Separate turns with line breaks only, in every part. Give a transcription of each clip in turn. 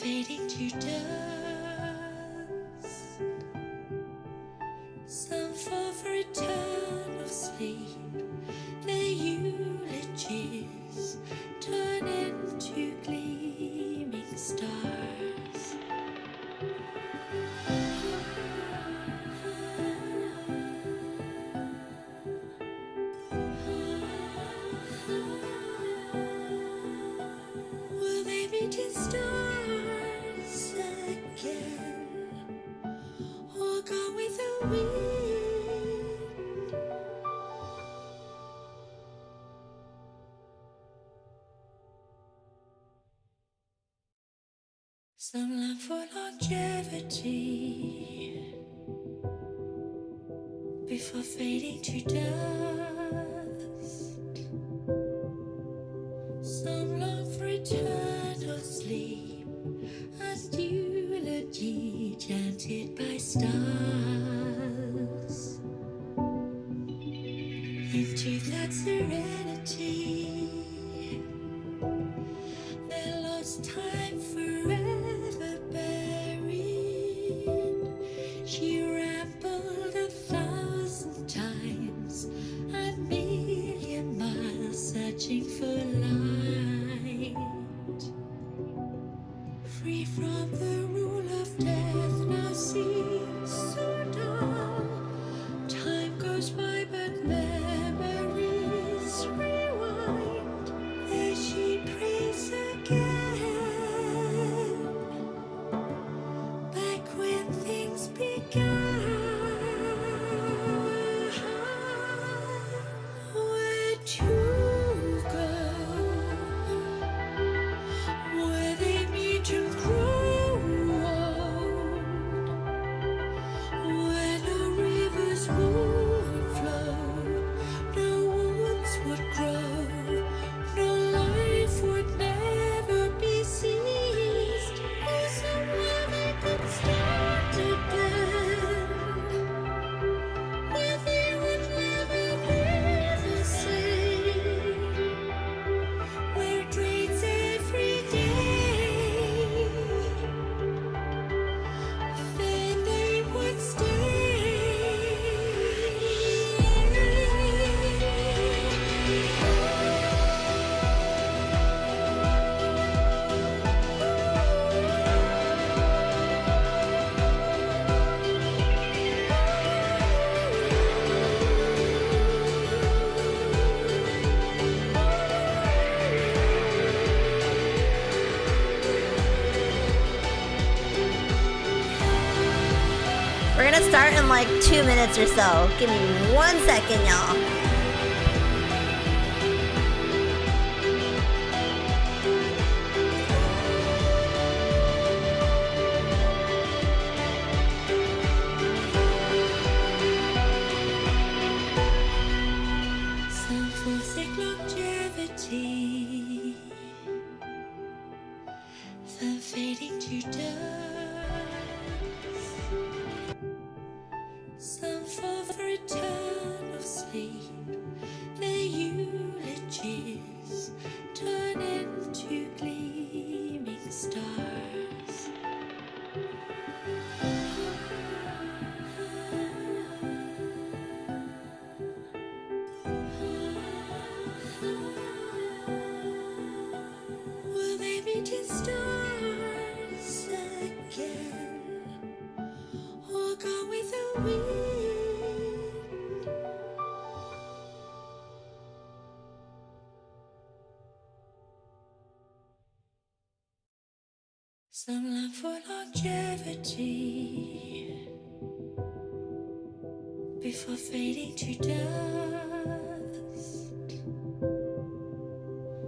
fading to dust. Some fall for eternal sleep. Their eulogies turn into gleaming stars. Will they meet in stars again, or go with the wind? Some long for longevity before fading to dust. Some long for eternal sleep, a eulogy chanted by stars. Into that serenity, their lost time forever buried. She rambled 1,000 times, a million miles searching for light. Free from the rule of death, now seems so dull. Time goes by, but memories rewind. There she prays again, back when things began. Where to go? Where they meet and grow old, where no rivers would flow, no woods would grow, no life would never be ceased, or somewhere they could start again, where they would never be the same, where it rains every day, then they would stay.
We're gonna start in like 2 minutes or so. Give me 1 second, y'all.
Some forsake longevity, then fading to dust. Some fall for eternal sleep. Their eulogies turn into gleaming stars. Will they meet in stars again, or go with the wind? Some long for longevity before fading to dust.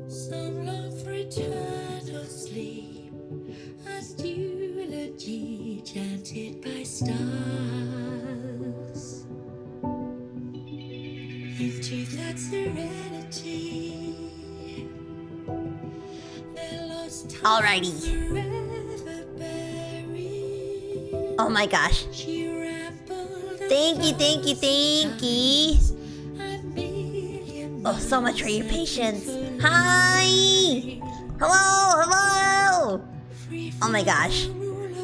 Some long for eternal sleep, a eulogy chanted by stars. Into that serenity, their lost time
Alrighty.
forever buried.
Oh my gosh.
She rambled
Thank you, thank you, thank you.
a million
Oh, so much for your
miles
patience.
searching for
Hi!
light.
Hello, hello! Oh my gosh.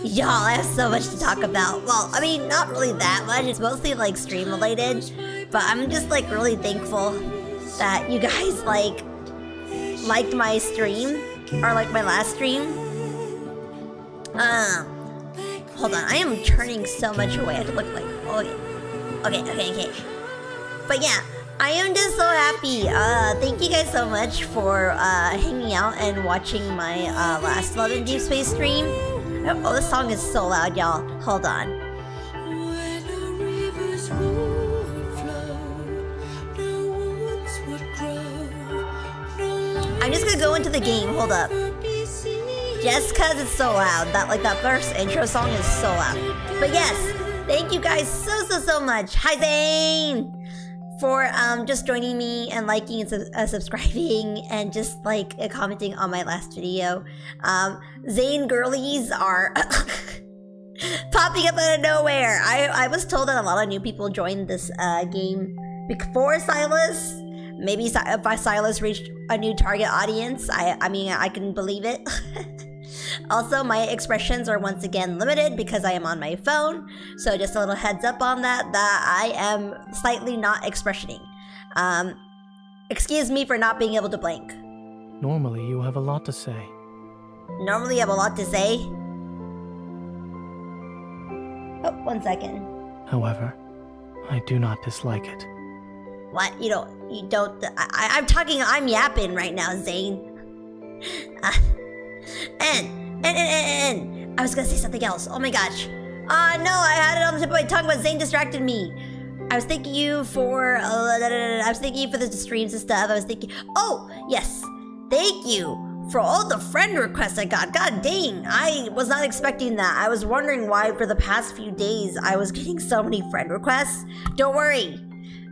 Y'all, I have so much to talk about. Well, I mean, not really that much. It's mostly like stream related. But I'm just like really thankful that you guys liked my stream. Or like my last stream. Hold on. I am turning so much away. I have to look like... Okay. But yeah. I am just so happy. Thank you guys so much for hanging out and watching my last Love in Deepspace stream. Oh, this song is so loud, y'all. Hold on.
When the rivers would flow, no woods would grow.
I'm just gonna go into the game. Hold up. Just cause it's so loud. That first intro song is so loud. But yes, thank you guys so much. Hi Zayne! For just joining me and liking and subscribing and just like commenting on my last video. Zayne girlies are popping up out of nowhere. I was told that a lot of new people joined this game before Sylus. Maybe if Sylus reached a new target audience, I mean I can believe it. Also, my expressions are once again limited because I am on my phone. So just a little heads up on that I am slightly not expressioning. Excuse me for not being able to blink.
Normally, you have a lot to say.
Normally, you have a lot to say. Oh, 1 second.
However, I do not dislike it.
What? You don't... I'm yapping right now, Zayne. And I was gonna say something else. Oh my gosh. No, I had it on the tip of my tongue, but Zayne distracted me. I was thanking you for the streams and stuff. I was thinking, oh yes, thank you for all the friend requests I got. God dang, I was not expecting that. I was wondering why for the past few days I was getting so many friend requests. Don't worry,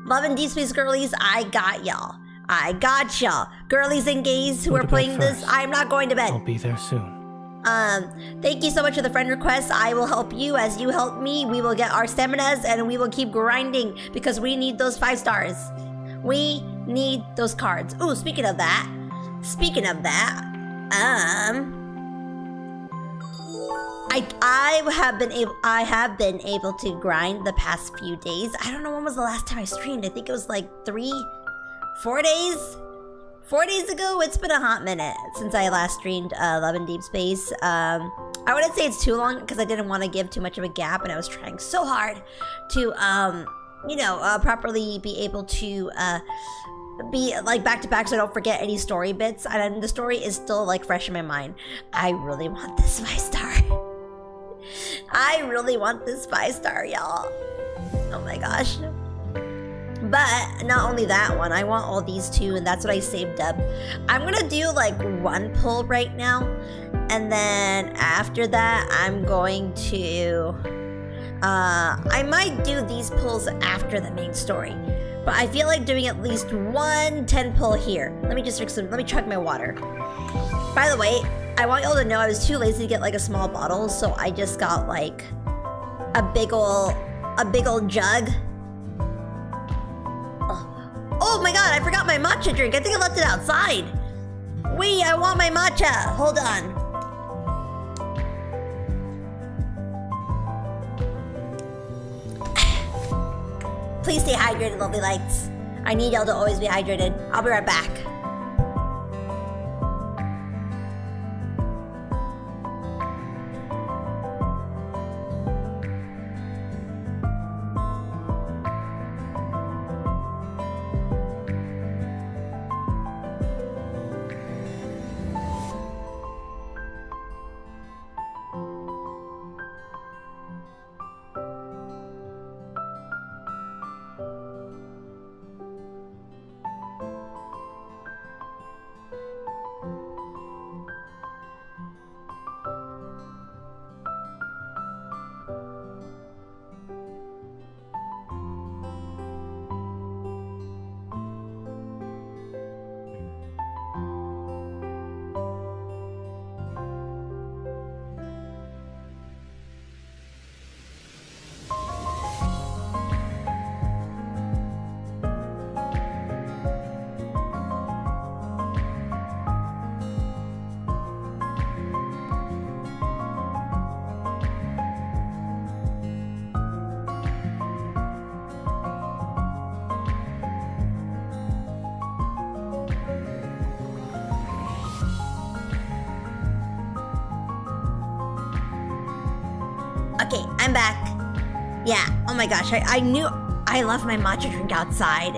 Love and Deepspace girlies, I got y'all. I got y'all. Girlies and gays who are playing this, I'm not going to bed.
I'll be there soon.
Thank you so much for the friend requests. I will help you as you help me. We will get our staminas and we will keep grinding because we need those 5 stars. We need those cards. Ooh, speaking of that, I have been able to grind the past few days. I don't know when was the last time I streamed. I think it was like 4 days? 4 days ago? It's been a hot minute since I last streamed Love in Deepspace. I wouldn't say it's too long because I didn't want to give too much of a gap and I was trying so hard to, properly be able to be like back to back so I don't forget any story bits. And the story is still like fresh in my mind. I really want this 5-star. I really want this 5-star, y'all. Oh my gosh. But not only that one, I want all these too, and that's what I saved up. I'm gonna do like 1 pull right now, and then after that, I'm going to, I might do these pulls after the main story, but I feel like doing at least 1 10 pull here. Let me just drink some, let me chug my water. By the way, I want y'all to know I was too lazy to get like a small bottle, so I just got like a big ol' jug. Oh my god, I forgot my matcha drink. I think I left it outside. Wait, I want my matcha. Hold on. Please stay hydrated, lovely lights. I need y'all to always be hydrated. I'll be right back. I'm back. Yeah, oh my gosh, I knew I left my matcha drink outside.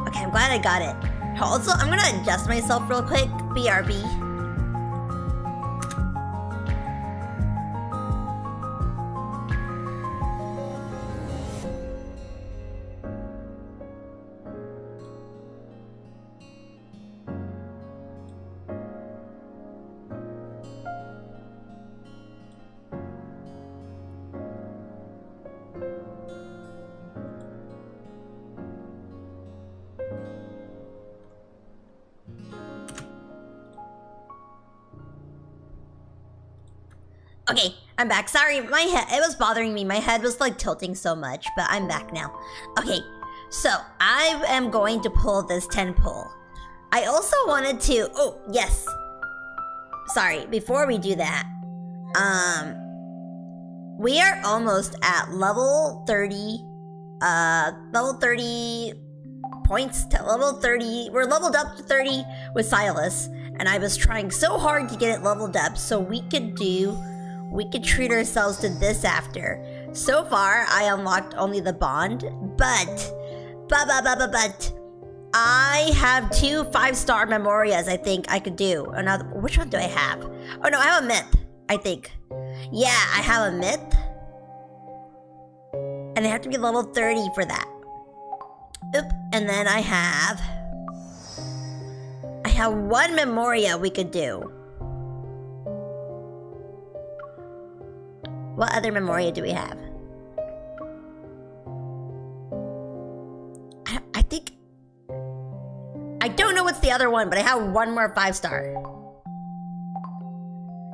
Okay, I'm glad I got it. Also, I'm gonna adjust myself real quick. BRB. Okay, I'm back. Sorry, my head, it was bothering me. My head was like tilting so much, but I'm back now. Okay, so I am going to pull this 10 pull. I also wanted to, oh, yes. Sorry, before we do that, we are almost at level 30 points to level 30. We're leveled up to 30 with Sylus, and I was trying so hard to get it leveled up so we could treat ourselves to this after. So far, I unlocked only the bond, but I have 2 5-star memorias I think I could do. Another, which one do I have? Oh no, I have a myth, I think. Yeah, I have a myth. And they have to be level 30 for that. Oop, and then I have 1 memoria we could do. What other memoria do we have? I think... I don't know what's the other one, but I have 1 more 5-star.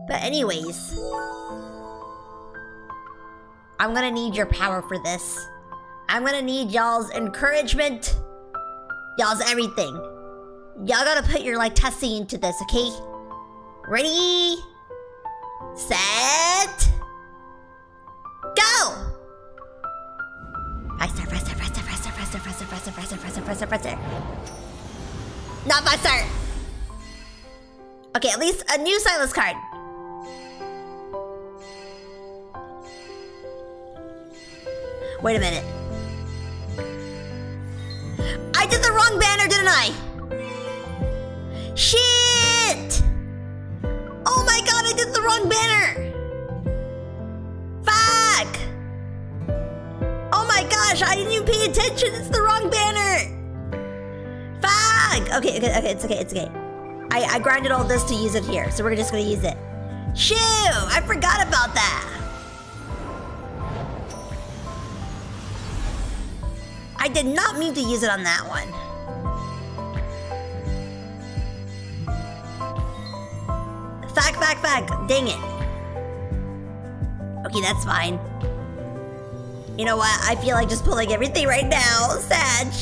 But anyways... I'm gonna need your power for this. I'm gonna need y'all's encouragement. Y'all's everything. Y'all gotta put your, like, testing into this, okay? Ready? Set... Go! Faster. Not faster! Okay, at least a new Sylus card. Wait a minute. I did the wrong banner, didn't I? Shit! Oh my god, I did the wrong banner! Fuck! Oh my gosh, I didn't even pay attention. It's the wrong banner. Fuck! Okay, it's okay. I grinded all this to use it here, so we're just gonna use it. Shoo! I forgot about that. I did not mean to use it on that one. Fuck. Dang it. Okay, that's fine. You know what? I feel like just pulling everything right now. Sag.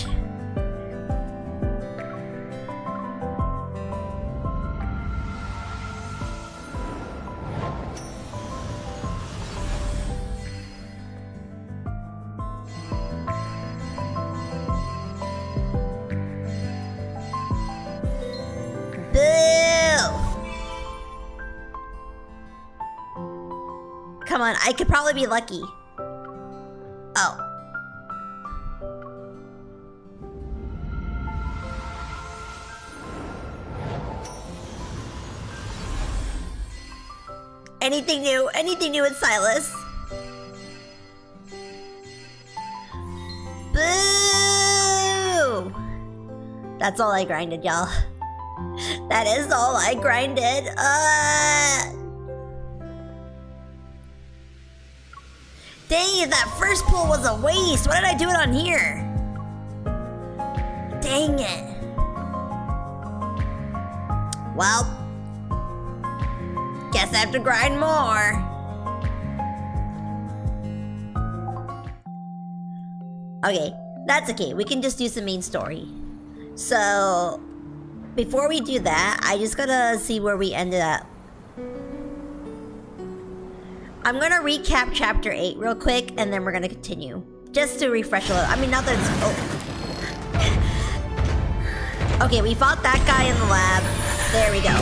Come on, I could probably be lucky. Oh. Anything new? Anything new with Sylus? Boo! That's all I grinded, y'all. That is all I grinded. Dang it, that first pull was a waste. Why did I do it on here? Dang it. Well, guess I have to grind more. Okay, that's okay. We can just do some main story. So, before we do that, I just gotta see where we ended up. I'm gonna recap chapter 8 real quick, and then we're gonna continue. Just to refresh a little. I mean, not that it's... Oh. Okay, we fought that guy in the lab. There we go.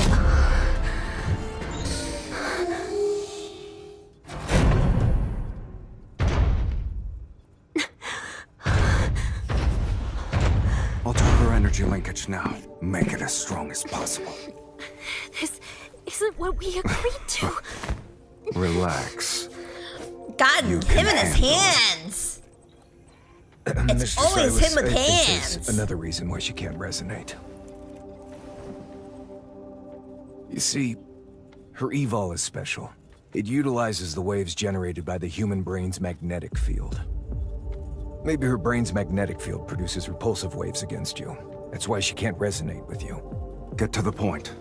energy linkage now. Make it as strong as possible.
This isn't what we agreed to.
Relax.
God,
You
him
can
in his
handle it.
hands. It's
Mr.
always
Sylus,
him with
I think
hands.
there's another reason why she can't resonate. You see, her evol is special. It utilizes the waves generated by the human brain's magnetic field. Maybe her brain's magnetic field produces repulsive waves against you. That's why she can't resonate with you.
Get to the point.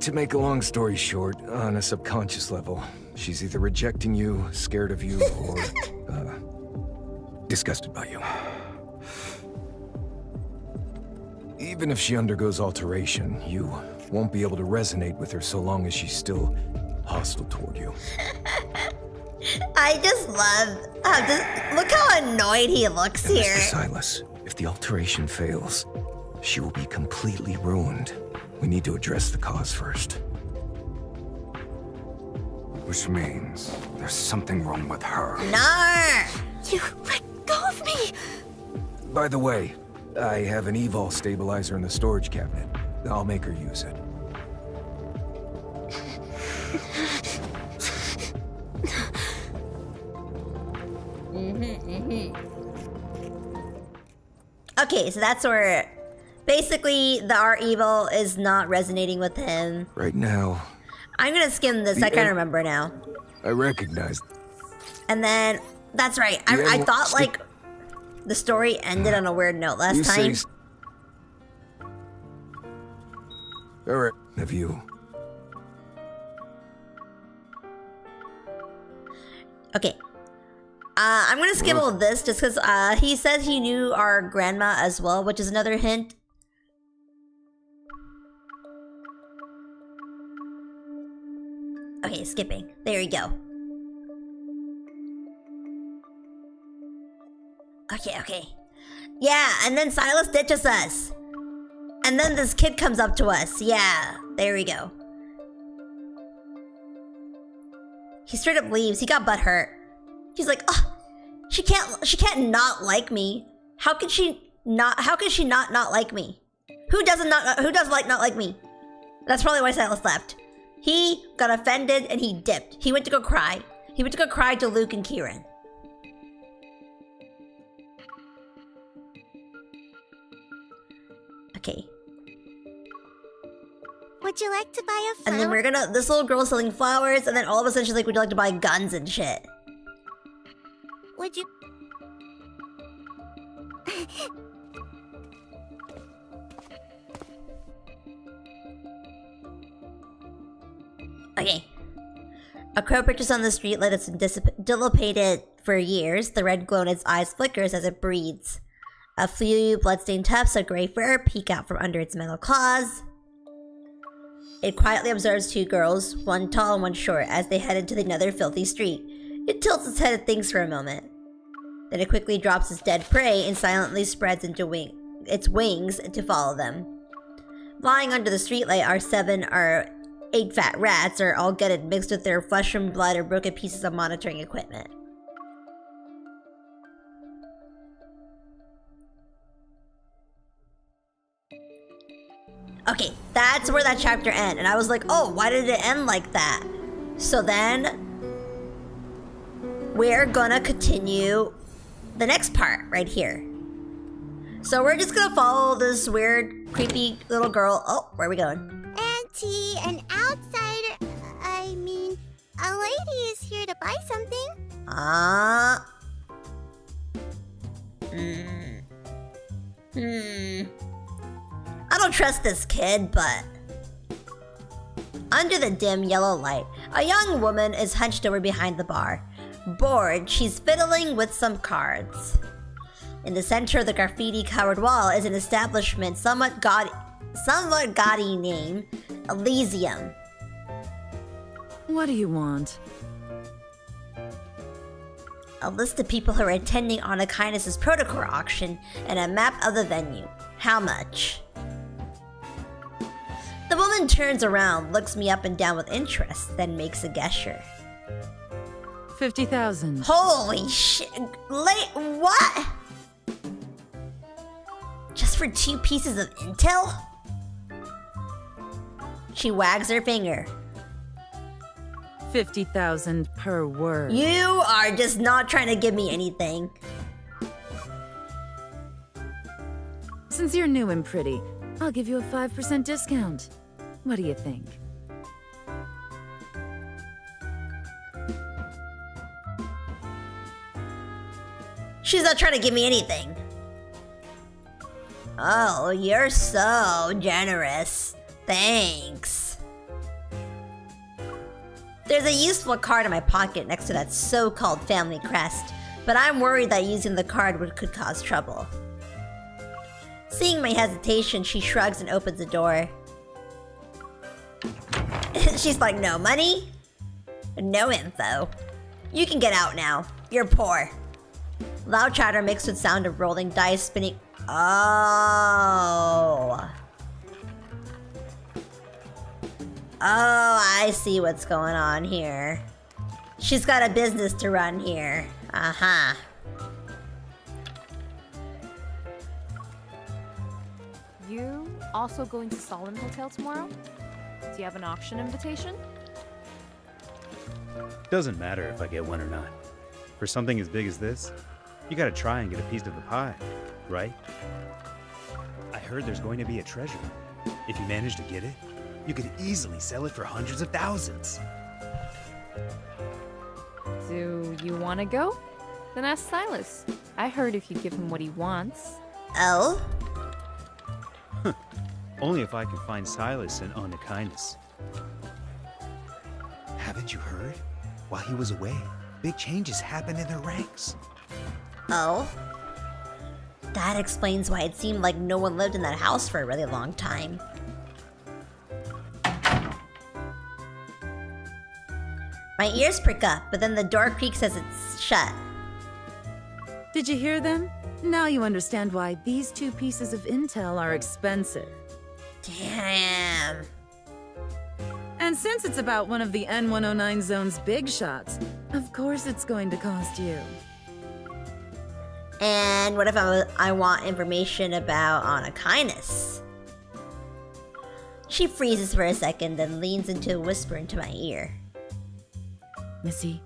To make a long story short, on a subconscious level, she's either rejecting you, scared of you, or, disgusted by you. Even if she undergoes alteration, you won't be able to resonate with her so long as she's still hostile toward you.
I just love look how annoyed he looks
And
here.
Mr. Sylus, if the alteration fails, she will be completely ruined. We need to address the cause first.
Which means there's something wrong with her.
Nah.
You let go of me!
By the way, I have an evol stabilizer in the storage cabinet. I'll make her use it.
Okay, so that's where basically our evil is not resonating with him.
Right now,
I'm gonna skim this. I kind of remember now.
I recognize.
And then that's right. I thought like the story ended on a weird note last
You
time.
say. All right, have you?
Okay. I'm gonna skim all this just because he says he knew our grandma as well, which is another hint. Okay, skipping. There you go. Okay. Yeah, and then Sylus ditches us. And then this kid comes up to us. Yeah, there we go. He straight up leaves. He got butt hurt. He's like, oh, she can't not like me. How could she not like me? Who does not like me? That's probably why Sylus left. He got offended and he dipped. He went to go cry. He went to go cry to Luke and Kieran. Okay.
Would you like to buy a flower?
And then this little girl's selling flowers, and then all of a sudden she's like, would you like to buy guns and shit?
Would you...
Okay. A crow perches on the street light that's been dissipated for years. The red glow in its eyes flickers as it breathes. A few bloodstained tufts of gray fur peek out from under its metal claws. It quietly observes two girls, one tall and one short, as they head into another filthy street. It tilts its head and thinks for a moment. Then it quickly drops its dead prey and silently spreads its wings to follow them. Lying under the streetlight are 8 fat rats, are all gutted, mixed with their flesh and blood or broken pieces of monitoring equipment. Okay, that's where that chapter ends, and I was like, oh, why did it end like that? So then, we're gonna continue the next part right here. So we're just gonna follow this weird, creepy little girl. Oh, where are we going?
Auntie, an outsider... I mean, a lady is here to buy something.
I don't trust this kid, but... Under the dim yellow light, a young woman is hunched over behind the bar. Bored, she's fiddling with some cards. In the center of the graffiti-covered wall is an establishment somewhat gaudy name, Elysium.
What do you want?
A list of people who are attending Anna Kindness's protocol auction and a map of the venue. How much? The woman turns around, looks me up and down with interest, then makes a gesture.
50,000.
Holy shit! What? Just for 2 pieces of intel? She wags her finger.
50,000 per word.
You are just not trying to give me anything.
Since you're new and pretty, I'll give you a 5% discount. What do you think?
She's not trying to give me anything. Oh, you're so generous. Thanks. There's a useful card in my pocket next to that so-called family crest, but I'm worried that using the card could cause trouble. Seeing my hesitation, she shrugs and opens the door. She's like, no money? No info. You can get out now. You're poor. Loud chatter mixed with sound of rolling dice spinning. Oh. Oh, I see what's going on here. She's got a business to run here. Uh-huh.
You also going to Solemn Hotel tomorrow? Do you have an auction invitation?
Doesn't matter if I get one or not. For something as big as this, you gotta try and get a piece of the pie, right? I heard there's going to be a treasure. If you manage to get it, you could easily sell it for hundreds of thousands.
Do you want to go? Then ask Sylus. I heard if you give him what he wants.
Oh?
Only if I can find Sylus and Honor Kindness. Haven't you heard? While he was away, big changes happened in their ranks.
Oh? That explains why it seemed like no one lived in that house for a really long time. My ears prick up, but then the door creaks as it's shut.
Did you hear them? Now you understand why these 2 pieces of intel are expensive.
Damn.
And since it's about one of the N109 zone's big shots, of course it's going to cost you.
And what if I want information about Honor Kindness? She freezes for a second, then leans into a whisper into my ear.
Missy,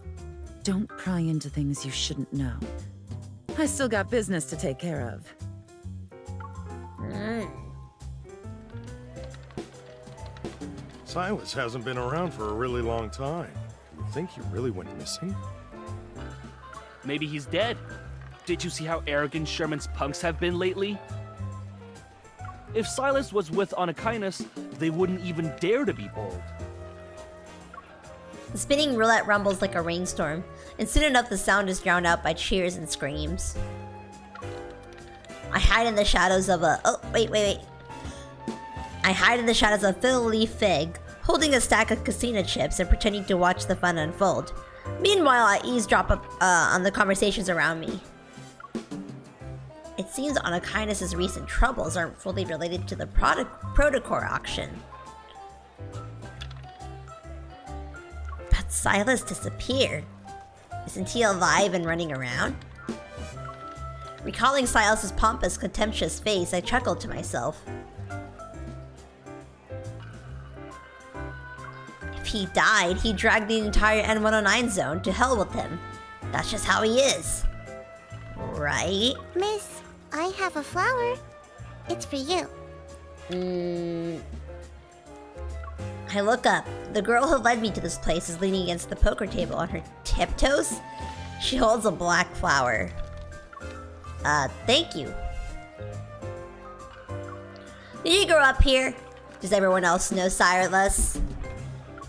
don't pry into things you shouldn't know. I still got business to take care of.
Sylus hasn't been around for a really long time. You think he really went missing?
Maybe he's dead. Did you see how arrogant Sherman's punks have been lately? If Sylus was with Honor Kindness, they wouldn't even dare to be bold.
The spinning roulette rumbles like a rainstorm, and soon enough the sound is drowned out by cheers and screams. I hide in the shadows of a... Oh, wait. I hide in the shadows of Phil Lee Fig, holding a stack of casino chips and pretending to watch the fun unfold. Meanwhile, I eavesdrop on the conversations around me. It seems Honor Kindness's recent troubles aren't fully related to the Protocore auction. But Sylus disappeared. Isn't he alive and running around? Recalling Sylus's pompous, contemptuous face, I chuckled to myself. If he died, he dragged the entire N109 zone to hell with him. That's just how he is. Right?
Miss, I have a flower. It's for you.
I look up. The girl who led me to this place is leaning against the poker table on her tiptoes. She holds a black flower. Thank you. Did you grow up here? Does everyone else know Sylus?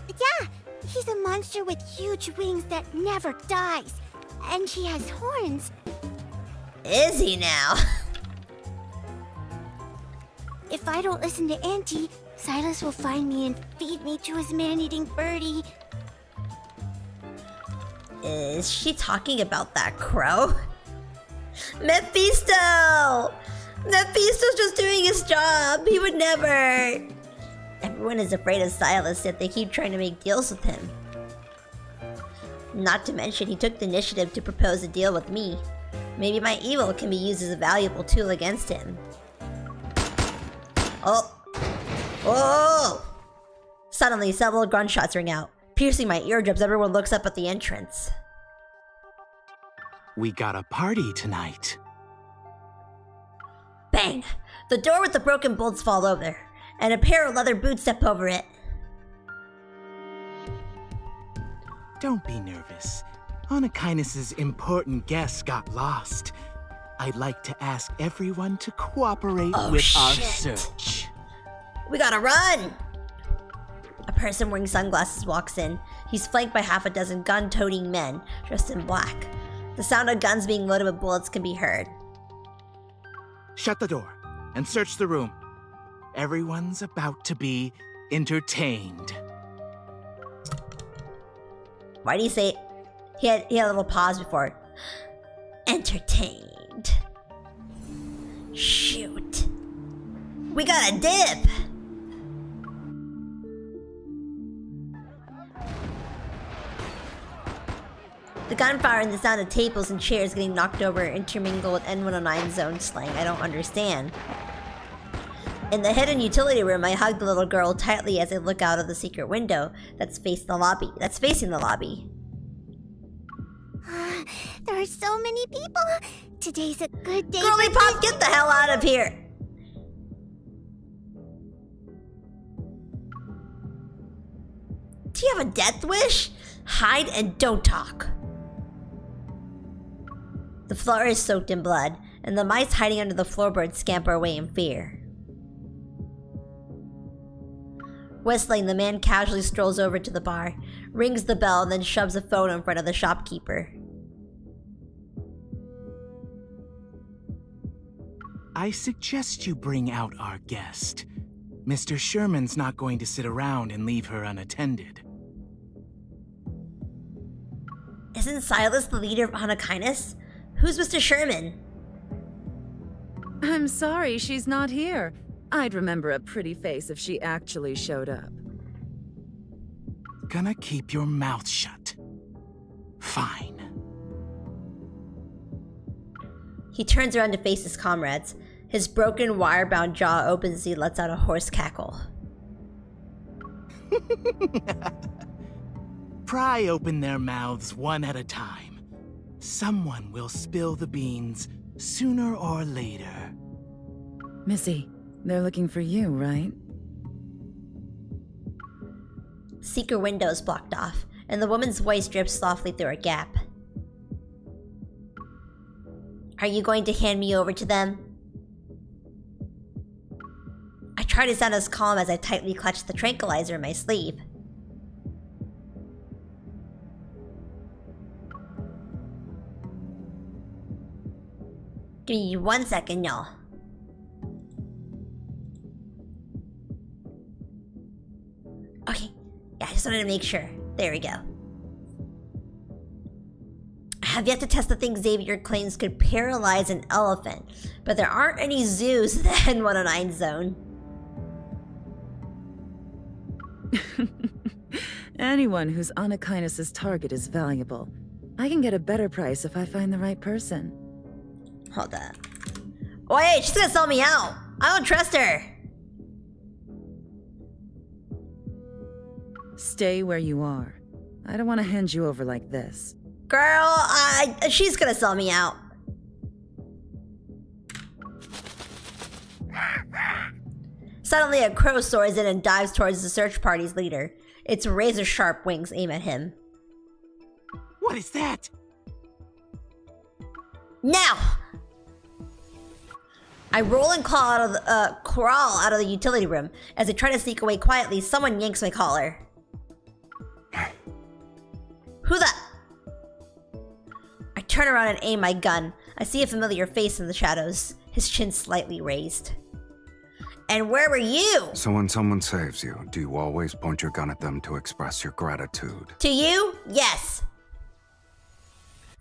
Yeah, he's a monster with huge wings that never dies. And he has horns.
Is he now?
If I don't listen to Auntie, Sylus will find me and feed me to his man-eating birdie.
Is she talking about that crow? Mephisto! Mephisto's just doing his job. He would never. Everyone is afraid of Sylus, yet they keep trying to make deals with him. Not to mention, he took the initiative to propose a deal with me. Maybe my evil can be used as a valuable tool against him. Whoa! Suddenly, several gunshots ring out, piercing my eardrums. Everyone looks up at the entrance.
We got a party tonight.
Bang! The door with the broken bolts fall over, and a pair of leather boots step over it.
Don't be nervous. Anakainis' important guest got lost. I'd like to ask everyone to cooperate with our search.
We gotta run! A person wearing sunglasses walks in. He's flanked by half a dozen gun-toting men dressed in black. The sound of guns being loaded with bullets can be heard.
Shut the door and search the room. Everyone's about to be entertained.
Why do you say... He had a little pause before. Entertained. Shoot. We got a dip! The gunfire and the sound of tables and chairs getting knocked over intermingle with N109 zone slang I don't understand. In the hidden utility room, I hug the little girl tightly as I look out of the secret window that's facing the lobby.
There are so many people. Today's a good day.
Girly Pop, get the hell out of here! Do you have a death wish? Hide and don't talk. The floor is soaked in blood, and the mice hiding under the floorboards scamper away in fear. Whistling, the man casually strolls over to the bar, rings the bell, and then shoves a phone in front of the shopkeeper.
I suggest you bring out our guest. Mr. Sherman's not going to sit around and leave her unattended.
Isn't Sylus the leader of Anakainis? Who's Mr. Sherman?
I'm sorry she's not here. I'd remember a pretty face if she actually showed up.
Gonna keep your mouth shut. Fine.
He turns around to face his comrades. His broken, wire-bound jaw opens as he lets out a hoarse cackle.
Pry open their mouths one at a time. Someone will spill the beans sooner or later.
Missy, they're looking for you, right?
Secret window is blocked off, and the woman's voice drips softly through a gap. Are you going to hand me over to them? I try to sound as calm as I tightly clutch the tranquilizer in my sleeve. Give me 1 second, y'all. Okay, yeah, I just wanted to make sure. There we go. I have yet to test the thing Xavier claims could paralyze an elephant, but there aren't any zoos in the N109 zone.
Anyone who's Anakainis' target is valuable. I can get a better price if I find the right person.
Hold up. Oh, hey, she's gonna sell me out. I don't trust her.
Stay where you are. I don't want to hand you over like this.
Girl, she's gonna sell me out. Suddenly, a crow soars in and dives towards the search party's leader. Its razor-sharp wings aim at him.
What is that?
Now! I roll and crawl out of the utility room. As I try to sneak away quietly, someone yanks my collar. Who the... I turn around and aim my gun. I see a familiar face in the shadows, his chin slightly raised. And where were you?
So when someone saves you, do you always point your gun at them to express your gratitude?
To you? Yes.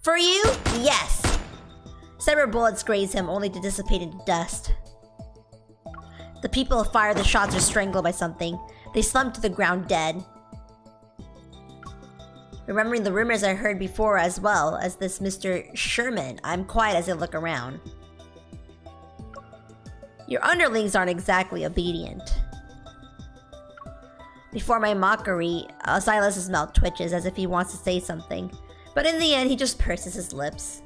For you? Yes. Several bullets graze him, only to dissipate into dust. The people who fire the shots are strangled by something. They slump to the ground dead. Remembering the rumors I heard before as well as this Mr. Sherman, I'm quiet as I look around. Your underlings aren't exactly obedient. Before my mockery, Silas's mouth twitches as if he wants to say something. But in the end, he just purses his lips.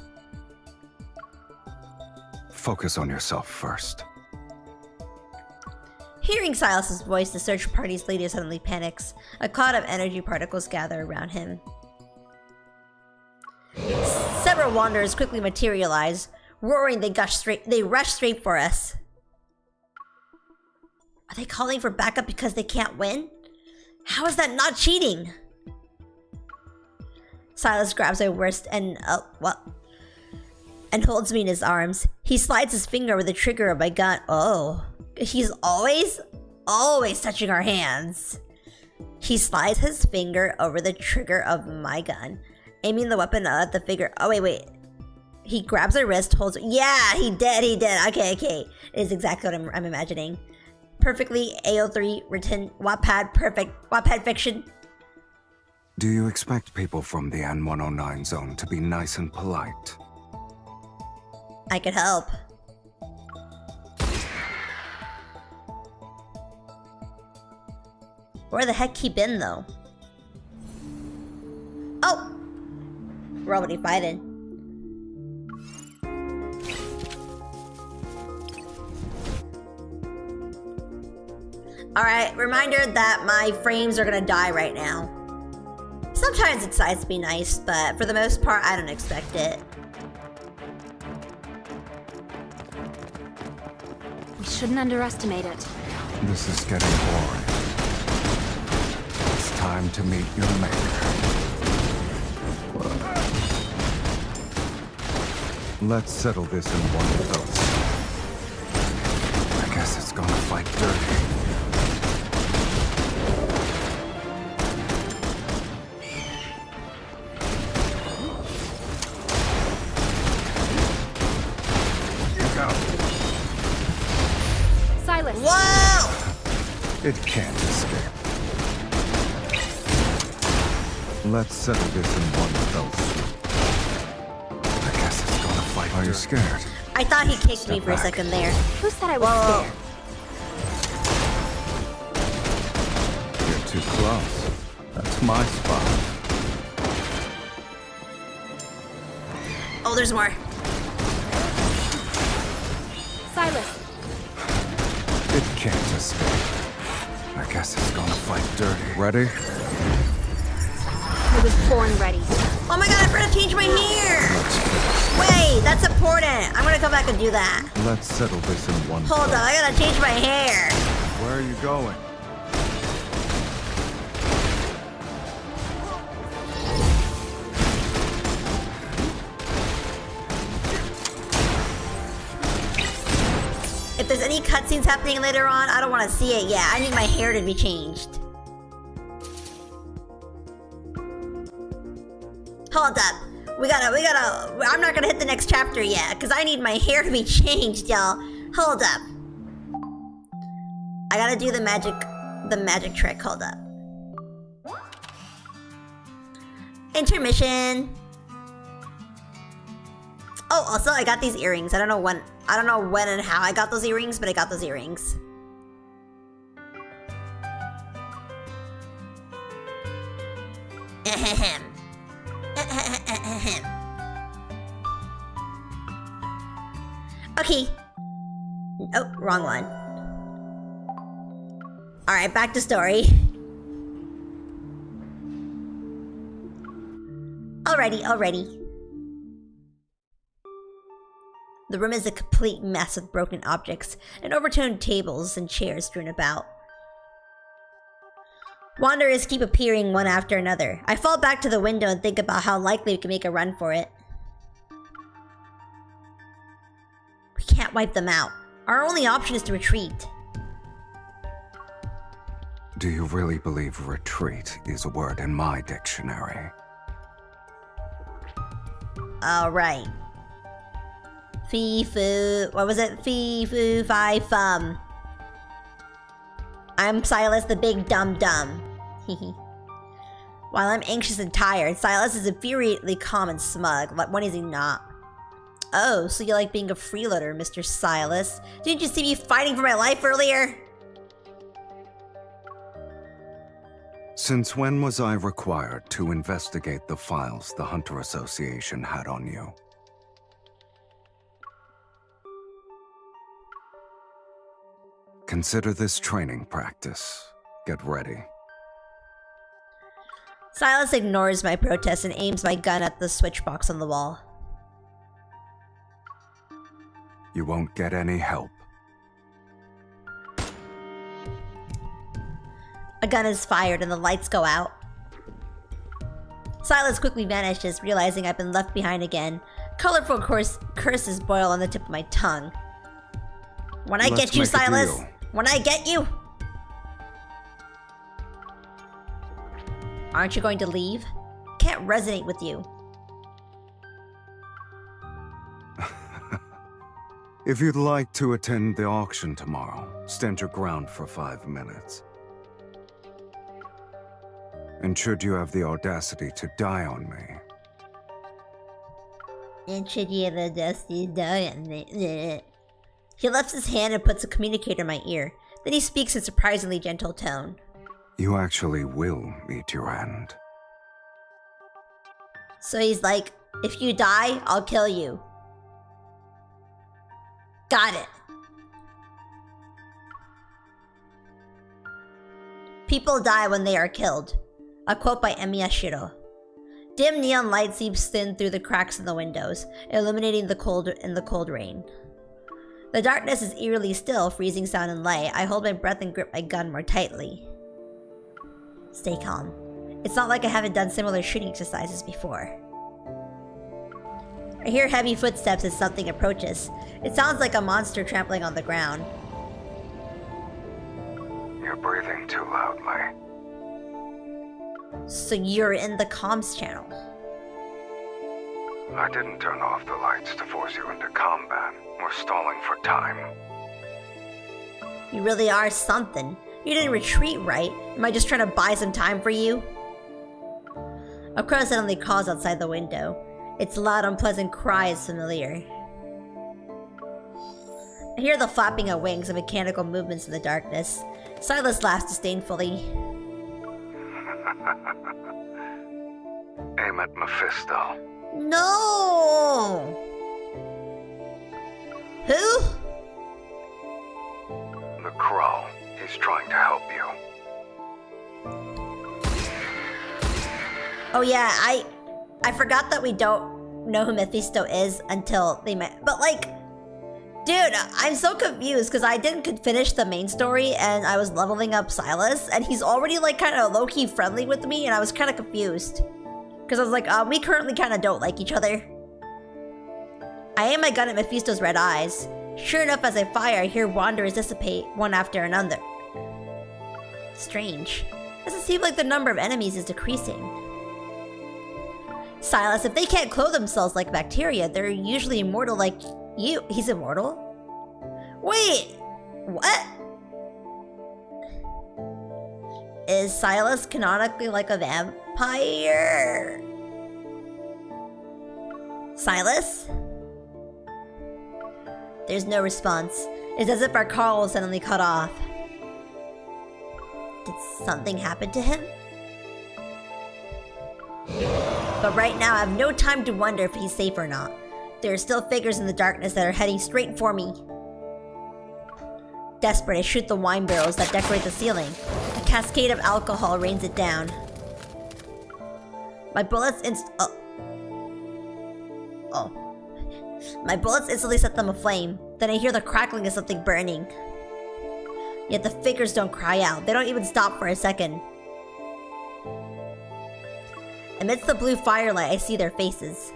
Focus on yourself first.
Hearing Silas's voice, the search party's leader suddenly panics. A cloud of energy particles gather around him. Several wanderers quickly materialize. Roaring, they rush straight for us. Are they calling for backup because they can't win? How is that not cheating? Silas grabs my wrist and holds me in his arms. He slides his finger over the trigger of my gun. Oh, he's always touching our hands. He slides his finger over the trigger of my gun, aiming the weapon at the figure. Oh, wait. He grabs her wrist, holds. Yeah, he did. Okay. It is exactly what I'm imagining. Perfectly AO3 written Wattpad, perfect Wattpad fiction.
Do you expect people from the N109 zone to be nice and polite?
I could help. Where the heck he been though? Oh! We're already fighting. Alright, reminder that my frames are gonna die right now. Sometimes it decides to be nice, but for the most part, I don't expect it.
We shouldn't underestimate it.
This is getting boring. It's time to meet your maker. Let's settle this in one fell swoop. I guess it's gonna fight dirty.
Silas!
Whoa!
It can't escape. Let's settle this in one fell swoop. I guess it's gonna fight. Are you scared?
I thought he kicked me for a second there.
Who said I was scared?
You're too close. That's my spot.
Oh, there's more.
Silas!
It can't escape. I guess it's gonna fight dirty. Ready?
I was born ready.
Oh my god, I forgot to change my hair! Wait, that's important. I'm gonna come back and do that.
Let's settle this in one.
Hold on, I gotta change my hair.
Where are you going?
If there's any cutscenes happening later on, I don't want to see it yet. I need my hair to be changed. Hold up. We gotta, I'm not gonna hit the next chapter yet, because I need my hair to be changed, y'all. Hold up. I gotta do the magic trick. Hold up. Intermission. Oh, also I got these earrings. I don't know when and how I got those earrings, but I got those earrings. Ahem. Okay. Oh, wrong one. Alright, back to story. Alrighty. The room is a complete mess with broken objects and overturned tables and chairs strewn about. Wanderers keep appearing one after another. I fall back to the window and think about how likely we can make a run for it. We can't wipe them out. Our only option is to retreat.
Do you really believe retreat is a word in my dictionary?
Alright. Fee-foo... What was it? Fee-foo-fi-fum. I'm Silas the Big Dum-Dum. While I'm anxious and tired, Silas is infuriatingly calm and smug. When is he not? Oh, so you like being a freeloader, Mr. Silas. Didn't you see me fighting for my life earlier?
Since when was I required to investigate the files the Hunter Association had on you? Consider this training practice. Get ready.
Sylus ignores my protest and aims my gun at the switch box on the wall.
You won't get any help.
A gun is fired and the lights go out. Sylus quickly vanishes, realizing I've been left behind again. Colorful curses boil on the tip of my tongue. When I get you, Sylus! When I get you! Aren't you going to leave? Can't resonate with you.
If you'd like to attend the auction tomorrow, stand your ground for 5 minutes. And should you have the audacity to die on me...
And should you have the audacity to die on me... He lifts his hand and puts a communicator in my ear. Then he speaks in a surprisingly gentle tone.
You actually will meet your end.
So he's like, if you die, I'll kill you. Got it. People die when they are killed. A quote by Miyashiro. Dim neon light seeps thin through the cracks in the windows, illuminating the cold rain. The darkness is eerily still, freezing sound and light. I hold my breath and grip my gun more tightly. Stay calm. It's not like I haven't done similar shooting exercises before. I hear heavy footsteps as something approaches. It sounds like a monster trampling on the ground.
You're breathing too loudly.
So you're in the comms channel.
I didn't turn off the lights to force you into combat. We're stalling for time.
You really are something. You didn't retreat, right? Am I just trying to buy some time for you? A crow suddenly calls outside the window. Its loud, unpleasant cry is familiar. I hear the flapping of wings and mechanical movements in the darkness. Sylus laughs disdainfully.
Aim at Mephisto.
No! Who?
The crow. He's trying to help you.
Oh yeah, I forgot that we don't know who Mephisto is until they met. But like, dude, I'm so confused because I didn't finish the main story and I was leveling up Sylus and he's already like kind of low-key friendly with me and I was kind of confused. Because I was like, we currently kind of don't like each other. I aim my gun at Mephisto's red eyes. Sure enough, as I fire, I hear wanderers dissipate one after another. Strange. Doesn't seem like the number of enemies is decreasing. Sylus, if they can't clothe themselves like bacteria, they're usually immortal like you. He's immortal? Wait! What? Is Sylus canonically like a vampire? Sylus? There's no response. It's as if our call was suddenly cut off. Did something happen to him? But right now I have no time to wonder if he's safe or not. There are still figures in the darkness that are heading straight for me. Desperate, I shoot the wine barrels that decorate the ceiling. A cascade of alcohol rains it down. My bullets My bullets instantly set them aflame. Then I hear the crackling of something burning. Yet the figures don't cry out. They don't even stop for a second. Amidst the blue firelight, I see their faces.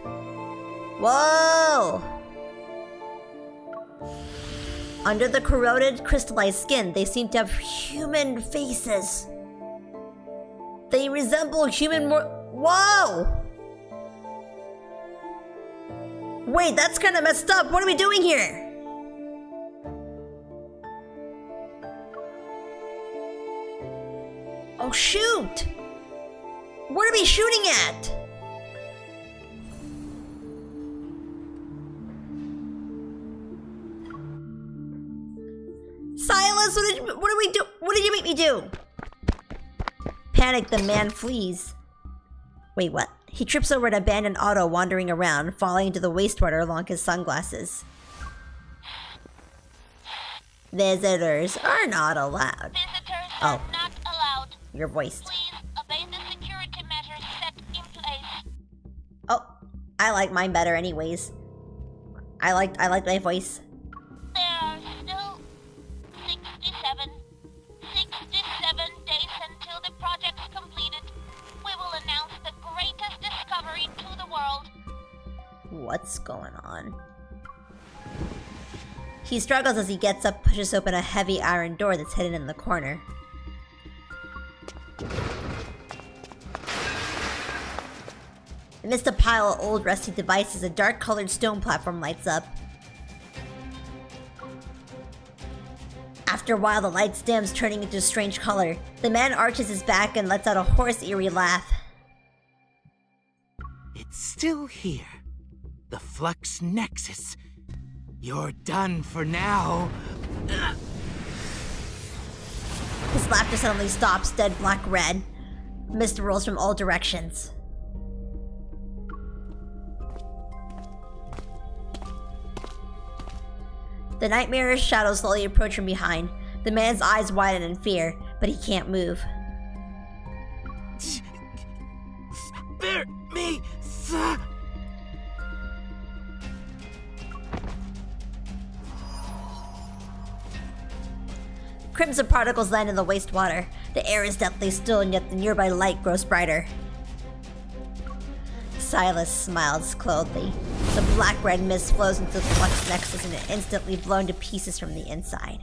Whoa! Under the corroded, crystallized skin, they seem to have human faces. They resemble human Whoa! Wait, that's kind of messed up. What are we doing here? Oh, shoot! What are we shooting at? Sylus, what did we do? What did you make me do? panic, the man flees. Wait, what? He trips over an abandoned auto wandering around, falling into the wastewater along his sunglasses. Visitors are not allowed.
Visitors
Oh.
are not allowed.
Your voice.
Please obey the security measures set in place.
Oh, I like mine better anyways. I like my voice.
There are still 67 days until the project's completed. We will announce the greatest discovery to the world.
What's going on? He struggles as he gets up, pushes open a heavy iron door that's hidden in the corner. Amidst a pile of old rusty devices, a dark-colored stone platform lights up. After a while, the light dims, turning into a strange color. The man arches his back and lets out a hoarse, eerie laugh.
It's still here. The Flux Nexus. You're done for now.
His laughter suddenly stops, dead black-red. Mist rolls from all directions. The nightmarish shadows slowly approach from behind. The man's eyes widen in fear, but he can't move.
Spare me, sir.
Crimson particles land in the wastewater. The air is deathly still, and yet the nearby light grows brighter. Sylus smiles coldly. The black-red mist flows into the Flux Nexus and is instantly blown to pieces from the inside.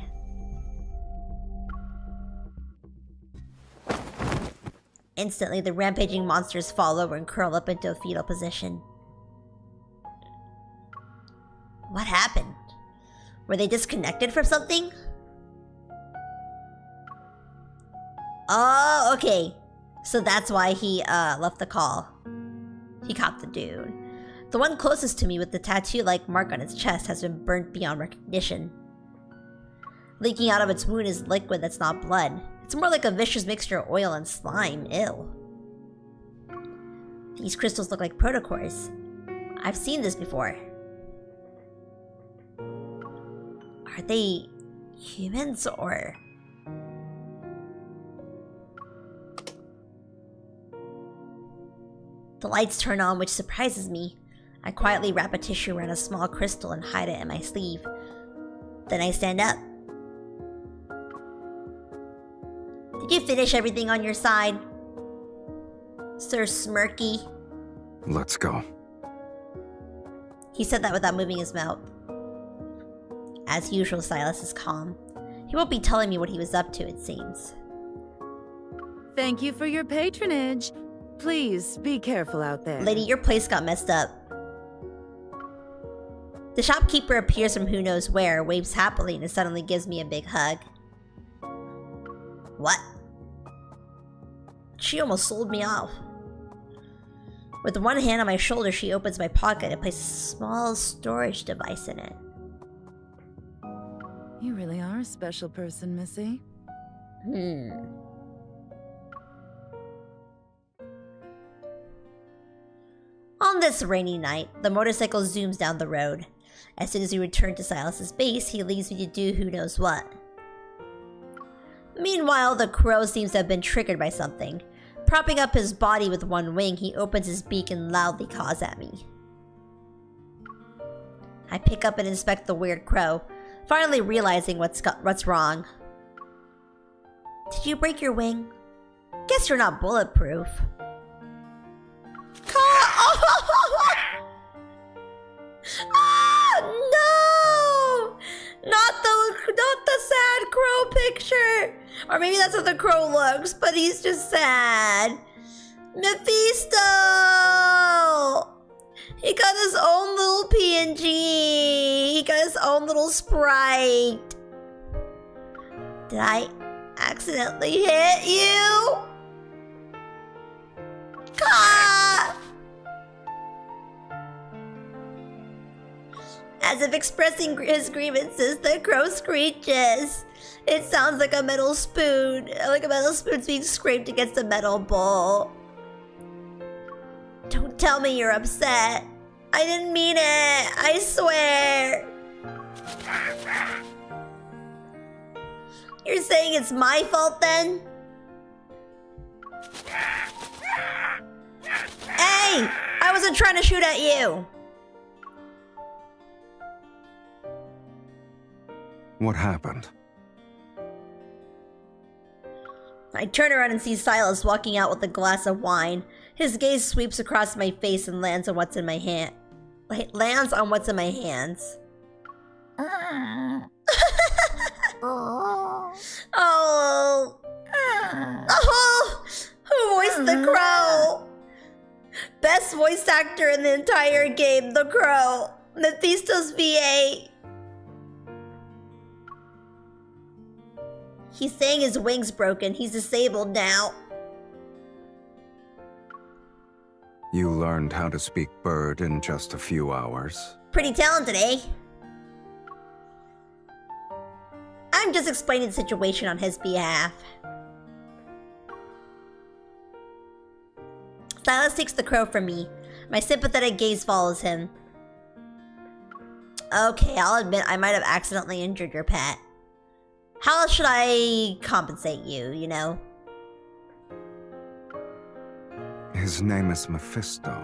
Instantly, the rampaging monsters fall over and curl up into a fetal position. What happened? Were they disconnected from something? Oh, okay. So that's why he left the call. He caught the dude. The one closest to me with the tattoo-like mark on its chest has been burnt beyond recognition. Leaking out of its wound is liquid that's not blood. It's more like a vicious mixture of oil and slime. Ew. These crystals look like protocores. I've seen this before. Are they humans or... The lights turn on, which surprises me. I quietly wrap a tissue around a small crystal and hide it in my sleeve. Then I stand up. Did you finish everything on your side, Sir Smirky?
Let's go.
He said that without moving his mouth. As usual, Sylus is calm. He won't be telling me what he was up to, it seems.
Thank you for your patronage. Please be careful out there.
Lady, your place got messed up. The shopkeeper appears from who knows where, waves happily, and suddenly gives me a big hug. What? She almost sold me off. With one hand on my shoulder, she opens my pocket and places a small storage device in it.
You really are a special person, Missy.
On this rainy night, the motorcycle zooms down the road. As soon as we return to Sylus's base, he leaves me to do who knows what. Meanwhile, the crow seems to have been triggered by something. Propping up his body with one wing, he opens his beak and loudly caws at me. I pick up and inspect the weird crow, finally realizing what's wrong. Did you break your wing? Guess you're not bulletproof. No! Not the sad crow picture. Or maybe that's how the crow looks, but he's just sad. Mephisto! He got his own little PNG. He got his own little sprite. Did I accidentally hit you? As if expressing his grievances, the crow screeches. It sounds like a metal spoon. Like a metal spoon's being scraped against a metal bowl. Don't tell me you're upset. I didn't mean it. I swear. You're saying it's my fault then? Hey! I wasn't trying to shoot at you.
What happened?
I turn around and see Sylus walking out with a glass of wine. His gaze sweeps across my face and lands on what's in my hand. Lands on what's in my hands. Oh. Oh. Who voiced the crow? Best voice actor in the entire game, the crow. Mephisto's VA. He's saying his wing's broken. He's disabled now.
You learned how to speak bird in just a few hours.
Pretty talented, eh? I'm just explaining the situation on his behalf. Sylus takes the crow from me. My sympathetic gaze follows him. Okay, I'll admit I might have accidentally injured your pet. How else should I compensate you, you know?
His name is Mephisto.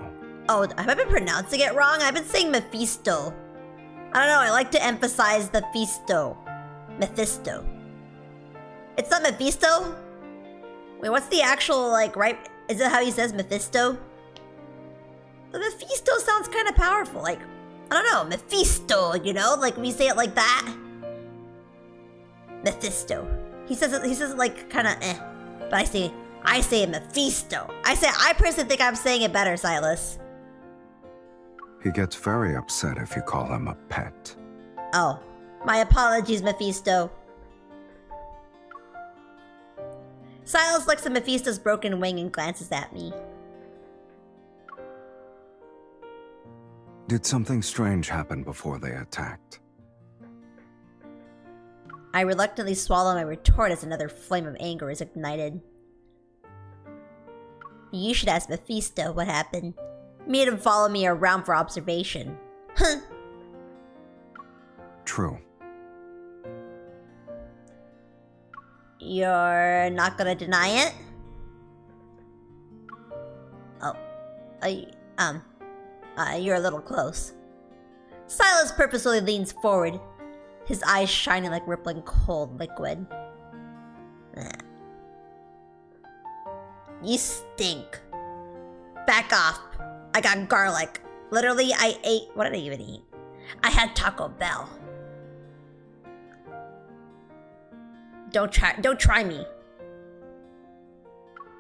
Oh, have I been pronouncing it wrong? I've been saying Mephisto. I don't know, I like to emphasize the Mephisto. It's not Mephisto? Wait, what's the actual, like, right? Is it how he says Mephisto? The Mephisto sounds kind of powerful, like, I don't know, Mephisto, you know? Like, when you say it like that. Mephisto. He says it like kind of but I say Mephisto. I personally think I'm saying it better, Sylus.
He gets very upset if you call him a pet.
Oh, my apologies, Mephisto. Sylus looks at Mephisto's broken wing and glances at me.
Did something strange happen before they attacked?
I reluctantly swallow my retort as another flame of anger is ignited. You should ask Mephisto what happened. Made him follow me around for observation. Huh.
True.
You're not gonna deny it? Oh. You're a little close. Sylus purposefully leans forward, his eyes shining like rippling cold liquid. You stink. Back off. I got garlic. Literally, I ate... What did I even eat? I had Taco Bell. Don't try me.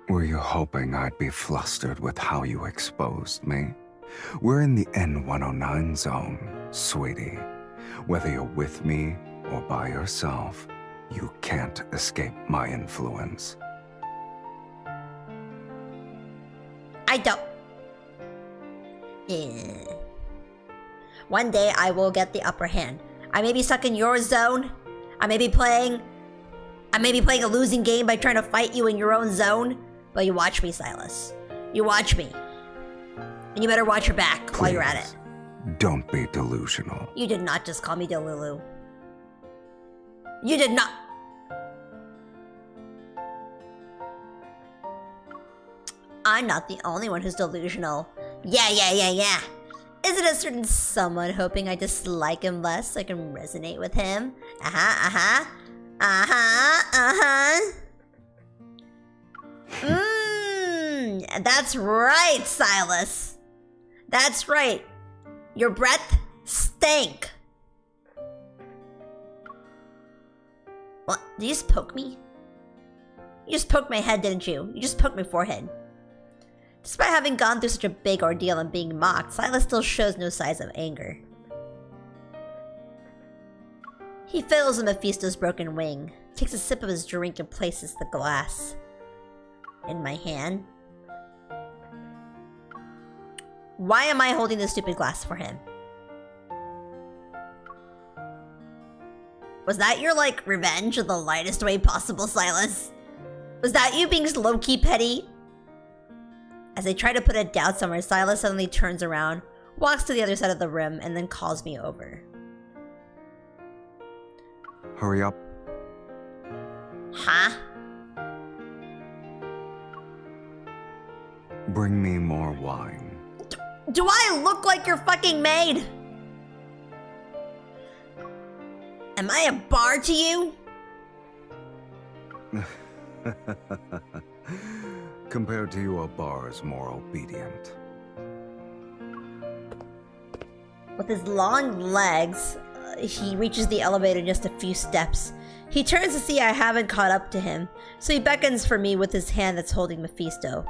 Were you hoping I'd be flustered with how you exposed me? We're in the N109 zone, sweetie. Whether you're with me or by yourself, you can't escape my influence.
I don't. One day I will get the upper hand. I may be stuck in your zone. I may be playing a losing game by trying to fight you in your own zone. But you watch me, Sylus. You watch me. And you better watch your back while you're at it.
Don't be delusional.
You did not just call me Delulu. You did not. I'm not the only one who's delusional. Yeah. Isn't a certain someone hoping I dislike him less so I can resonate with him? That's right, Sylus. That's right. Your breath stank. What? Did you just poke me? You just poked my head, didn't you? You just poked my forehead. Despite having gone through such a big ordeal and being mocked, Sylus still shows no signs of anger. He fiddles with Mephisto's broken wing, takes a sip of his drink and places the glass in my hand. Why am I holding this stupid glass for him? Was that your, like, revenge in the lightest way possible, Sylus? Was that you being low-key petty? As I try to put it down somewhere, Sylus suddenly turns around, walks to the other side of the room, and then calls me over.
Hurry up.
Huh?
Bring me more wine.
Do I look like your fucking maid? Am I a bar to you?
Compared to you, a bar is more obedient.
With his long legs, he reaches the elevator in just a few steps. He turns to see I haven't caught up to him, so he beckons for me with his hand that's holding Mephisto.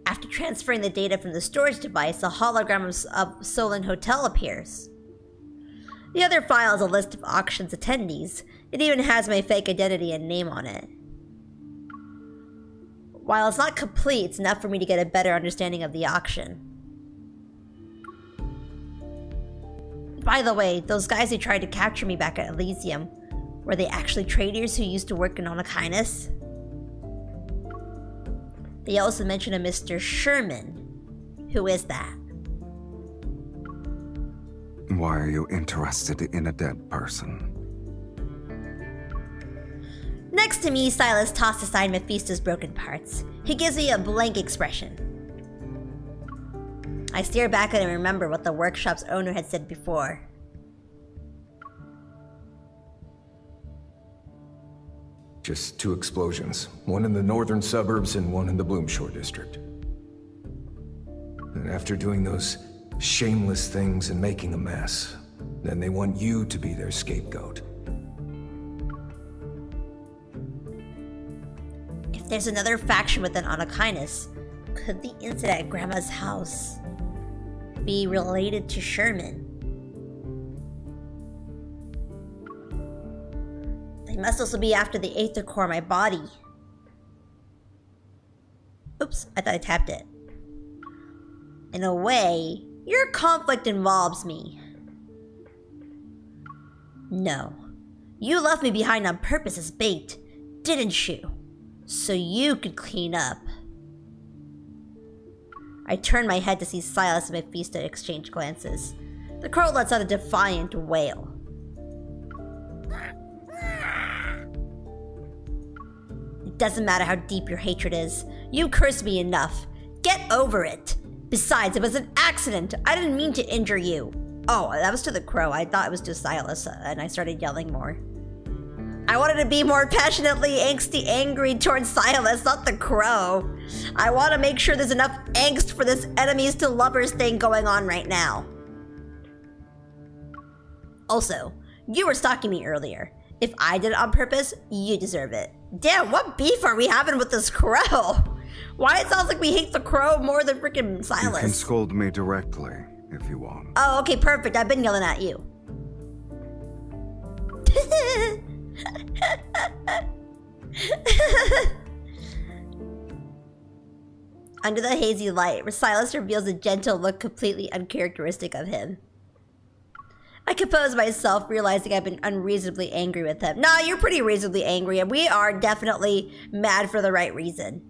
After transferring the data from the storage device, a hologram of Solon Hotel appears. The other file is a list of auction's attendees. It even has my fake identity and name on it. While it's not complete, it's enough for me to get a better understanding of the auction. By the way, those guys who tried to capture me back at Elysium, were they actually traders who used to work in Onakainis? They also mention a Mr. Sherman. Who is that?
Why are you interested in a dead person?
Next to me, Sylus tossed aside Mephisto's broken parts. He gives me a blank expression. I stare back at him and remember what the workshop's owner had said before.
Just 2 explosions. One in the northern suburbs and one in the Bloomshore district. And after doing those shameless things and making a mess, then they want you to be their scapegoat.
If there's another faction within Onakainis, could the incident at Grandma's house be related to Sherman? They must also be after the Aether Core in my body. Oops, I thought I tapped it. In a way, your conflict involves me. No. You left me behind on purpose as bait, didn't you? So you could clean up. I turn my head to see Sylus and Mephisto exchange glances. The crow lets out a defiant wail. It doesn't matter how deep your hatred is. You cursed me enough. Get over it. Besides, it was an accident. I didn't mean to injure you. Oh, that was to the crow. I thought it was to Sylus, and I started yelling more. I wanted to be more passionately angsty angry towards Sylus, not the crow. I want to make sure there's enough angst for this enemies to lovers thing going on right now. Also, you were stalking me earlier. If I did it on purpose, you deserve it. Damn, what beef are we having with this crow? Why it sounds like we hate the crow more than freaking Sylus?
You can scold me directly if you want.
Oh, okay, perfect. I've been yelling at you. Under the hazy light, Sylus reveals a gentle look completely uncharacteristic of him. I compose myself, realizing I've been unreasonably angry with him. Nah, you're pretty reasonably angry, and we are definitely mad for the right reason.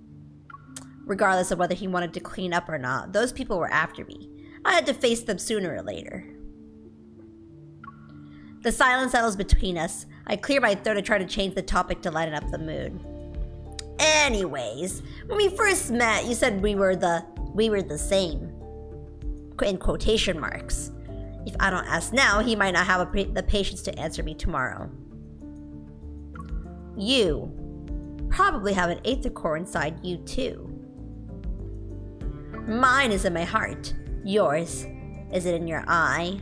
Regardless of whether he wanted to clean up or not, those people were after me. I had to face them sooner or later. The silence settles between us. I clear my throat and try to change the topic to lighten up the mood. Anyways, when we first met, you said we were the same. In quotation marks. If I don't ask now, he might not have the patience to answer me tomorrow. You probably have an Aether Core inside you too. Mine is in my heart. Yours, is it in your eye?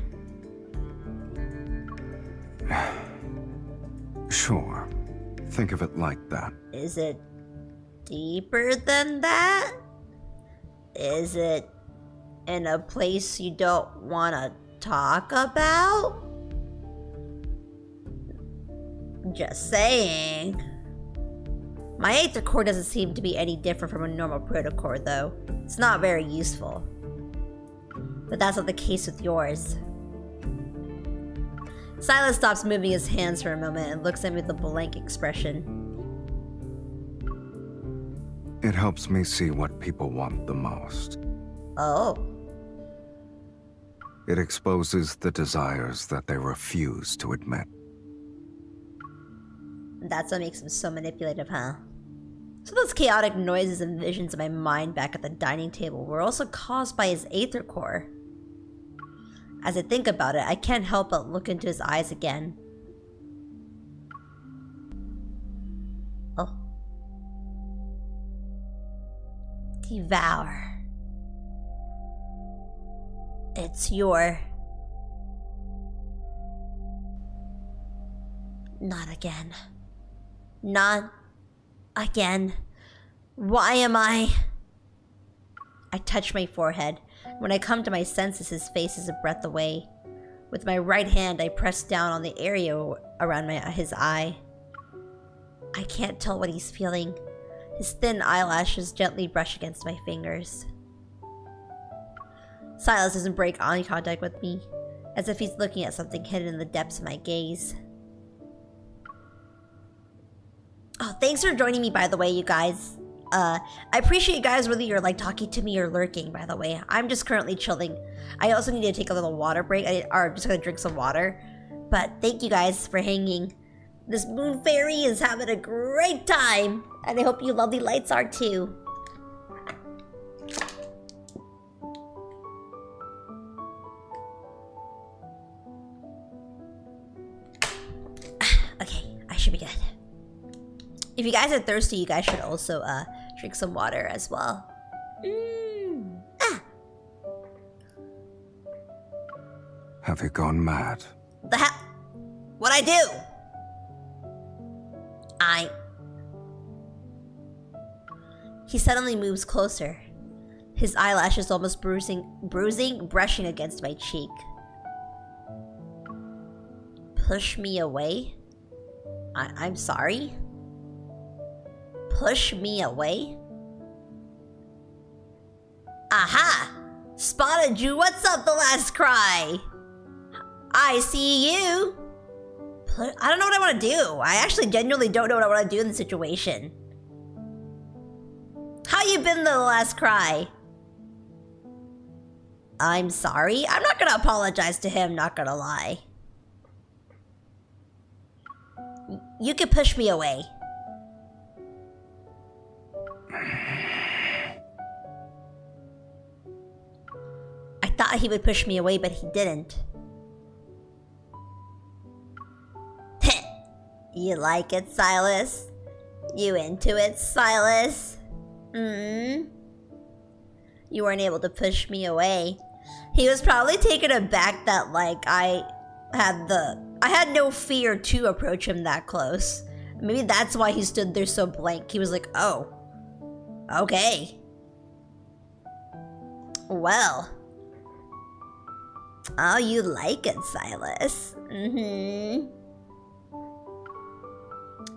Sure. Think of it like that.
Is it deeper than that? Is it in a place you don't want to talk about? Just saying. My Aether core doesn't seem to be any different from a normal protocore, though. It's not very useful. But that's not the case with yours. Sylus stops moving his hands for a moment and looks at me with a blank expression.
It helps me see what people want the most.
Oh.
It exposes the desires that they refuse to admit.
That's what makes him so manipulative, huh? So those chaotic noises and visions in my mind back at the dining table were also caused by his Aether core. As I think about it, I can't help but look into his eyes again. Oh. Devour. It's your... Not again. Not again. Why am I touch my forehead. When I come to my senses, his face is a breath away. With my right hand, I press down on the area around his eye. I can't tell what he's feeling. His thin eyelashes gently brush against my fingers. Sylus doesn't break eye contact with me, as if he's looking at something hidden in the depths of my gaze. Oh, thanks for joining me, by the way, you guys. I appreciate you guys, whether you're like talking to me or lurking, by the way. I'm just currently chilling. I also need to take a little water break. I'm just gonna drink some water. But thank you guys for hanging. This moon fairy is having a great time. And I hope you lovely lights are too. Okay, I should be good. If you guys are thirsty, you guys should also drink some water as well.
Have you gone mad?
The hell? What'd I do? He suddenly moves closer. His eyelashes almost brushing against my cheek. Push me away? I'm sorry? Push me away? Aha! Spotted you! What's up, the last cry? I see you! I don't know what I want to do. I actually genuinely don't know what I want to do in this situation. How you been, the last cry? I'm sorry? I'm not gonna apologize to him, not gonna lie. You can push me away. I thought he would push me away, but he didn't. You like it, Sylus? You into it, Sylus? You weren't able to push me away. He was probably taken aback that, like, I had no fear to approach him that close. Maybe that's why he stood there so blank. He was like, oh, okay. Well. Oh, you like it, Sylus.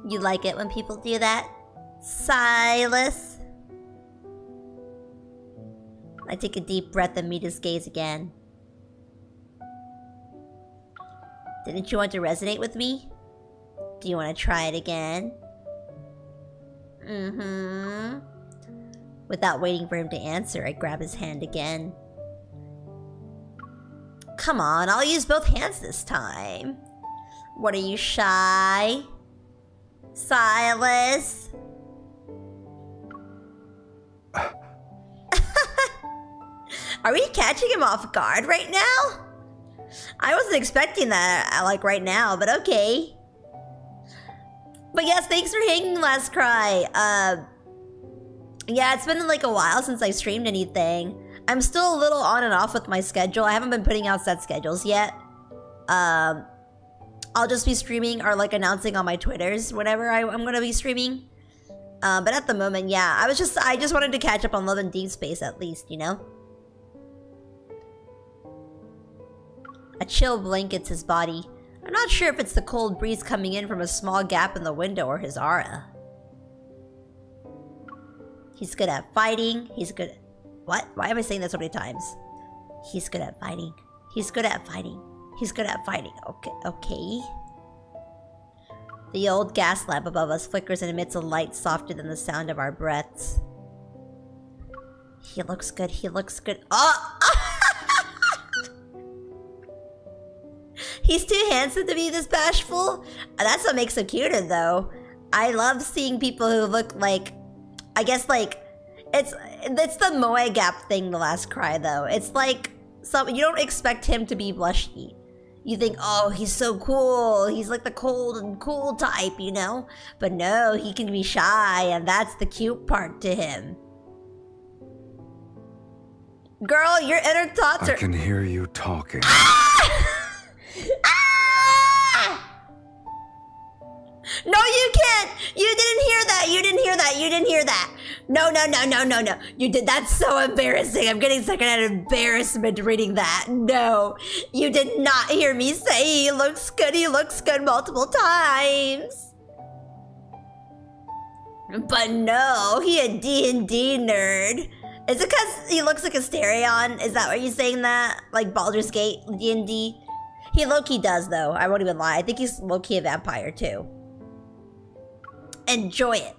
You like it when people do that, Sylus? I take a deep breath and meet his gaze again. Didn't you want to resonate with me? Do you want to try it again? Without waiting for him to answer, I grab his hand again. Come on, I'll use both hands this time. What, are you shy? Sylus? Are we catching him off guard right now? I wasn't expecting that, like, right now, but okay. But yes, thanks for hanging, Last Cry. Yeah, it's been like a while since I streamed anything. I'm still a little on and off with my schedule. I haven't been putting out set schedules yet. I'll just be streaming or like announcing on my Twitters whenever I'm gonna be streaming. But at the moment, yeah, I just wanted to catch up on Love and Deepspace at least, you know? A chill blankets his body. I'm not sure if it's the cold breeze coming in from a small gap in the window or his aura. He's good at fighting. He's good at... What? Why am I saying that so many times? He's good at fighting. He's good at fighting. He's good at fighting. Okay. The old gas lamp above us flickers and emits a light softer than the sound of our breaths. He looks good. He looks good. Oh! He's too handsome to be this bashful. That's what makes him cuter, though. I love seeing people who look like... I guess, like... It's the Moe Gap thing, the last cry, though. It's like... you don't expect him to be blushy. You think, oh, he's so cool. He's like the cold and cool type, you know? But no, he can be shy, and that's the cute part to him. Girl, your inner thoughts are...
I can hear you talking.
No, you can't! You didn't hear that! You didn't hear that! You didn't hear that! No. You did. That's so embarrassing. I'm getting secondhand embarrassment reading that. No, you did not hear me say he looks good. He looks good multiple times. But no, he a D&D nerd. Is it because he looks like a Stereon? Is that why you're saying that? Like Baldur's Gate D&D? He low-key does, though. I won't even lie. I think he's low-key a vampire, too. Enjoy it.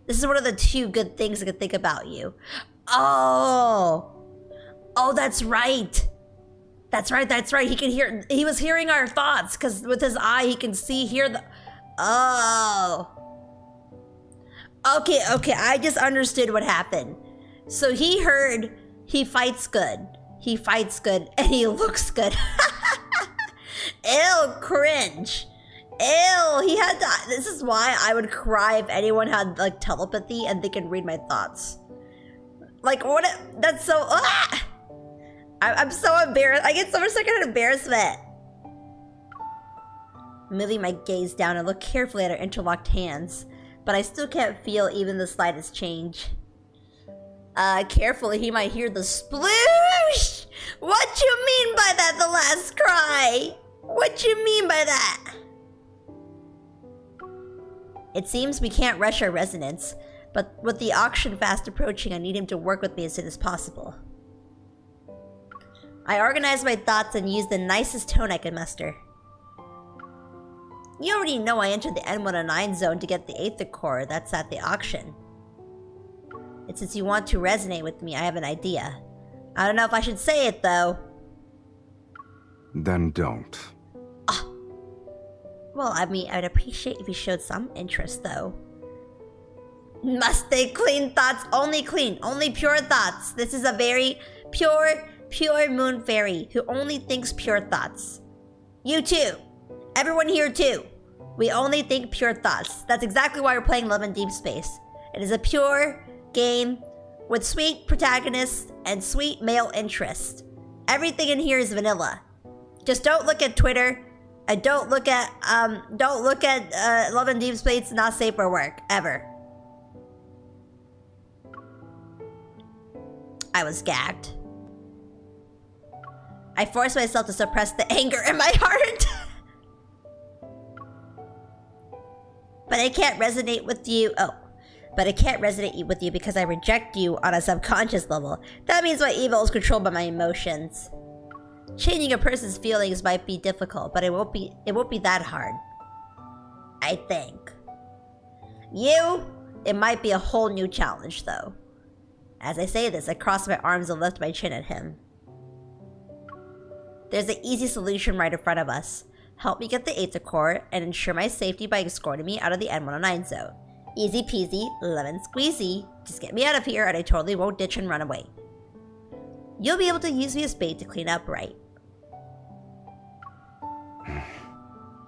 This is one of the two good things I could think about you. Oh, that's right. That's right. He can hear. He was hearing our thoughts because with his eye he can hear the. Oh. Okay. I just understood what happened. So he heard he fights good. And he looks good. Ew, cringe. Ew, he had to... This is why I would cry if anyone had, like, telepathy and they can read my thoughts. Like, what... That's so... I'm so embarrassed. I get so much secondhand embarrassment. Moving my gaze down and look carefully at our interlocked hands. But I still can't feel even the slightest change. Carefully, he might hear the sploosh! What you mean by that, the last cry? What you mean by that? It seems we can't rush our resonance, but with the auction fast approaching, I need him to work with me as soon as possible. I organize my thoughts and use the nicest tone I can muster. You already know I entered the N109 zone to get the Aether Core that's at the auction. And since you want to resonate with me, I have an idea. I don't know if I should say it, though.
Then don't.
Well, I mean, I'd appreciate if you showed some interest, though. Must they clean thoughts? Only clean. Only pure thoughts. This is a very pure moon fairy who only thinks pure thoughts. You too. Everyone here too. We only think pure thoughts. That's exactly why we're playing Love in Deepspace. It is a pure game with sweet protagonists and sweet male interest. Everything in here is vanilla. Just don't look at Twitter. And don't look at Love in Deepspace. Not safe for work ever. I was gagged. I forced myself to suppress the anger in my heart. But I can't resonate with you. But I can't resonate with you because I reject you on a subconscious level. That means my evil is controlled by my emotions. Changing a person's feelings might be difficult, but it won't be that hard. I think. You, it might be a whole new challenge, though. As I say this, I cross my arms and lift my chin at him. There's an easy solution right in front of us. Help me get the Aether Core and ensure my safety by escorting me out of the N109 zone. Easy peasy, lemon squeezy. Just get me out of here and I totally won't ditch and run away. You'll be able to use me as bait to clean up, right?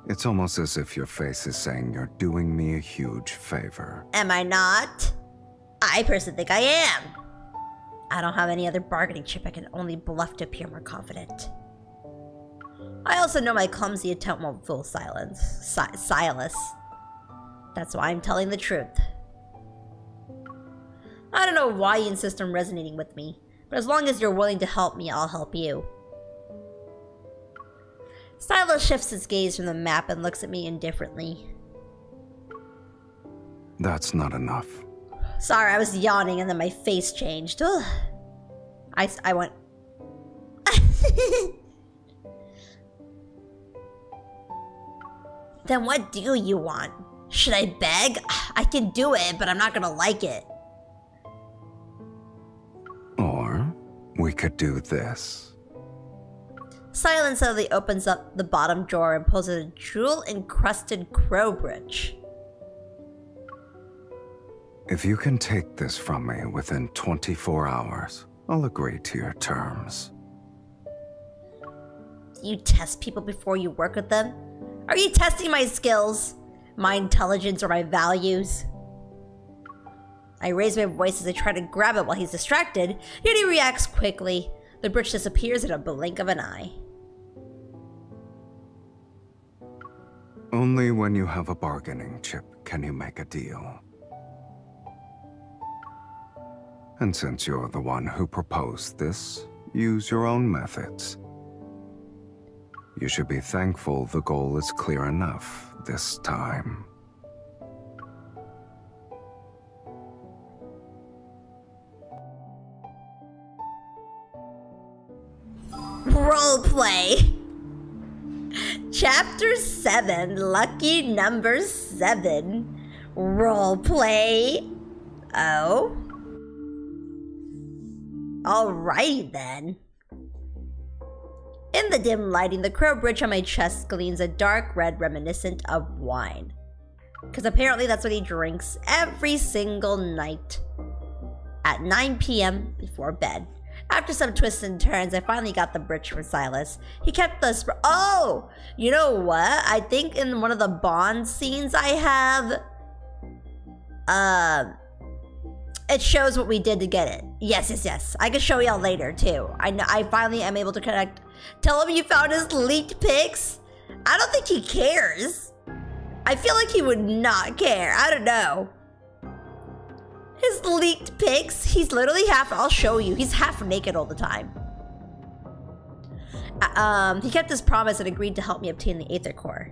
It's almost as if your face is saying you're doing me a huge favor.
Am I not? I personally think I am. I don't have any other bargaining chip. I can only bluff to appear more confident. I also know my clumsy attempt won't fool Sylus. That's why I'm telling the truth. I don't know why you insist on resonating with me, but as long as you're willing to help me, I'll help you. Sylus shifts his gaze from the map and looks at me indifferently.
That's not enough.
Sorry, I was yawning and then my face changed. Ugh. I went... Then what do you want? Should I beg? I can do it, but I'm not gonna like it.
Or we could do this.
Silence suddenly opens up the bottom drawer and pulls out a jewel-encrusted crow brooch.
If you can take this from me within 24 hours, I'll agree to your terms.
Do you test people before you work with them? Are you testing my skills, my intelligence, or my values? I raise my voice as I try to grab it while he's distracted, yet he reacts quickly. The brooch disappears in a blink of an eye.
Only when you have a bargaining chip can you make a deal. And since you're the one who proposed this, use your own methods. You should be thankful the goal is clear enough this time.
Roleplay! Chapter 7, lucky number 7. Roleplay. Oh? Alrighty then. In the dim lighting, the crow bridge on my chest gleams a dark red reminiscent of wine. Because apparently that's what he drinks every single night. At 9 p.m. before bed. After some twists and turns, I finally got the bridge from Sylus. He kept the oh! You know what? I think in one of the Bond scenes I have... it shows what we did to get it. Yes. I can show y'all later, too. I finally am able to connect. Tell him you found his leaked pics. I don't think he cares. I feel like he would not care. I don't know. His leaked pics. He's literally I'll show you. He's half naked all the time. He kept his promise and agreed to help me obtain the Aether Core.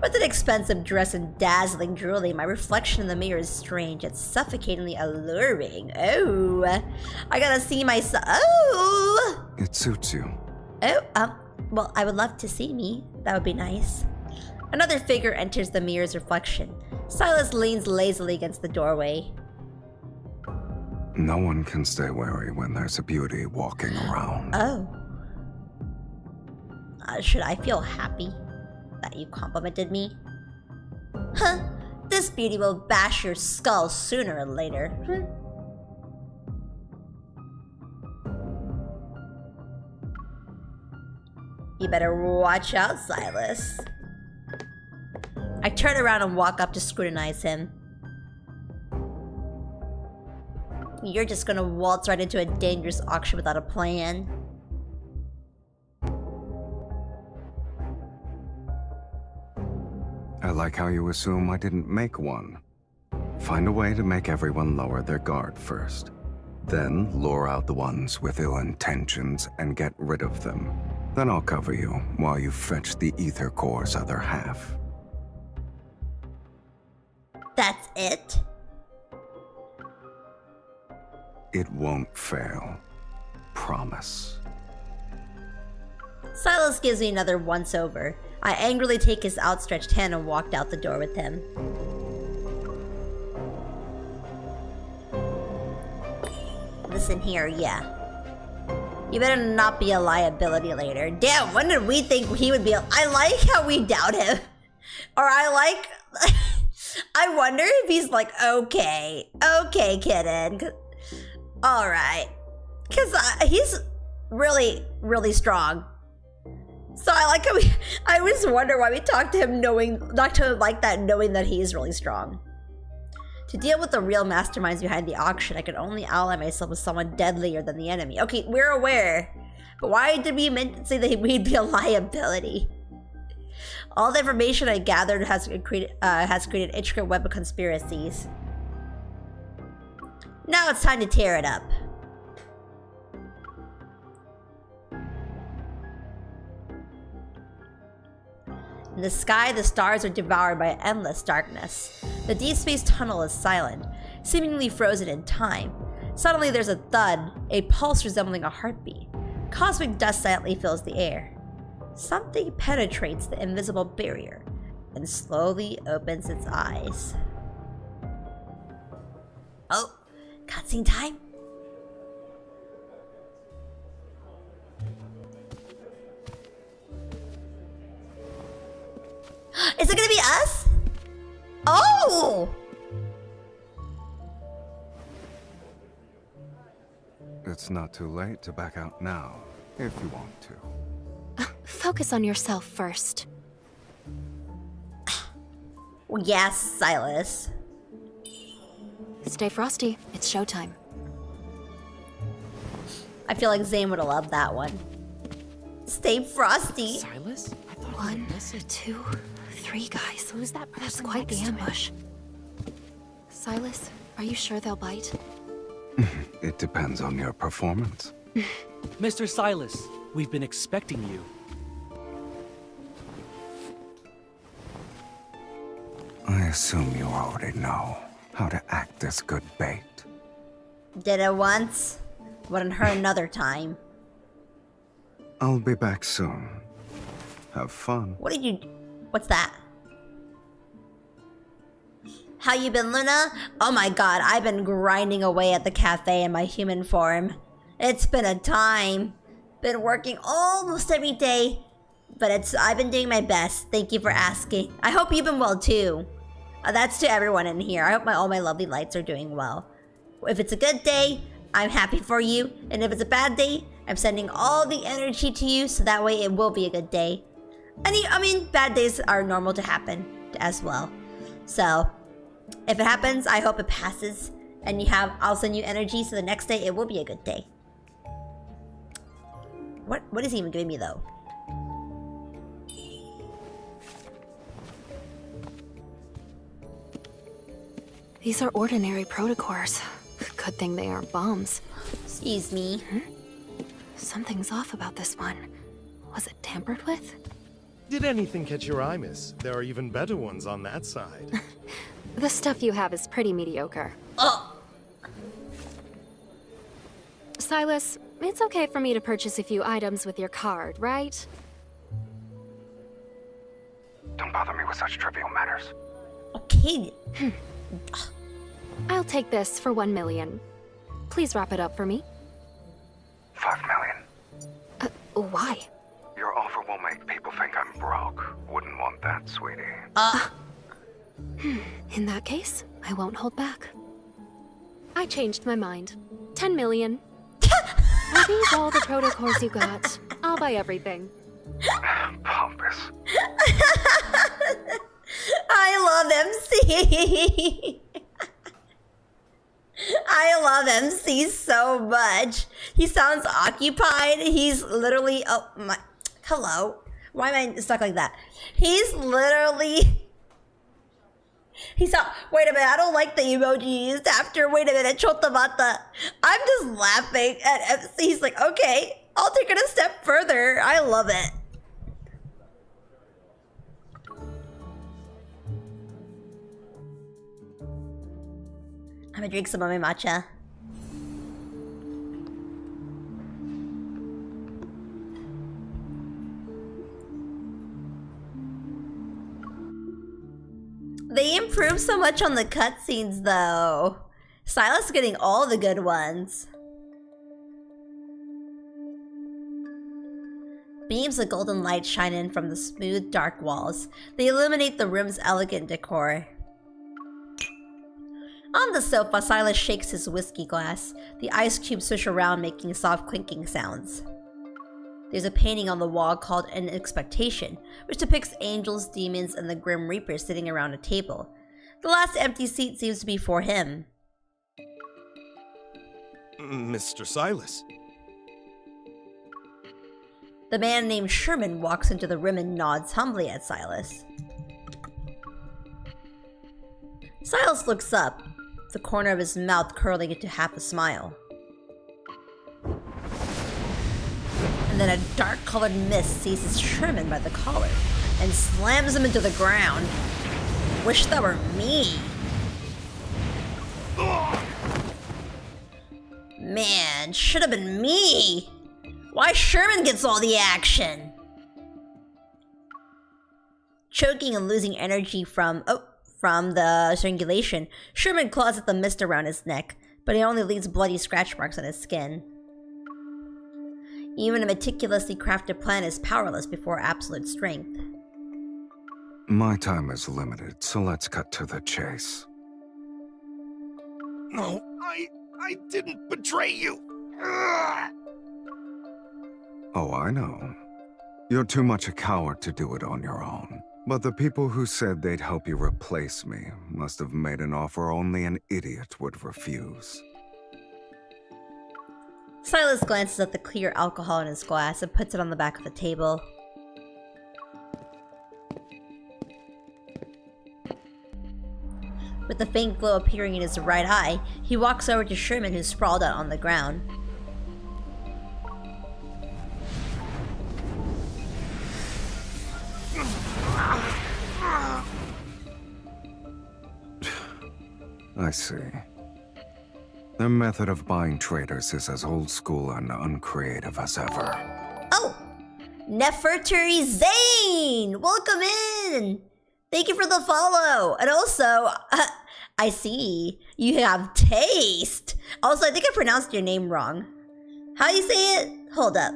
With an expensive dress and dazzling jewelry, my reflection in the mirror is strange yet suffocatingly alluring. Oh, I gotta see myself. Oh!
It suits you.
Oh, well, I would love to see me. That would be nice. Another figure enters the mirror's reflection. Sylus leans lazily against the doorway.
No one can stay wary when there's a beauty walking around.
Oh. Should I feel happy that you complimented me? Huh. This beauty will bash your skull sooner or later. You better watch out, Sylus. I turn around and walk up to scrutinize him. You're just gonna waltz right into a dangerous auction without a plan.
I like how you assume I didn't make one. Find a way to make everyone lower their guard first. Then lure out the ones with ill intentions and get rid of them. Then I'll cover you while you fetch the Aether Core's other half.
That's it?
It won't fail. Promise.
Sylus gives me another once-over. I angrily take his outstretched hand and walked out the door with him. Listen here, yeah. You better not be a liability later. Damn, when did we think he would be I like how we doubt him. Or I like... I wonder if he's like, okay, kitten. Alright. Because he's really, really strong. So I like how I always wonder why we talk to him not to him like that, knowing that he is really strong. To deal with the real masterminds behind the auction, I can only ally myself with someone deadlier than the enemy. Okay, we're aware. But why did we say that we'd be a liability? All the information I gathered has created an intricate web of conspiracies. Now it's time to tear it up. In the sky, the stars are devoured by endless darkness. The deep space tunnel is silent, seemingly frozen in time. Suddenly there's a thud, a pulse resembling a heartbeat. Cosmic dust silently fills the air. Something penetrates the invisible barrier and slowly opens its eyes. Oh, cutscene time? Is it gonna be us? Oh!
It's not too late to back out now, if you want to.
Focus on yourself first.
Yes, Sylus.
Stay frosty. It's showtime.
I feel like Zayne would have loved that one. Stay frosty.
Sylus?
1, 2, 3 guys.
Who's that person?
That's quite the
next to him?
ambush. Sylus, are you sure they'll bite?
It depends on your performance.
Mr. Sylus, we've been expecting you.
I assume you already know how to act as good bait.
Did it once, wouldn't hurt another time.
I'll be back soon. Have fun.
What did you... What's that? How you been, Luna? Oh my god, I've been grinding away at the cafe in my human form. It's been a time. Been working almost every day, but I've been doing my best. Thank you for asking. I hope you've been well too. That's to everyone in here. I hope all my lovely lights are doing well. If it's a good day, I'm happy for you. And if it's a bad day, I'm sending all the energy to you so that way it will be a good day. I mean, bad days are normal to happen as well. So, if it happens, I hope it passes. And I'll send you energy so the next day it will be a good day. What is he even giving me though?
These are ordinary protocors. Good thing they aren't bombs.
Excuse me.
Something's off about this one. Was it tampered with?
Did anything catch your eye, miss? There are even better ones on that side.
The stuff you have is pretty mediocre.
Oh!
Sylus, it's okay for me to purchase a few items with your card, right?
Don't bother me with such trivial matters.
Okay.
I'll take this for 1 million. Please wrap it up for me.
5 million.
Why?
Your offer will make people think I'm broke. Wouldn't want that, sweetie.
In that case, I won't hold back. I changed my mind. 10 million. Are these all the protocors you got? I'll buy everything.
Pompous.
I love MC. I love MC so much. He sounds occupied. He's literally... Oh, my... Hello. Why am I stuck like that? He's literally... Wait a minute, I don't like the emoji you used after. Wait a minute, chotabata. I'm just laughing at MC. He's like, okay, I'll take it a step further. I love it. I'm gonna drink some of my matcha. They improved so much on the cutscenes though. Sylus is getting all the good ones. Beams of golden light shine in from the smooth, dark walls. They illuminate the room's elegant decor. On the sofa, Sylus shakes his whiskey glass. The ice cubes swish around, making soft clinking sounds. There's a painting on the wall called An Expectation, which depicts angels, demons, and the Grim Reaper sitting around a table. The last empty seat seems to be for him.
Mr. Sylus.
The man named Sherman walks into the room and nods humbly at Sylus. Sylus looks up, the corner of his mouth curling into half a smile. And then a dark-colored mist seizes Sherman by the collar. and slams him into the ground. Wish that were me. Man, should have been me. Why Sherman gets all the action? Choking and losing energy from the strangulation, Sherman claws at the mist around his neck, but he only leaves bloody scratch marks on his skin. Even a meticulously crafted plan is powerless before absolute strength.
My time is limited, so let's cut to the chase.
No, I didn't betray you. Ugh.
Oh, I know. You're too much a coward to do it on your own. But the people who said they'd help you replace me must have made an offer only an idiot would refuse.
Sylus glances at the clear alcohol in his glass and puts it on the back of the table. With the faint glow appearing in his right eye, he walks over to Sherman, who's sprawled out on the ground.
I see. Their method of buying traitors is as old school and uncreative as ever.
Oh! Nefertari Zayne! Welcome in! Thank you for the follow! And also, I see you have taste! Also, I think I pronounced your name wrong. How do you say it? Hold up.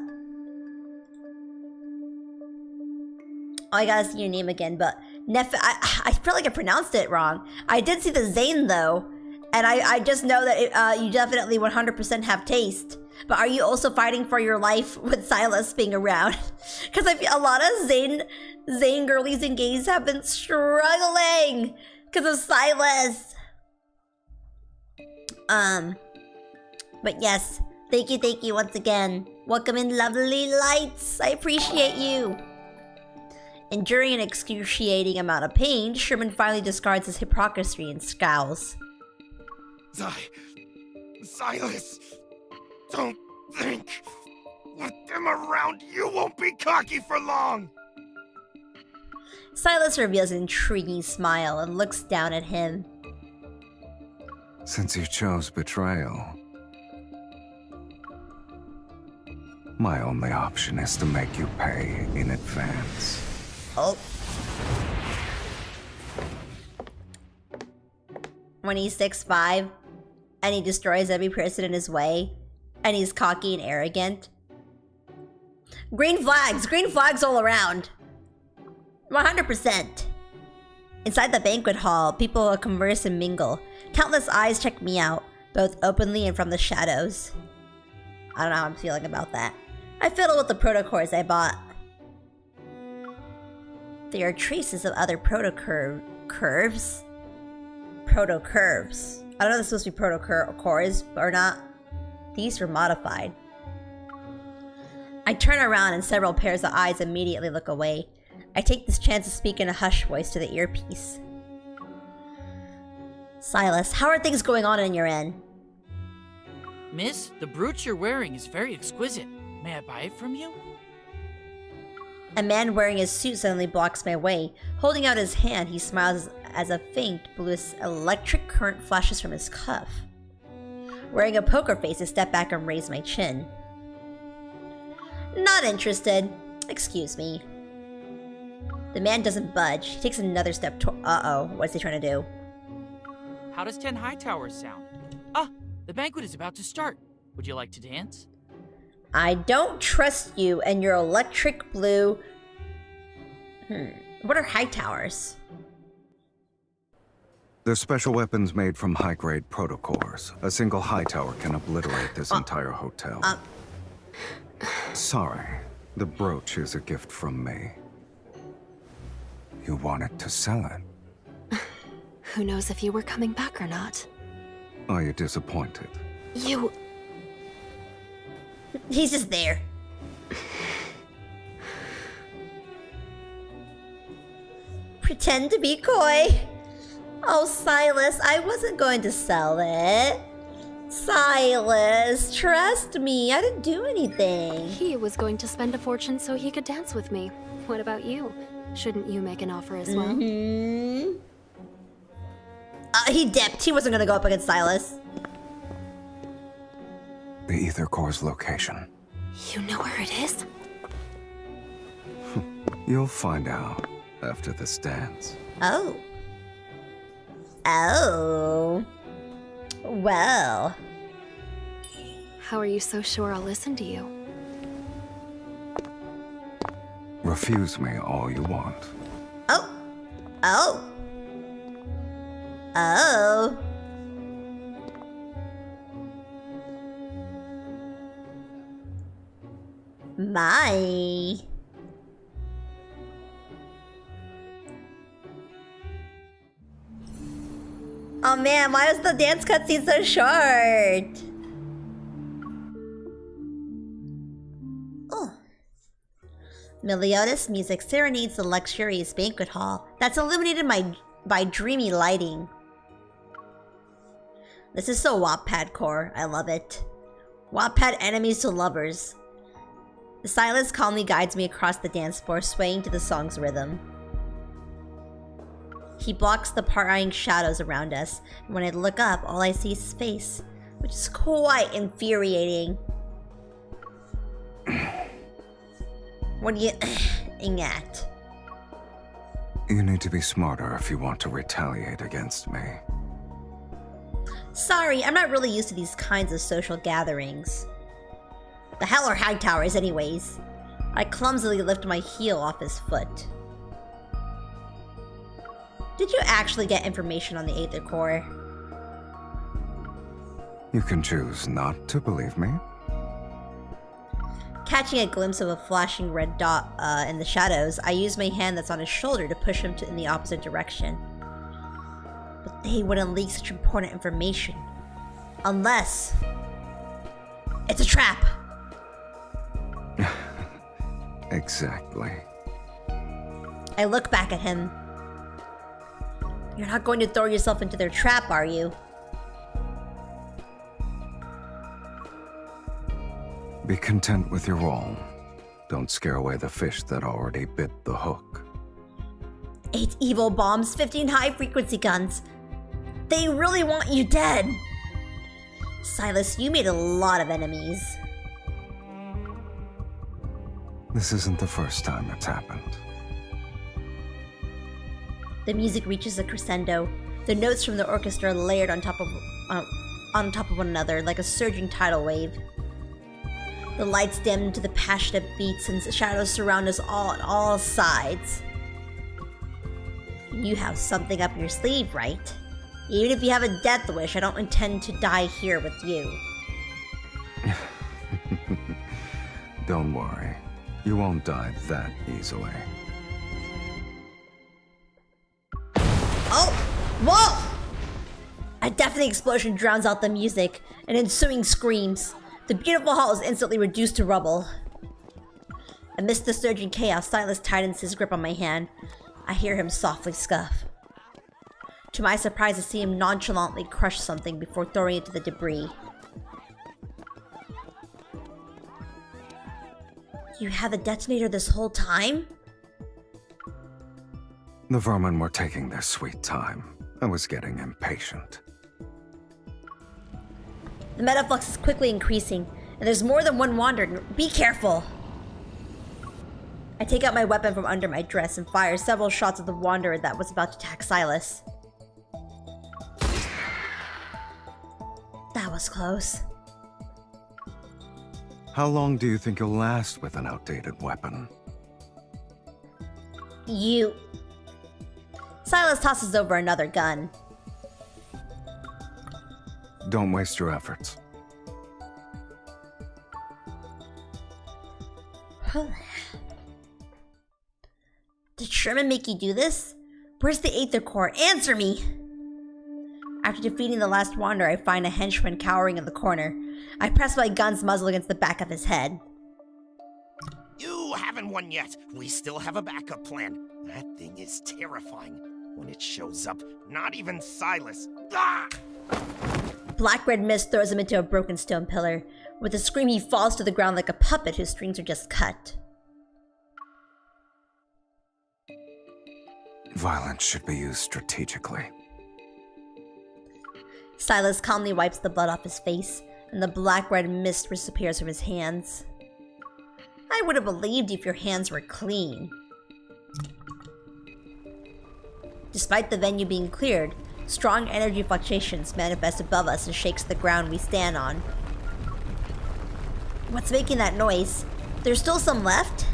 Oh, I gotta see your name again, but I feel like I pronounced it wrong. I did see the Zayne though, and I just know that you definitely 100% have taste. But are you also fighting for your life with Sylus being around? Because I feel a lot of Zayne girlies and gays have been struggling because of Sylus. But yes, thank you once again. Welcome in, lovely lights. I appreciate you. Enduring an excruciating amount of pain, Sherman finally discards his hypocrisy and scowls.
Sylus, don't think. With them around, you won't be cocky for long.
Sylus reveals an intriguing smile and looks down at him.
Since you chose betrayal, my only option is to make you pay in advance.
Oh. When he's 6'5", and he destroys every person in his way, and he's cocky and arrogant. Green flags all around. 100%. Inside the banquet hall, people converse and mingle. Countless eyes check me out, both openly and from the shadows. I don't know how I'm feeling about that. I fiddle with the protocores I bought. There are traces of other proto-curves. Proto-curves. I don't know if it's supposed to be proto-cores or not. These were modified. I turn around and several pairs of eyes immediately look away. I take this chance to speak in a hushed voice to the earpiece. Sylus, how are things going on in your end?
Miss, the brooch you're wearing is very exquisite. May I buy it from you?
A man wearing his suit suddenly blocks my way. Holding out his hand, he smiles as a faint blue electric current flashes from his cuff. Wearing a poker face, I step back and raise my chin. Not interested. Excuse me. The man doesn't budge. He takes another step uh-oh. What's he trying to do?
How does 10 High Towers sound? Ah, the banquet is about to start. Would you like to dance?
I don't trust you and your electric blue... What are high towers?
They're special weapons made from high-grade protocores. A single high tower can obliterate this entire hotel. Sorry, the brooch is a gift from me. You wanted to sell it.
Who knows if you were coming back or not?
Are you disappointed?
You...
He's just there. Pretend to be coy. Oh, Sylus, I wasn't going to sell it. Sylus, trust me, I didn't do anything.
He was going to spend a fortune so he could dance with me. What about you? Shouldn't you make an offer as well?
He dipped. He wasn't gonna go up against Sylus.
The ether core's location.
You know where it is?
You'll find out after this dance.
Oh. Oh. Well.
How are you so sure I'll listen to you?
Refuse me all you want.
Oh. Oh. Oh. My. Oh man, why was the dance cutscene so short? Oh. Melodious music serenades the luxurious banquet hall that's illuminated by dreamy lighting. This is so Wattpad core. I love it. Wattpad enemies to lovers. The silence calmly guides me across the dance floor, swaying to the song's rhythm. He blocks the prying shadows around us, and when I look up, all I see is his face, which is quite infuriating. What are you aiming at?
You need to be smarter if you want to retaliate against me.
Sorry, I'm not really used to these kinds of social gatherings. The hell are high towers anyways? I clumsily lift my heel off his foot. Did you actually get information on the Aether Core?
You can choose not to believe me.
Catching a glimpse of a flashing red dot in the shadows, I use my hand that's on his shoulder to push him in the opposite direction. But they wouldn't leak such important information. Unless... it's a trap!
Exactly.
I look back at him. You're not going to throw yourself into their trap, are you?
Be content with your role. Don't scare away the fish that already bit the hook.
8 evil bombs, 15 high-frequency guns. They really want you dead. Sylus, you made a lot of enemies.
This isn't the first time it's happened.
The music reaches a crescendo. The notes from the orchestra layered on top of one another like a surging tidal wave. The lights dim to the passionate beats and shadows surround us all on all sides. You have something up your sleeve, right? Even if you have a death wish, I don't intend to die here with you.
Don't worry. You won't die that easily.
Oh! Whoa! A deafening explosion drowns out the music and ensuing screams. The beautiful hall is instantly reduced to rubble. Amidst the surging chaos, Sylus tightens his grip on my hand. I hear him softly scuff. To my surprise, I see him nonchalantly crush something before throwing it to the debris. You had the detonator this whole time?
The vermin were taking their sweet time. I was getting impatient.
The metaflux is quickly increasing, and there's more than one wanderer. Be careful! I take out my weapon from under my dress and fire several shots at the wanderer that was about to attack Sylus. That was close.
How long do you think you'll last with an outdated weapon?
You... Sylus tosses over another gun.
Don't waste your efforts.
Did Sherman make you do this? Where's the Aether Core? Answer me! After defeating the last wanderer, I find a henchman cowering in the corner. I press my gun's muzzle against the back of his head.
You haven't won yet. We still have a backup plan. That thing is terrifying. When it shows up, not even Sylus. Ah!
Black-red mist throws him into a broken stone pillar. With a scream, he falls to the ground like a puppet whose strings are just cut.
Violence should be used strategically.
Sylus calmly wipes the blood off his face, and the black-red mist disappears from his hands. I would have believed you if your hands were clean. Despite the venue being cleared, strong energy fluctuations manifest above us and shakes the ground we stand on. What's making that noise? There's still some left?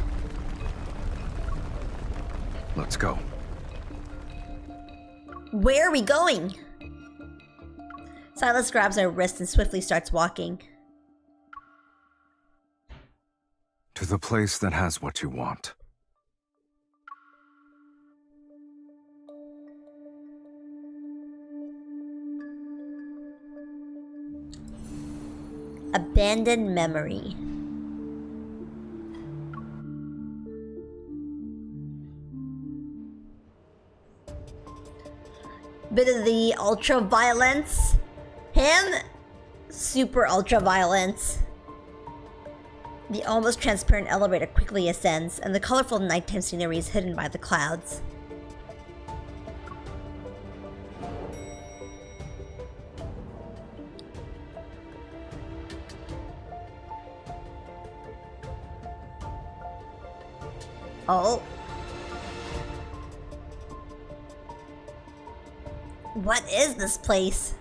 Let's go.
Where are we going? Sylus grabs our wrist and swiftly starts walking.
To the place that has what you want.
Abandoned memory. Bit of the ultra violence. Him, super ultra violence. The almost transparent elevator quickly ascends, and the colorful nighttime scenery is hidden by the clouds. Oh. What is this place?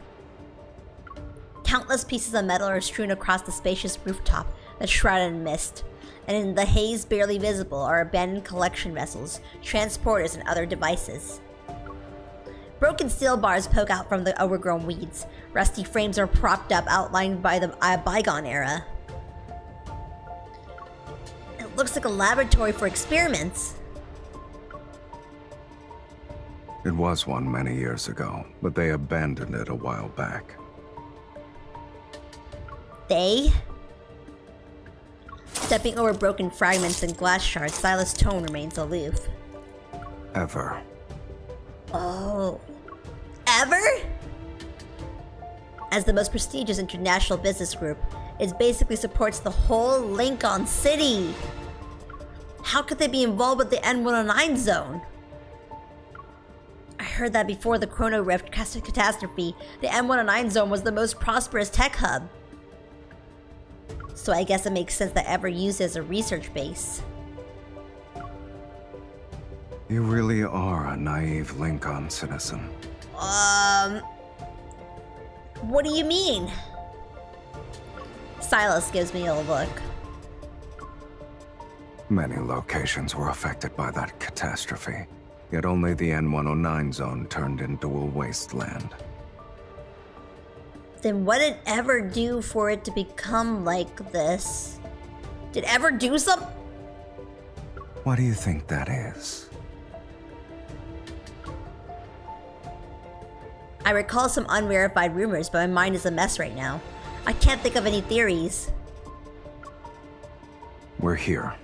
Countless pieces of metal are strewn across the spacious rooftop that's shrouded in mist, and in the haze barely visible are abandoned collection vessels, transporters, and other devices. Broken steel bars poke out from the overgrown weeds. Rusty frames are propped up, outlined by the bygone era. It looks like a laboratory for experiments.
It was one many years ago, but they abandoned it a while back.
They? Stepping over broken fragments and glass shards, Sylus' tone remains aloof.
Ever.
Oh. Ever? As the most prestigious international business group, it basically supports the whole Lincoln City. How could they be involved with the N109 zone? I heard that before the Chrono Rift catastrophe, the N109 zone was the most prosperous tech hub. So I guess it makes sense that Ever used it as a research base.
You really are a naive Lincoln citizen.
What do you mean? Sylus gives me a look.
Many locations were affected by that catastrophe, yet only the N109 zone turned into a wasteland.
Then what did Ever do for it to become like this? Did Ever do something?
What do you think that is?
I recall some unverified rumors, but my mind is a mess right now. I can't think of any theories.
We're here.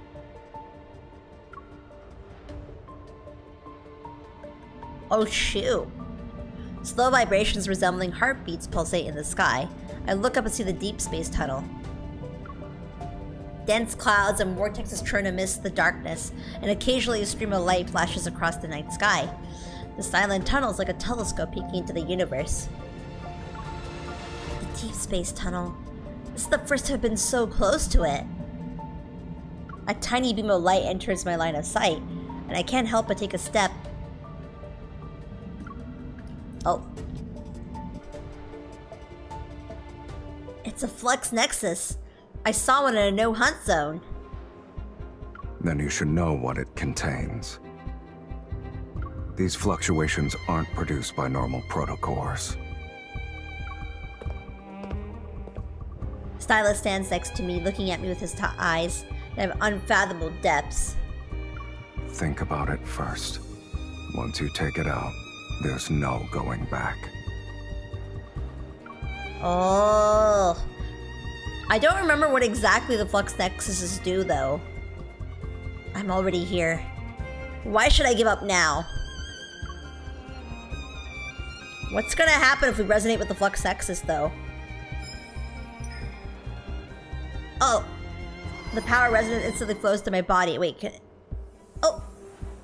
Oh shoot. Slow vibrations resembling heartbeats pulsate in the sky. I look up and see the Deepspace tunnel. Dense clouds and vortexes churn amidst the darkness, and occasionally a stream of light flashes across the night sky. The silent tunnel is like a telescope peeking into the universe. The Deepspace tunnel. This is the first time I've been so close to it. A tiny beam of light enters my line of sight, and I can't help but take a step. Oh. It's a flux nexus. I saw one in a no-hunt zone.
Then you should know what it contains. These fluctuations aren't produced by normal protocores.
Sylus stands next to me, looking at me with his eyes that have unfathomable depths.
Think about it first. Once you take it out, there's no going back.
Oh. I don't remember what exactly the flux nexuses do, though. I'm already here. Why should I give up now? What's gonna happen if we resonate with the flux nexus, though? Oh. The power resonance instantly flows to my body. Wait, can it... Oh.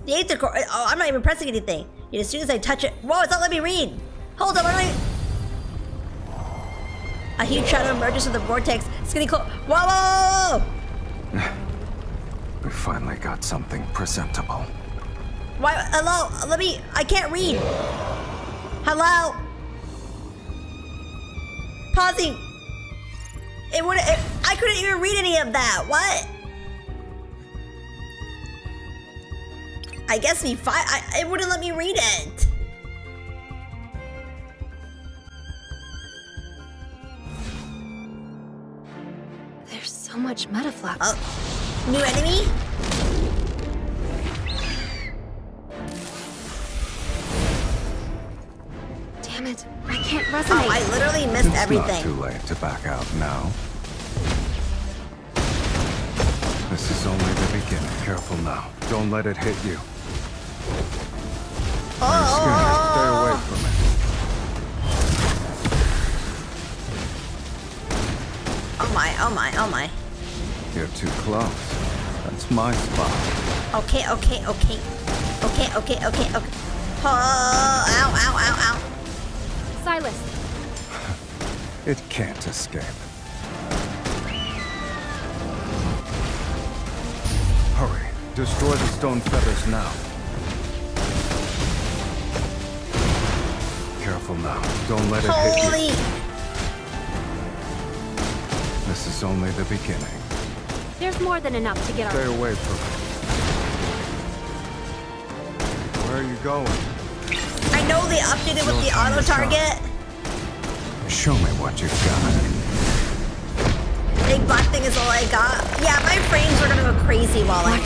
The eighth core. Oh, I'm not even pressing anything. Yet as soon as I touch it, whoa! It's not letting me read. Hold on, a huge shadow emerges from the vortex. It's getting close. Whoa, whoa, whoa, whoa!
We finally got something presentable.
Why? Hello? Let me. I can't read. Hello? Pausing. It would. I couldn't even read any of that. What? I guess it wouldn't let me read it.
There's so much metaflux.
Oh, new enemy?
Damn it, I can't resonate.
Oh, I literally missed
It's
everything.
not too late to back out now. This is only the beginning. Careful now. Don't let it hit you. You're scared. Stay away from it.
Oh my, oh my, oh my.
You're too close. That's my spot.
Okay, okay, okay. Okay, okay, okay, okay. Oh, ow, ow, ow, ow.
Sylus.
It can't escape. Hurry. Destroy the stone feathers now. Careful now. Don't let it hit you. This is only the beginning.
There's more than enough to get
Stay
our...
away from it. Where are you going?
I know they updated with the auto target.
Show me what you've got.
Big black thing is all I got. Yeah, my frames are gonna go crazy while I...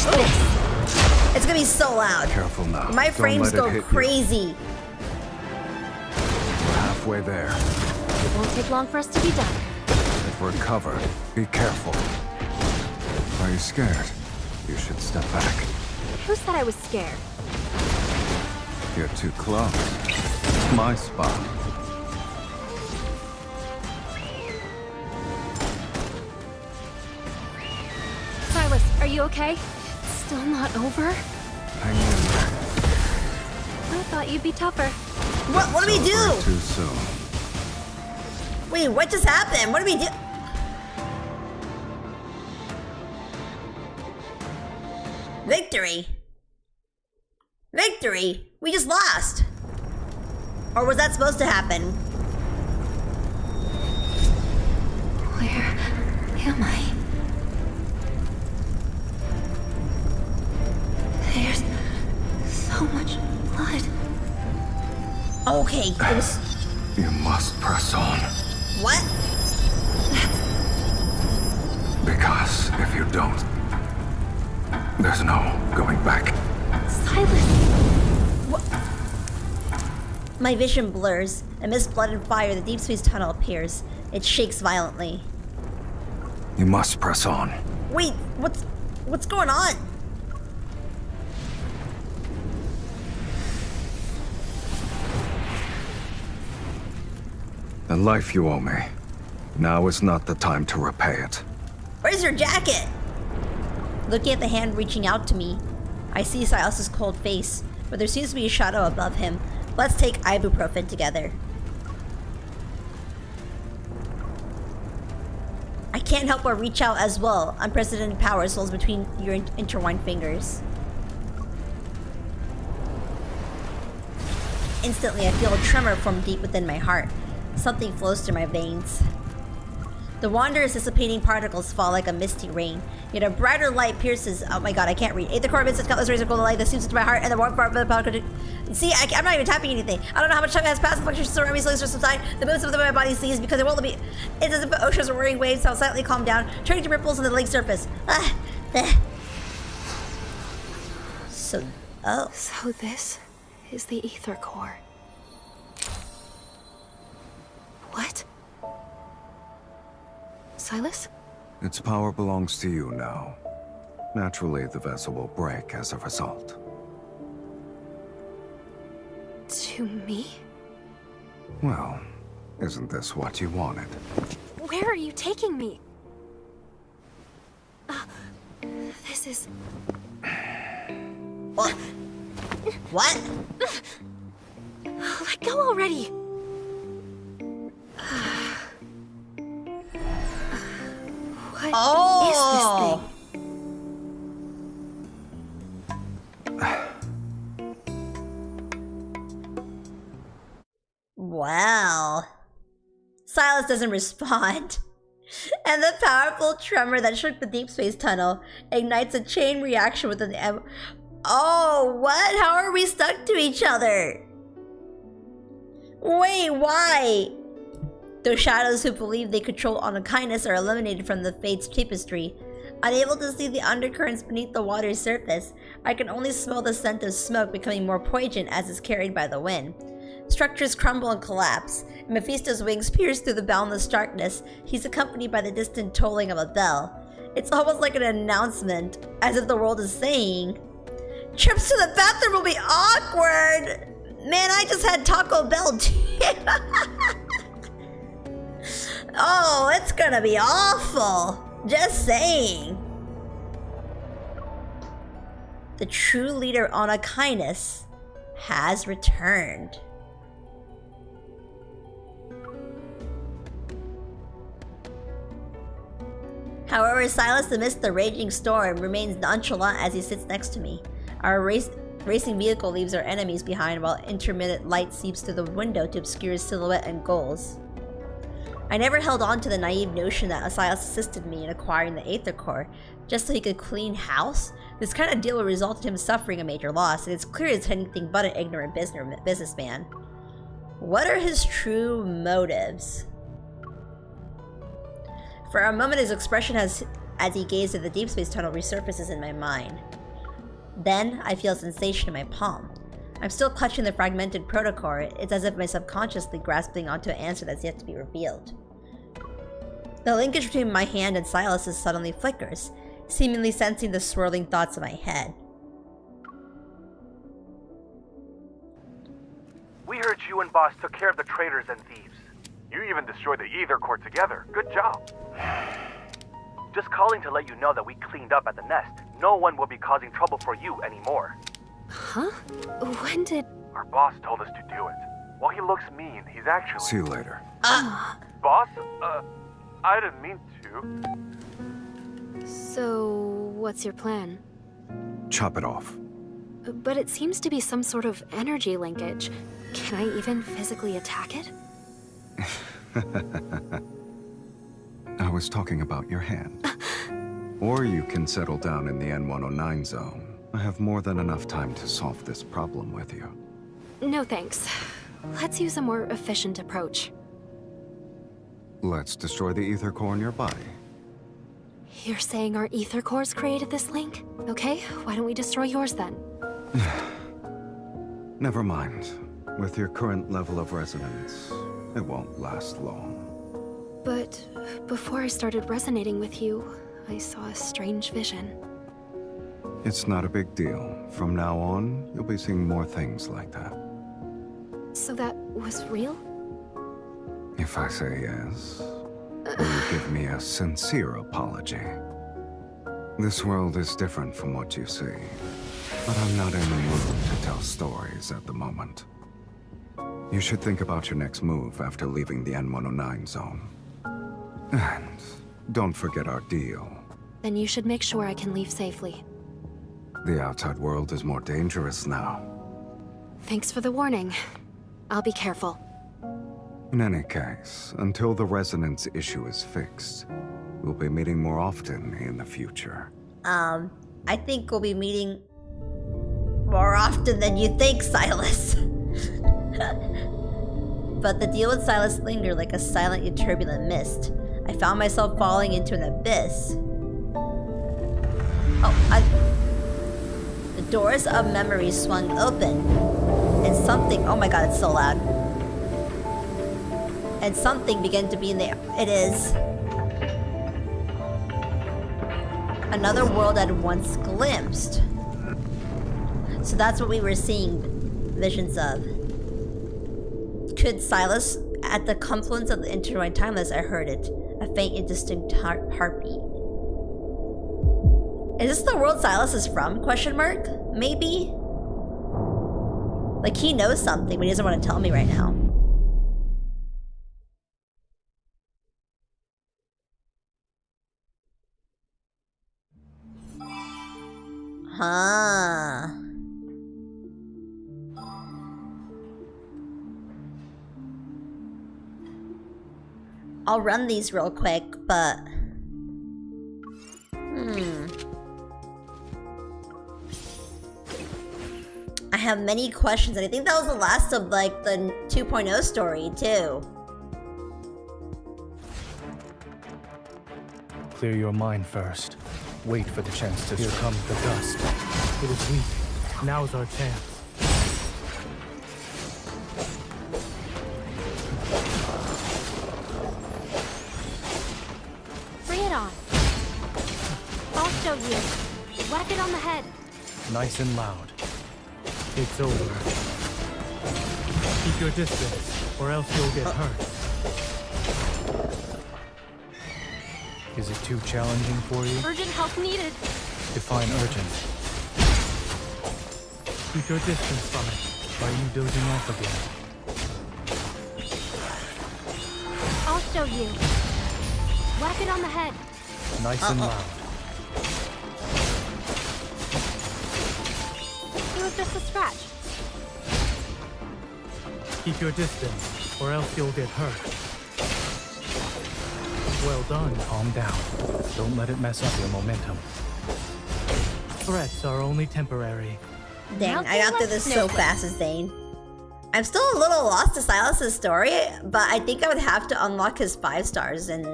It's gonna be so loud.
Careful now.
My frames
Don't let
go
it hit
crazy.
You. We're halfway there.
It won't take long for us to be done.
If we're covered, be careful. Are you scared? You should step back.
Who said I was scared?
You're too close. It's my spot.
Sylus, are you okay? Still not over?
Hang in there.
I thought you'd be tougher.
What do we do?
Too soon.
Wait, what just happened? What do we do? Victory? Victory? We just lost. Or was that supposed to happen?
Where am I? There's so much blood.
Okay, it was...
You must press on.
What?
Because if you don't, there's no going back.
Sylus!
What? My vision blurs. Amidst blood and fire, the deep space tunnel appears. It shakes violently.
You must press on.
Wait, what's going on?
The life you owe me. Now is not the time to repay it.
Where's your jacket? Looking at the hand reaching out to me, I see Sylus's cold face, but there seems to be a shadow above him. Let's take ibuprofen together. I can't help but reach out as well. Unprecedented power swells between your intertwined fingers. Instantly, I feel a tremor form deep within my heart. Something flows through my veins. The wanderer's dissipating particles fall like a misty rain. Yet a brighter light pierces. Oh my god, I can't read. The core of its countless rays of golden light that seeps into my heart, and the warm part of the particle. See, I'm not even tapping anything. I don't know how much time has passed. The fluctuations surround me slowly subside. The movements of my body cease because it won't let me. It's as if the ocean's roaring waves have silently calmed down, turning to ripples on the lake surface. So
this is the ether core. What? Sylus?
Its power belongs to you now. Naturally, the vessel will break as a result.
To me?
Well, isn't this what you wanted?
Where are you taking me? This is...
What?
Let go already. What is this thing?
Well, Sylus doesn't respond. And the powerful tremor that shook the deep space tunnel ignites a chain reaction with an Oh, what? How are we stuck to each other? Wait, why? Those shadows who believe they control Onakindness are eliminated from the Fate's tapestry. Unable to see the undercurrents beneath the water's surface, I can only smell the scent of smoke becoming more poignant as it's carried by the wind. Structures crumble and collapse. Mephisto's wings pierce through the boundless darkness. He's accompanied by the distant tolling of a bell. It's almost like an announcement, as if the world is saying, trips to the bathroom will be awkward! Man, I just had Taco Bell too. Oh, it's gonna be awful. Just saying. The true leader Onakindness has returned. However, Sylus, amidst the raging storm, remains nonchalant as he sits next to me. Our racing vehicle leaves our enemies behind while intermittent light seeps through the window to obscure his silhouette and goals. I never held on to the naive notion that Sylus assisted me in acquiring the Aether Core just so he could clean house. This kind of deal would result in him suffering a major loss, and it's clear he's anything but an ignorant businessman. What are his true motives? For a moment, his expression as he gazed at the deep space tunnel resurfaces in my mind. Then, I feel a sensation in my palm. I'm still clutching the fragmented protocore. It's as if I'm subconsciously grasping onto an answer that's yet to be revealed. The linkage between my hand and Sylus suddenly flickers, seemingly sensing the swirling thoughts in my head.
We heard you and Boss took care of the traitors and thieves. You even destroyed the Aether Core together. Good job. Just calling to let you know that we cleaned up at the nest. No one will be causing trouble for you anymore.
Huh? When did...
Our boss told us to do it. While he looks mean, he's actually...
See you later.
Boss? I didn't mean to.
So, what's your plan?
Chop it off.
But it seems to be some sort of energy linkage. Can I even physically attack it?
I was talking about your hand. Or you can settle down in the N109 zone. I have more than enough time to solve this problem with you.
No thanks. Let's use a more efficient approach.
Let's destroy the Aether Core in your body.
You're saying our Aether Cores created this link? Okay, why don't we destroy yours then?
Never mind. With your current level of resonance, it won't last long.
But before I started resonating with you, I saw a strange vision.
It's not a big deal. From now on, you'll be seeing more things like that.
So that was real?
If I say yes, will you give me a sincere apology? This world is different from what you see, but I'm not in the mood to tell stories at the moment. You should think about your next move after leaving the N109 zone. And don't forget our deal.
Then you should make sure I can leave safely.
The outside world is more dangerous now.
Thanks for the warning. I'll be careful.
In any case, until the resonance issue is fixed, we'll be meeting more often in the future.
I think we'll be meeting more often than you think, Sylus. But the deal with Sylus lingered like a silent yet turbulent mist. I found myself falling into an abyss. The doors of memory swung open, and something— oh my god, it's so loud. And something began to be in there. It is another world I'd once glimpsed. So that's what we were seeing visions of. Could Sylus, at the confluence of the intertwined timeless, I heard it. A faint, indistinct heartbeat. Is this the world Sylus is from? Question mark? Maybe? Like, he knows something, but he doesn't want to tell me right now. Huh. I'll run these real quick, but... I have many questions, and I think that was the last of, like, the 2.0 story, too.
Clear your mind first. Wait for the chance to... Here comes the dust. It is weak. Now's our chance.
Bring it on. I'll show you. Whack it on the head.
Nice and loud. It's over. Keep your distance, or else you'll get hurt. Is it too challenging for you?
Urgent help needed.
Define urgent. Keep your distance from it. Are you dozing off again?
I'll show you. Whack it on the head.
Nice and loud.
It was just a scratch.
Keep your distance, or else you'll get hurt. Well done. Calm down. Don't let it mess up your momentum. Threats are only temporary.
Dang, I got through this so fast as Zayne. I'm still a little lost to Sylus's story, but I think I would have to unlock his 5 stars, and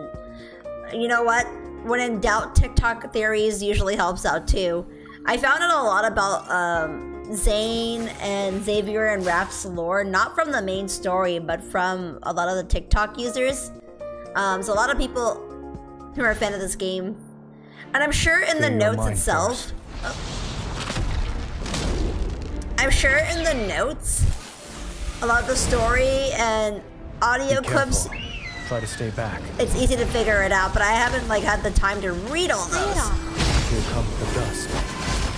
you know what? When in doubt, TikTok theories usually helps out too. I found out a lot about Zayne and Xavier and Raph's lore, not from the main story, but from a lot of the TikTok users. So a lot of people who are a fan of this game, and I'm sure in the notes itself, I'm sure in the notes, a lot of the story and audio clips,
try to stay back.
It's easy to figure it out, but I haven't like had the time to read all those.
Here comes the dust.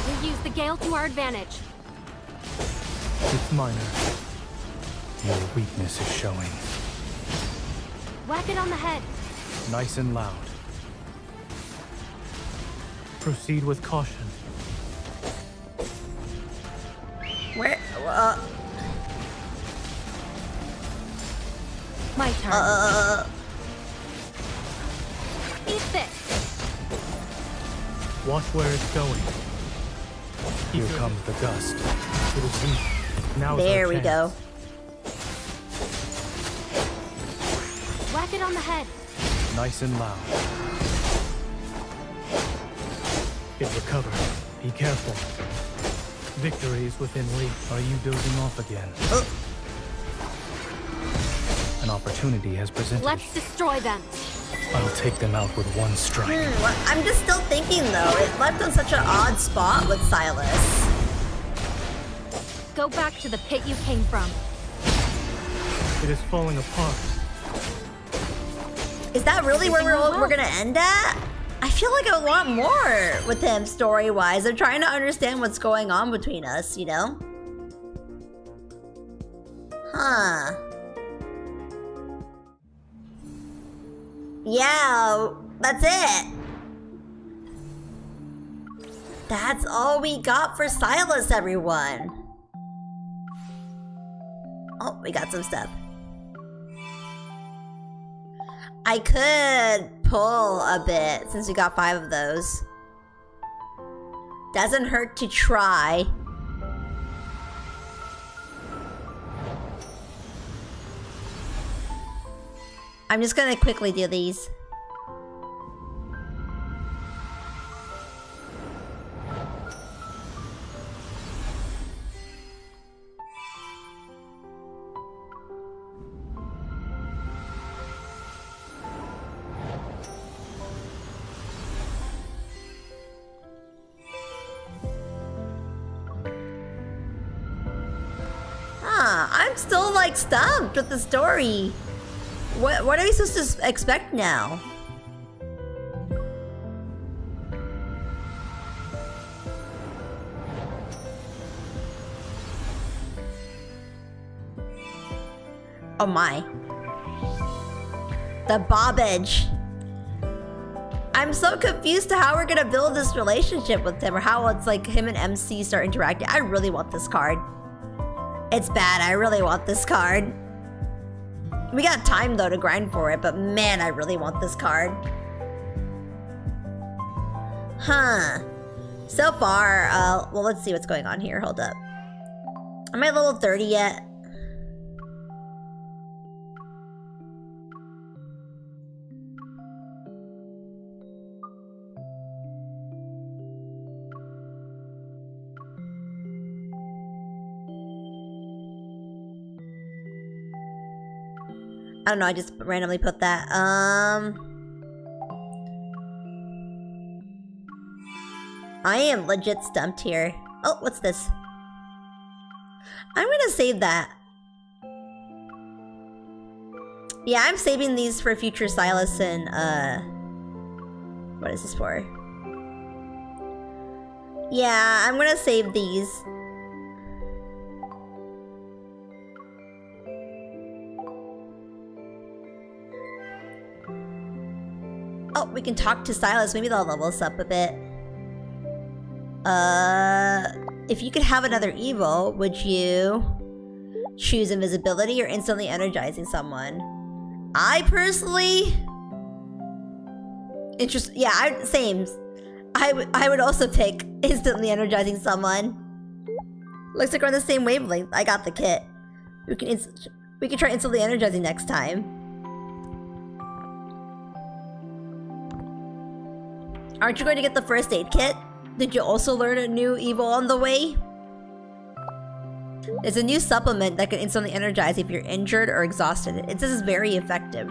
We'll use the gale to our advantage.
It's minor. Your weakness is showing.
Whack it on the head.
Nice and loud. Proceed with caution.
Where?
My turn. Eat this.
Watch where it's going. Here comes the dust. It is weak. Now
there we go.
Whack it on the head.
Nice and loud. It recovered. Be careful. Victory is within reach. Are you dozing off again? An opportunity has presented.
Let's destroy them.
I'll take them out with one strike.
I'm just still thinking though, it left on such an odd spot with Sylus.
Go back to the pit you came from.
It is falling apart.
Is that really where we're gonna end at? I feel like I want more with him story-wise. I'm trying to understand what's going on between us, you know? Huh. Yeah, that's it. That's all we got for Sylus, everyone. Oh, we got some stuff. I could pull a bit since we got 5 of those. Doesn't hurt to try. I'm just gonna quickly do these. I'm still like stumped with the story. What are we supposed to expect now? Oh my. The bobbage. I'm so confused to how we're gonna build this relationship with him, or how it's like him and MC start interacting. I really want this card. It's bad, I really want this card. We got time though to grind for it, but man, I really want this card. Huh. So far, well, let's see what's going on here. Hold up. Am I level 30 yet? I don't know, I just randomly put that. I am legit stumped here. Oh, what's this? I'm gonna save that. Yeah, I'm saving these for future Sylus and, what is this for? Yeah, I'm gonna save these. Oh, we can talk to Sylus. Maybe they'll level us up a bit. If you could have another evil, would you choose invisibility or instantly energizing someone? I personally... same. I would also pick instantly energizing someone. Looks like we're on the same wavelength. I got the kit. We can try instantly energizing next time. Aren't you going to get the first aid kit? Did you also learn a new evil on the way? There's a new supplement that can instantly energize if you're injured or exhausted. It says it's very effective.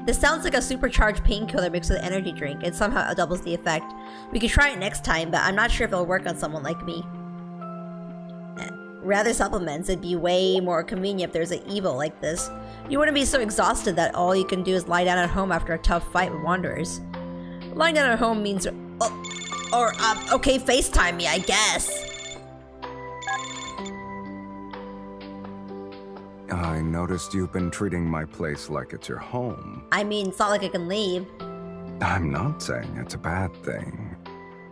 This sounds like a supercharged painkiller mixed with an energy drink, and somehow it doubles the effect. We could try it next time, but I'm not sure if it'll work on someone like me. Rather supplements, it'd be way more convenient if there's an evil like this. You wouldn't be so exhausted that all you can do is lie down at home after a tough fight with wanderers. Lying down at home means... okay, FaceTime me, I guess.
I noticed you've been treating my place like it's your home.
I mean, it's not like I can leave.
I'm not saying it's a bad thing.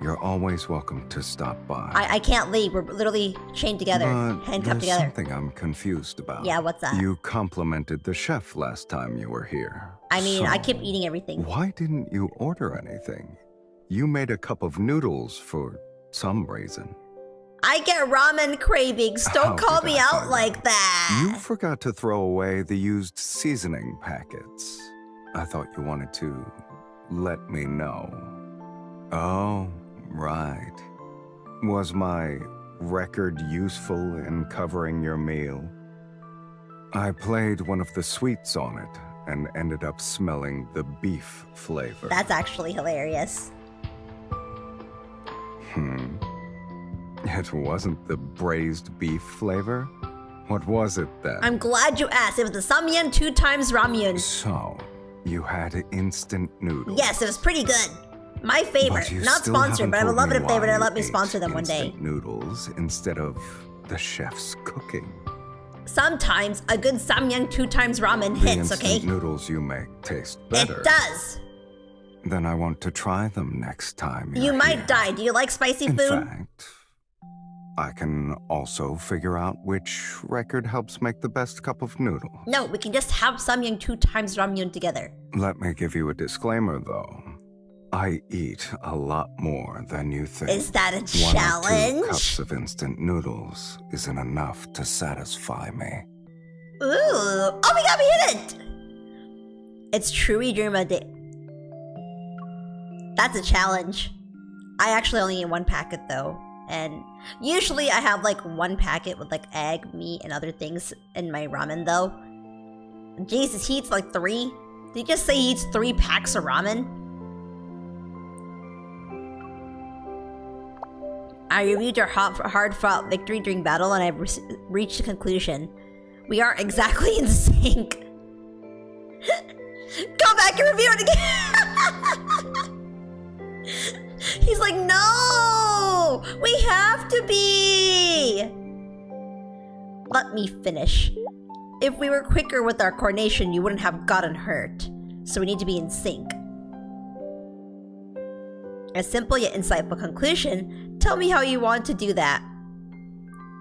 You're always welcome to stop by.
I can't leave. We're literally chained together, handcuffed together.
There's something I'm confused about.
Yeah, what's that?
You complimented the chef last time you were here.
I mean, I kept eating everything.
Why didn't you order anything? You made a cup of noodles for some reason.
I get ramen cravings. Don't call me out like that.
You forgot to throw away the used seasoning packets. I thought you wanted to let me know. Oh, right. Was my record useful in covering your meal? I played one of the sweets on it and ended up smelling the beef flavor.
That's actually hilarious.
It wasn't the braised beef flavor? What was it then?
I'm glad you asked. It was the samyang 2 times ramyun.
So, you had instant noodles.
Yes, it was pretty good. My favorite. Not sponsored, but I would love it if they would let me sponsor them one day.
Noodles instead of the chef's cooking.
Sometimes a good samyang 2 times ramen hits, okay?
The instant noodles you make taste better.
It does.
Then I want to try them next time.
You might die. Do you like spicy food?
In fact, I can also figure out which record helps make the best cup of noodle.
No, we can just have samyang 2 times ramyun together.
Let me give you a disclaimer, though. I eat a lot more than you think.
Is that a challenge?
1 or 2 cups of instant noodles isn't enough to satisfy me.
Ooh. Oh, we got me hit it! It's true we dream a day. That's a challenge. I actually only eat 1 packet, though. And usually I have like 1 packet with like egg, meat, and other things in my ramen, though. Jesus, he eats like 3? Did he just say he eats 3 packs of ramen? I reviewed your hard-fought victory during battle, and I've reached a conclusion. We are exactly in sync. Go back and review it again! He's like, no! We have to be! Let me finish. if we were quicker with our coordination, you wouldn't have gotten hurt. So we need to be in sync. A simple yet insightful conclusion. Tell me how you want to do that.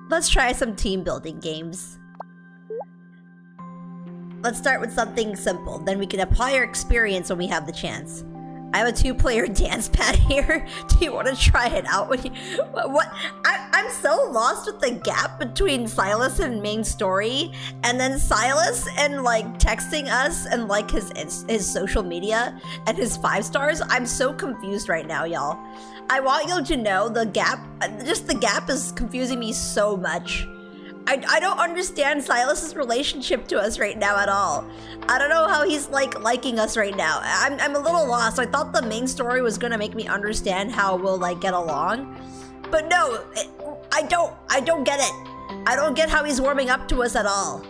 Let's try some team building games. Let's start with something simple, then we can apply our experience when we have the chance. I have a 2-player dance pad here. Do you want to try it out? What? I'm so lost with the gap between Sylus and main story, and then Sylus and like texting us and like his social media and his 5 stars. I'm so confused right now, y'all. I want you to know the gap. Just the gap is confusing me so much. I don't understand Sylus's relationship to us right now at all. I don't know how he's like liking us right now. I'm a little lost. I thought the main story was gonna make me understand how we'll like get along, but no, I don't get it. I don't get how he's warming up to us at all.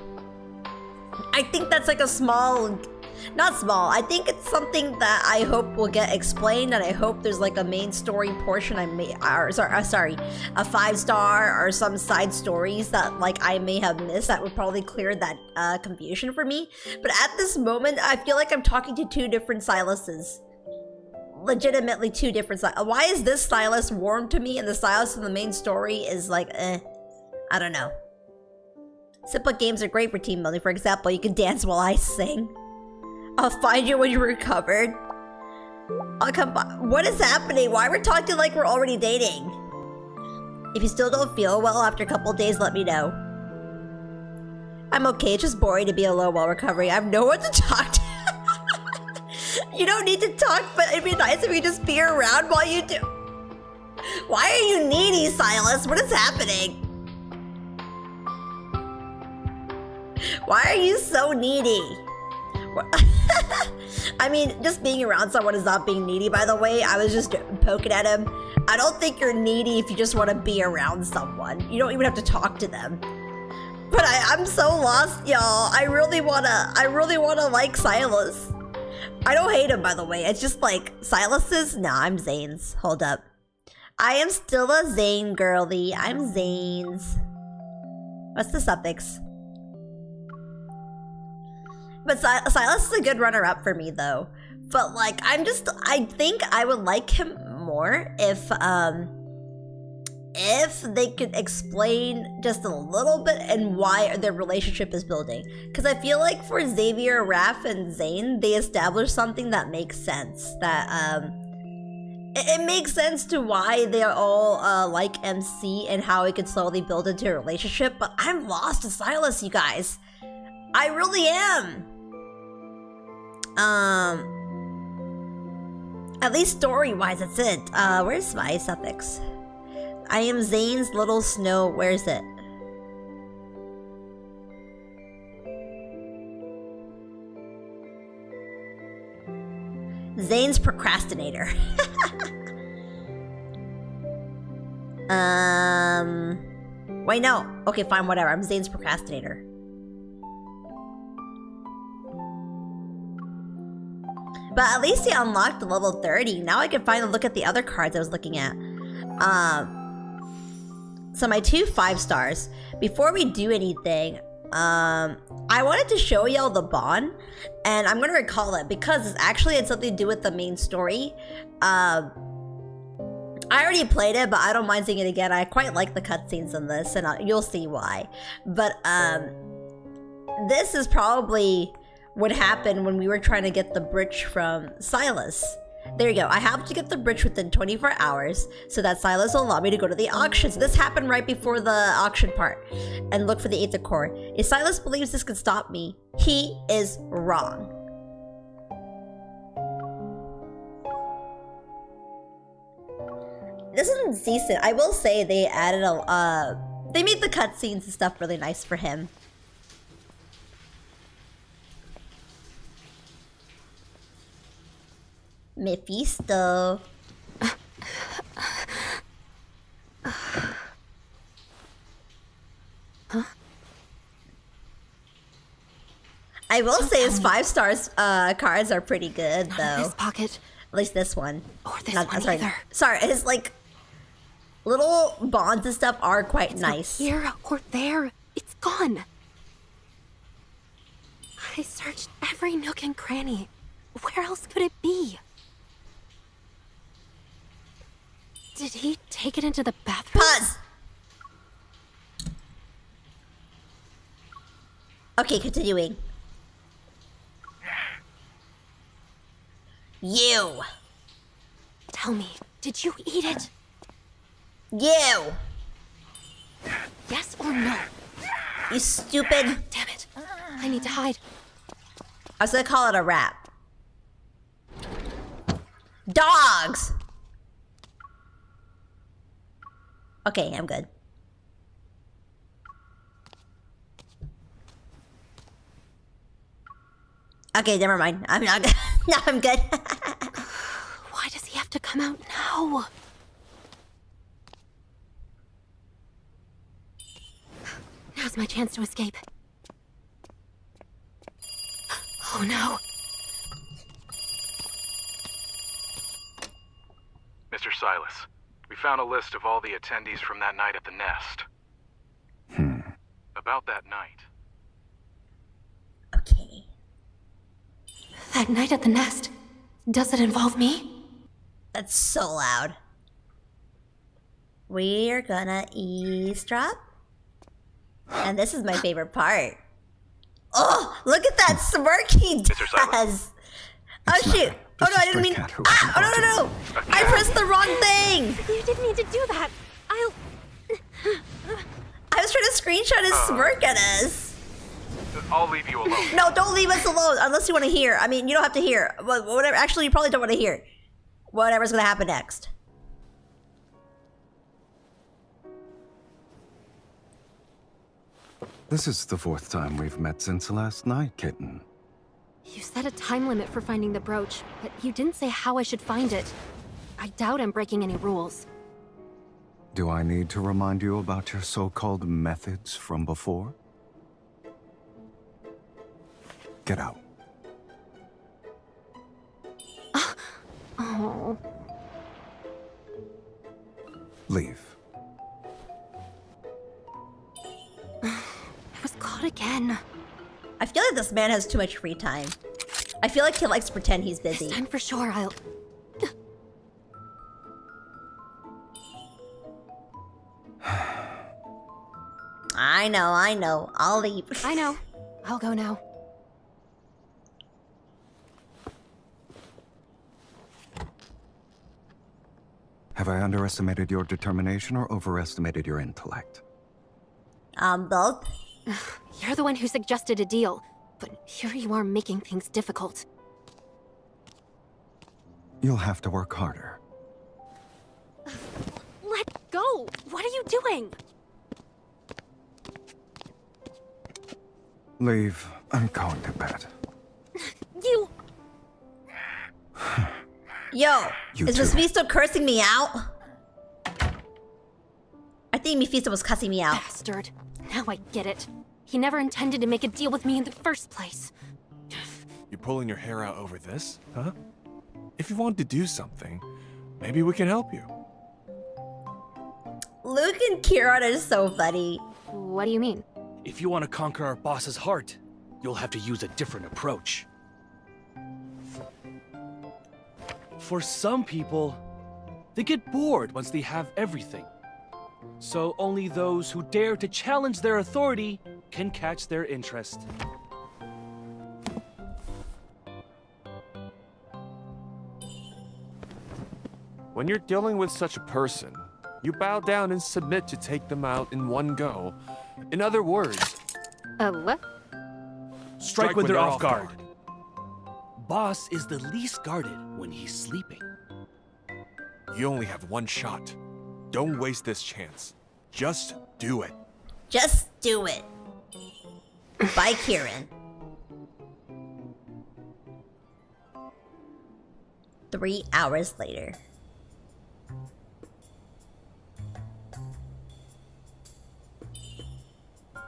I think that's like a small, not small. I think it's something that I hope will get explained, and I hope there's like a main story portion a 5-star or some side stories that like I may have missed that would probably clear that confusion for me. But at this moment, I feel like I'm talking to 2 different Syluses. Legitimately 2 different Sylus. Why is this Sylus warm to me and the Sylus in the main story is like, I don't know. Simple games are great for team building. For example, you can dance while I sing. I'll find you when you're recovered. I'll come by. What is happening? Why are we talking like we're already dating? If you still don't feel well after a couple days, let me know. I'm okay. It's just boring to be alone while recovering. I have no one to talk to. You don't need to talk, but it'd be nice if you just be around while you do. Why are you needy, Sylus? What is happening? Why are you so needy? I mean, just being around someone is not being needy, by the way. I was just poking at him. I don't think you're needy if you just want to be around someone. You don't even have to talk to them. But I'm so lost, y'all. I really wanna like Sylus. I don't hate him, by the way. It's just like, Sylus's? Nah, I'm Zayne's. Hold up. I am still a Zayne girly. I'm Zayne's. What's the suffix? But Sylus is a good runner-up for me, though. But, like, I think I would like him more if they could explain just a little bit and why their relationship is building. Because I feel like for Xavier, Raph, and Zayne, they established something that makes sense. That, it makes sense to why they're all, like MC and how it could slowly build into a relationship. But I'm lost to Sylus, you guys. I really am. At least story-wise, that's it. Where's my suffix? I am Zayne's little snow. Where is it? Zayne's procrastinator. Wait, no. Okay, fine, whatever. I'm Zayne's procrastinator. But at least he unlocked the level 30. Now I can finally look at the other cards I was looking at. So my 2 5-stars. Before we do anything, I wanted to show y'all the bond, and I'm gonna recall it because it's actually had something to do with the main story. I already played it, but I don't mind seeing it again. I quite like the cutscenes in this, and you'll see why. But this is probably what happened when we were trying to get the bridge from Sylus. There you go. I have to get the bridge within 24 hours so that Sylus will allow me to go to the auction. So this happened right before the auction part. And look for the Aether Core. If Sylus believes this could stop me, he is wrong. This is decent. I will say they added they made the cutscenes and stuff really nice for him. Mephisto.
Huh?
I will say his 5-stars cards are pretty good, though.
This pocket.
At least this one.
Or this one either.
Sorry, his like little bonds and stuff are quite
It's
nice.
Not here or there. It's gone. I searched every nook and cranny. Where else could it be? Did he take it into the bathroom?
Pause! Okay, continuing. You!
Tell me, did you eat it?
You!
Yes or no?
You stupid...
Damn it. I need to hide.
I was gonna call it a wrap. Dogs! Okay, I'm good. Okay, never mind. I'm not good. No, I'm good.
Why does he have to come out now? Now's my chance to escape. Oh no.
Mr. Sylus, we found a list of all the attendees from that night at the Nest. About that night.
Okay.
That night at the Nest, does it involve me?
That's so loud. We're gonna eavesdrop. And this is my favorite part. Oh, look at that smirk he does. Oh shoot. Oh no, I didn't mean. Ah, oh no. I pressed the wrong thing.
You didn't need to do that.
I was trying to screenshot his smirk at us.
I'll leave you alone.
No, don't leave us alone unless you want to hear. I mean, you don't have to hear. Whatever. Actually, you probably don't want to hear. Whatever's gonna happen next.
This is the 4th time we've met since last night, kitten.
You set a time limit for finding the brooch, but you didn't say how I should find it. I doubt I'm breaking any rules.
Do I need to remind you about your so-called methods from before? Get out.
Oh.
Leave.
I was caught again.
I feel like this man has too much free time. I feel like he likes to pretend he's busy.
This time for sure, I'll...
I know. I'll leave.
I know. I'll go now.
Have I underestimated your determination or overestimated your intellect?
Both.
You're the one who suggested a deal, but here you are making things difficult.
You'll have to work harder.
Let go! What are you doing?
Leave. I'm going to bed.
You...
Yo,
You
is
too.
Mephisto cursing me out? I think Mephisto was cussing me out.
Bastard. Now I get it. He never intended to make a deal with me in the first place.
You're pulling your hair out over this, huh? If you want to do something, maybe we can help you.
Luke and Kieran are so funny.
What do you mean?
If you want to conquer our boss's heart, you'll have to use a different approach. For some people, they get bored once they have everything. So only those who dare to challenge their authority can catch their interest.
When you're dealing with such a person, you bow down and submit to take them out in one go. In other words...
What?
Strike when they're off guard. Boss is the least guarded when he's sleeping.
You only have one shot. Don't waste this chance. Just do it.
Just do it. Bye, Kieran. 3 hours later.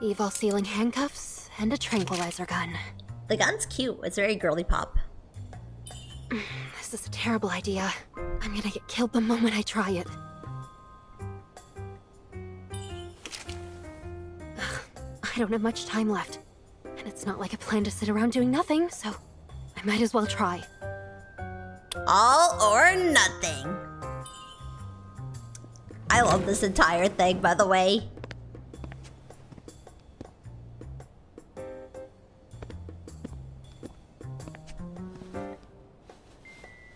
Evil ceiling handcuffs and a tranquilizer gun.
The gun's cute. It's very girly pop.
This is a terrible idea. I'm gonna get killed the moment I try it. Ugh, I don't have much time left, and It's not like I plan to sit around doing nothing, so I might as well try.
All or nothing. I love this entire thing, by the way.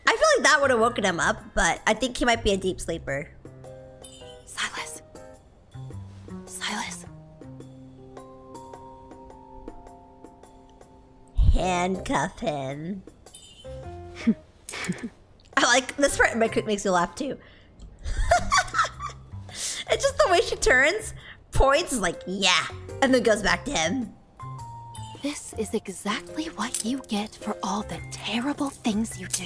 I feel like that would have woken him up, but I think he might be a deep sleeper.
Sylus. Sylus.
Handcuff him. I like this part makes me laugh too. It's just the way she turns, points, is like, yeah, and then goes back to him.
This is exactly what you get for all the terrible things you do.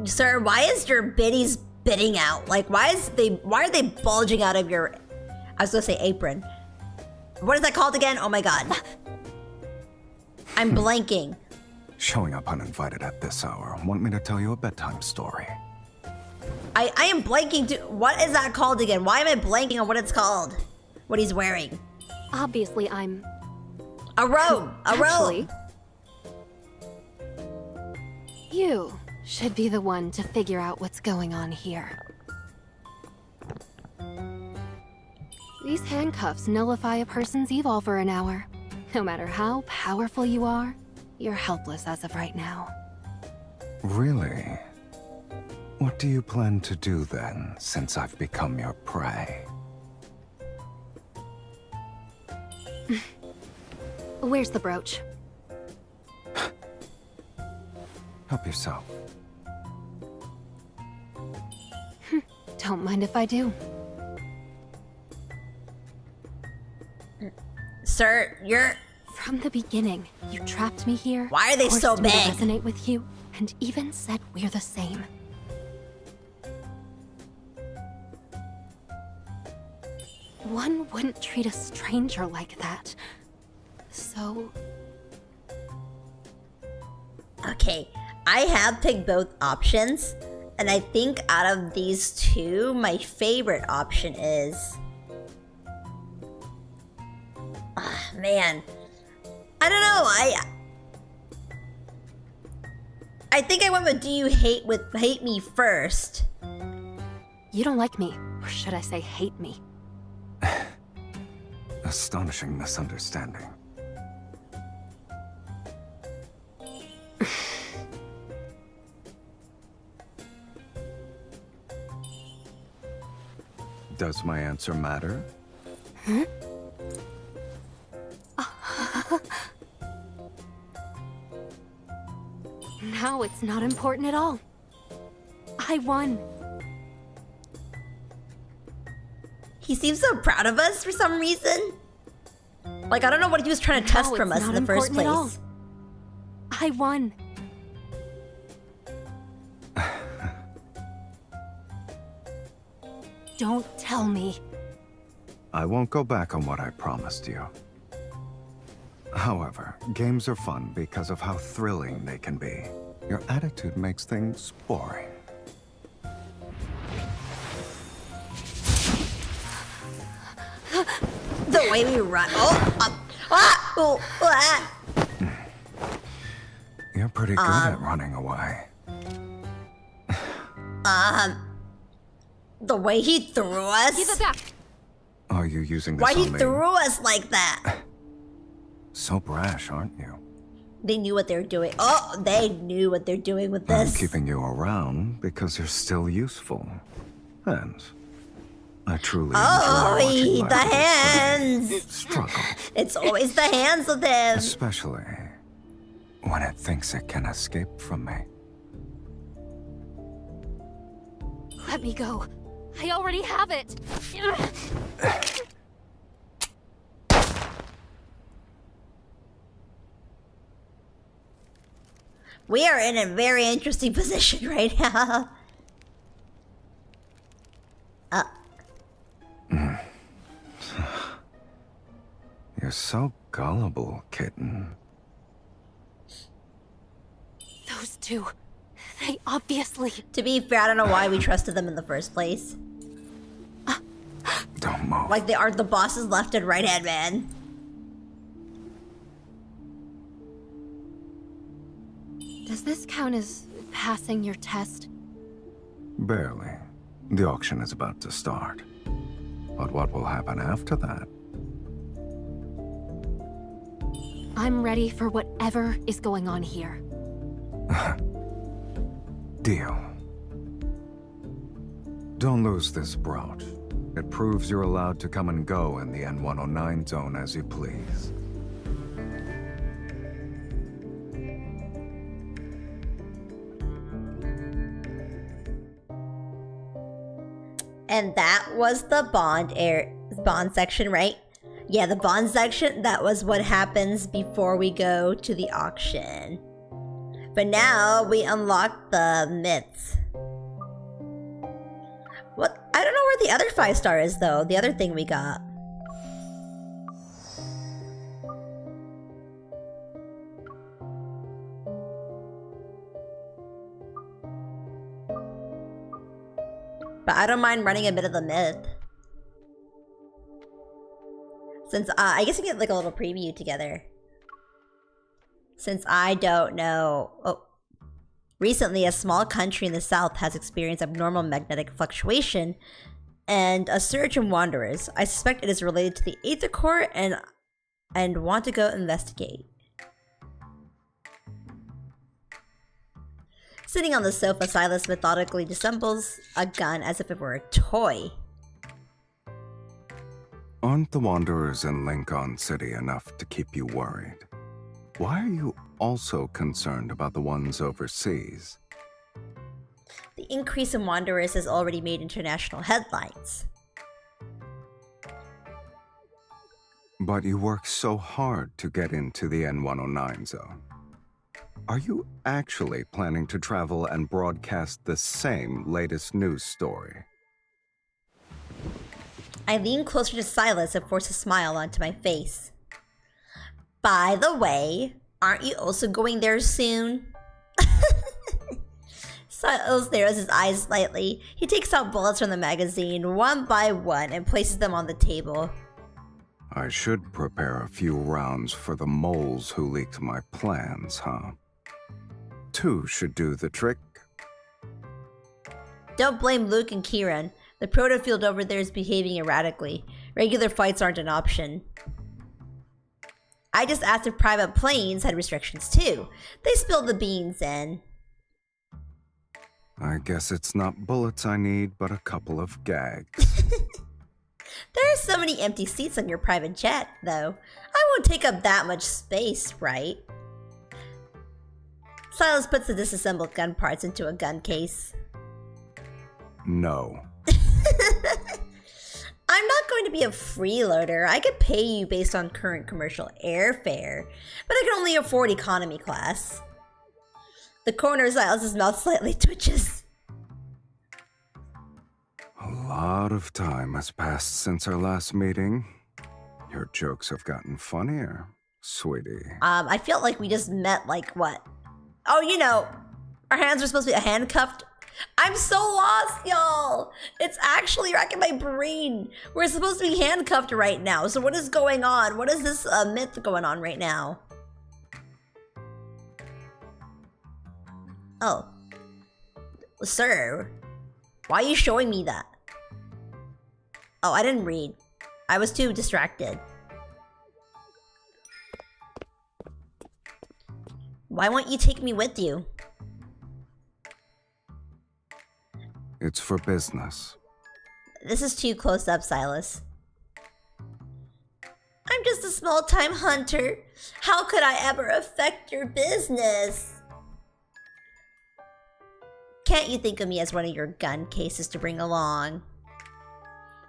Sir, why is your biddies spitting out? Like, why are they bulging out of your, I was gonna say apron. What is that called again? Oh my god. I'm blanking.
Showing up uninvited at this hour. Want me to tell you a bedtime story?
I am blanking too. What is that called again? Why am I blanking on what it's called? What he's wearing?
Obviously, I'm...
A robe! A
Actually,
robe!
You should be the one to figure out what's going on here. These handcuffs nullify a person's evil for an hour. No matter how powerful you are, you're helpless as of right now.
Really? What do you plan to do then, since I've become your prey?
Where's the brooch?
Help yourself.
Don't mind if I do.
Sir, you're...
From the beginning, you trapped me here.
Why are they so
forced me to
big?
resonate with you, and even said we're the same. One wouldn't treat a stranger like that. So...
Okay, I have picked both options, and I think out of these two, my favorite option is... Ah, man. I don't know, I think I went with do you hate me first.
You don't like me, or should I say hate me?
Astonishing misunderstanding. Does my answer matter?
Huh? Now it's not important at all. I won.
He seems so proud of us for some reason. Like, I don't know what he was trying to test from us in the first place.
I won. Don't tell me.
I won't go back on what I promised you. However, games are fun because of how thrilling they can be. Your attitude makes things boring.
The way we run.
You're pretty good at running away.
The way he threw us.
Give it back.
Are you using this
Why he
on me?
threw us like that?
So brash, aren't you?
They knew what they were doing. Oh, they knew what they're doing with
I'm
this.
keeping you around because you're still useful. And I truly enjoy watching
the
my
hands!
struggle.
It's always the hands with him.
Especially when it thinks it can escape from me.
Let me go. I already have it.
We are in a very interesting position right now.
You're so gullible, kitten.
Those two, they obviously...
To be fair, I don't know why we trusted them in the first place.
move.
Like they aren't the boss's left and right hand man.
Does this count as passing your test?
Barely. The auction is about to start. But what will happen after that?
I'm ready for whatever is going on here.
Deal. Don't lose this brooch. It proves you're allowed to come and go in the N109 zone as you please.
And that was the bond section, right? Yeah, the bond section, that was what happens before we go to the auction. But now we unlock the myths. What? I don't know where the other 5-star is though, the other thing we got. But I don't mind running a bit of the myth. Since, I guess we get like a little preview together. Since I don't know... Oh. Recently, a small country in the south has experienced abnormal magnetic fluctuation and a surge in wanderers. I suspect it is related to the Aether Core and want to go investigate. Sitting on the sofa, Sylus methodically disassembles a gun as if it were a toy.
Aren't the Wanderers in Lincoln City enough to keep you worried? Why are you also concerned about the ones overseas?
The increase in Wanderers has already made international headlines.
But you work so hard to get into the N109 zone. Are you actually planning to travel and broadcast the same latest news story?
I lean closer to Sylus and force a smile onto my face. By the way, aren't you also going there soon? Sylus narrows his eyes slightly. He takes out bullets from the magazine one by one and places them on the table.
I should prepare a few rounds for the moles who leaked my plans, huh? 2 should do the trick.
Don't blame Luke and Kieran. The proto field over there is behaving erratically. Regular fights aren't an option. I just asked if private planes had restrictions too. They spilled the beans in.
I guess it's not bullets I need, but a couple of gags.
There are so many empty seats on your private jet, though. I won't take up that much space, right? Sylus puts the disassembled gun parts into a gun case.
No.
I'm not going to be a freeloader. I could pay you based on current commercial airfare, but I can only afford economy class. The corner of Sylus' mouth slightly twitches.
A lot of time has passed since our last meeting. Your jokes have gotten funnier, sweetie.
I feel like we just met like what? Oh, you know, our hands are supposed to be handcuffed. I'm so lost, y'all. It's actually racking my brain. We're supposed to be handcuffed right now. So what is going on? What is this myth going on right now? Oh. Sir, why are you showing me that? Oh, I didn't read. I was too distracted. Why won't you take me with you?
It's for business.
This is too close up, Sylus. I'm just a small-time hunter. How could I ever affect your business? Can't you think of me as one of your gun cases to bring along?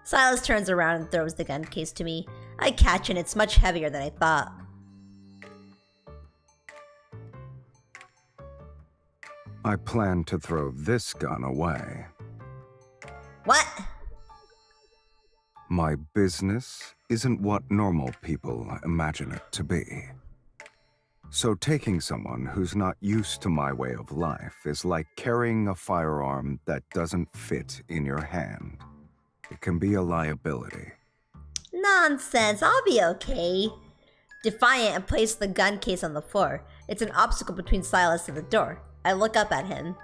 Sylus turns around and throws the gun case to me. I catch it, it's much heavier than I thought.
I plan to throw this gun away.
What?
My business isn't what normal people imagine it to be. So taking someone who's not used to my way of life is like carrying a firearm that doesn't fit in your hand. It can be a liability.
Nonsense, I'll be okay. Defiant and place the gun case on the floor. It's an obstacle between Sylus and the door. I look up at him.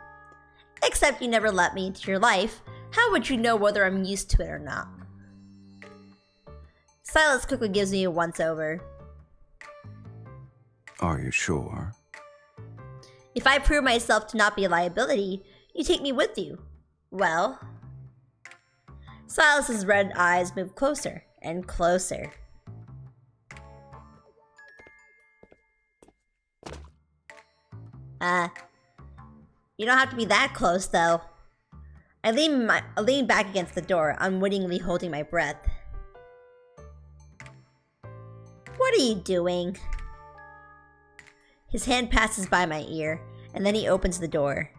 Except you never let me into your life. How would you know whether I'm used to it or not? Sylus quickly gives me a once-over.
Are you sure?
If I prove myself to not be a liability, you take me with you. Well... Sylus's red eyes move closer and closer. You don't have to be that close, though. I lean back against the door, unwittingly holding my breath. What are you doing? His hand passes by my ear, and then he opens the door.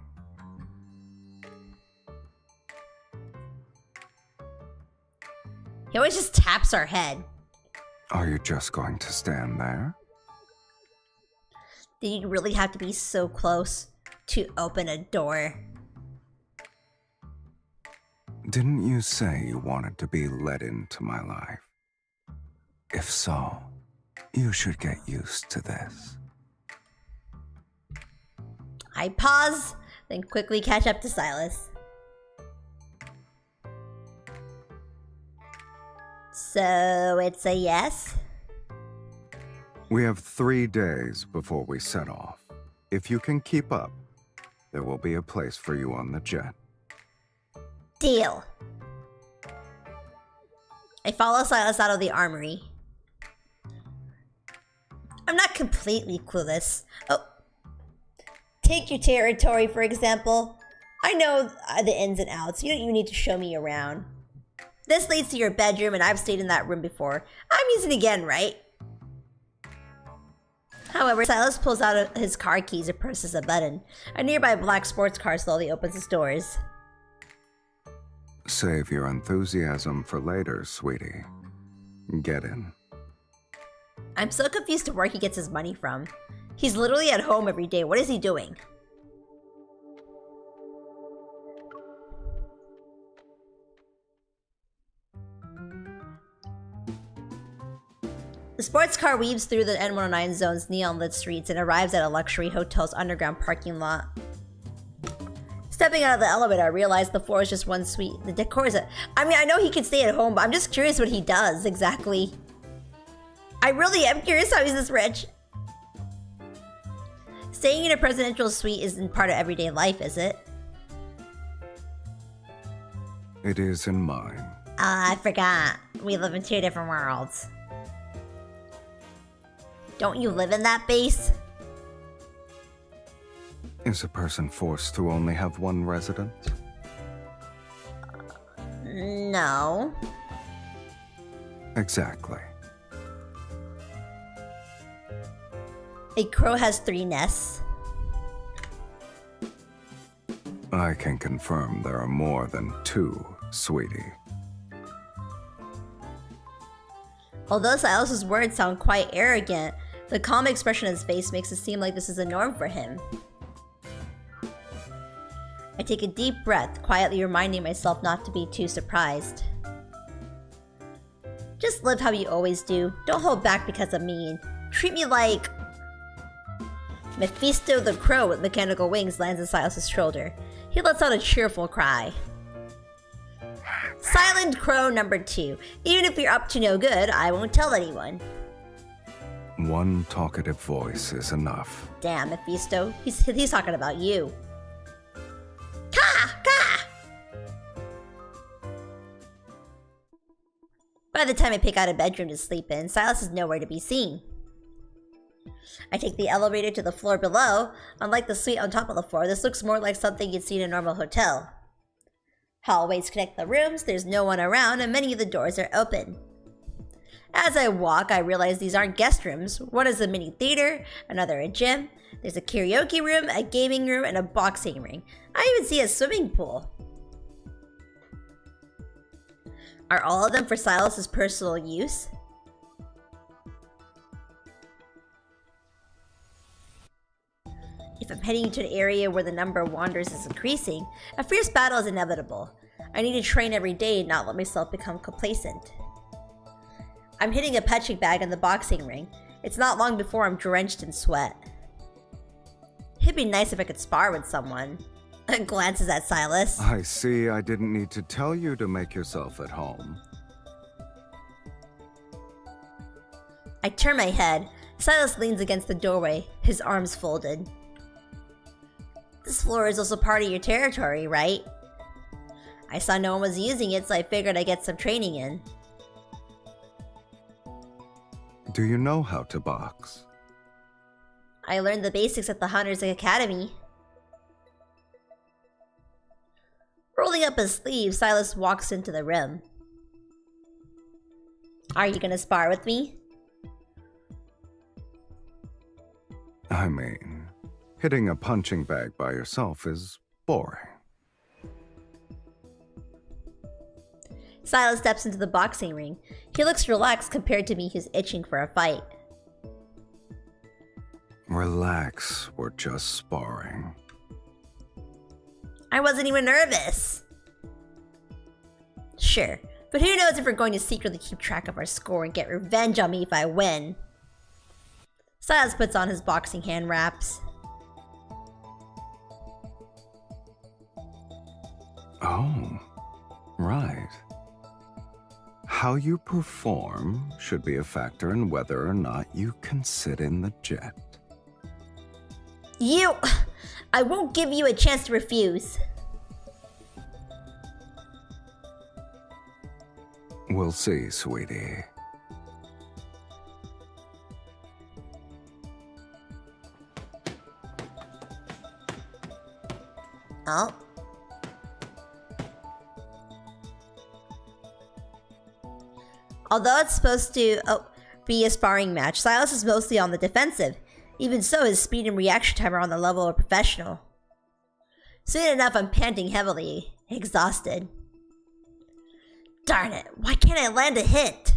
He always just taps our head.
Are you just going to stand there?
Did you really have to be so close to open a door?
Didn't you say you wanted to be let into my life? If so, you should get used to this.
I pause, then quickly catch up to Sylus. So it's a yes?
We have 3 days before we set off. If you can keep up, there will be a place for you on the jet.
Deal. I follow Sylus out of the armory. I'm not completely clueless. Oh. Take your territory, for example. I know the ins and outs. You need to show me around. This leads to your bedroom, and I've stayed in that room before. I'm using it again, right? However, Sylus pulls out his car keys and presses a button. A nearby black sports car slowly opens its doors.
Save your enthusiasm for later, sweetie. Get in.
I'm so confused to where he gets his money from. He's literally at home every day. What is he doing? The sports car weaves through the N109 zone's neon-lit streets and arrives at a luxury hotel's underground parking lot. Stepping out of the elevator, I realize the floor is just one suite. The decor is I know he can stay at home, but I'm just curious what he does exactly. I really am curious how he's this rich. Staying in a presidential suite isn't part of everyday life, is it?
It is in mine.
I forgot. We live in 2 different worlds. Don't you live in that base?
Is a person forced to only have one residence?
No.
Exactly.
A crow has 3 nests.
I can confirm there are more than 2, sweetie.
Although Sylus's words sound quite arrogant, the calm expression on his face makes it seem like this is a norm for him. I take a deep breath, quietly reminding myself not to be too surprised. Just live how you always do. Don't hold back because of me. Treat me like... Mephisto the crow with mechanical wings lands on Sylus's shoulder. He lets out a cheerful cry. Silent crow number 2. Even if you're up to no good, I won't tell anyone.
One talkative voice is enough.
Damn, Mephisto. He's talking about you. Ka! Ka! By the time I pick out a bedroom to sleep in, Sylus is nowhere to be seen. I take the elevator to the floor below. Unlike the suite on top of the floor, this looks more like something you'd see in a normal hotel. Hallways connect the rooms, there's no one around, and many of the doors are open. As I walk, I realize these aren't guest rooms. One is a mini theater, another a gym. There's a karaoke room, a gaming room, and a boxing ring. I even see a swimming pool. Are all of them for Sylus's personal use? If I'm heading to an area where the number of wanderers is increasing, a fierce battle is inevitable. I need to train every day and not let myself become complacent. I'm hitting a punching bag in the boxing ring. It's not long before I'm drenched in sweat. It'd be nice if I could spar with someone. Glances at Sylus.
I see I didn't need to tell you to make yourself at home.
I turn my head. Sylus leans against the doorway, his arms folded. This floor is also part of your territory, right? I saw no one was using it, so I figured I'd get some training in.
Do you know how to box?
I learned the basics at the Hunters Academy. Rolling up his sleeve, Sylus walks into the room. Are you gonna spar with me?
I mean, hitting a punching bag by yourself is boring.
Sylus steps into the boxing ring. He looks relaxed compared to me who's itching for a fight.
Relax, we're just sparring.
I wasn't even nervous. Sure, but who knows if we're going to secretly keep track of our score and get revenge on me if I win. Sylus puts on his boxing hand wraps.
Oh, right. How you perform should be a factor in whether or not you can sit in the jet.
I won't give you a chance to refuse.
We'll see, sweetie.
Oh. Although it's supposed to be a sparring match, Sylus is mostly on the defensive. Even so, his speed and reaction time are on the level of a professional. Soon enough, I'm panting heavily, exhausted. Darn it, why can't I land a hit?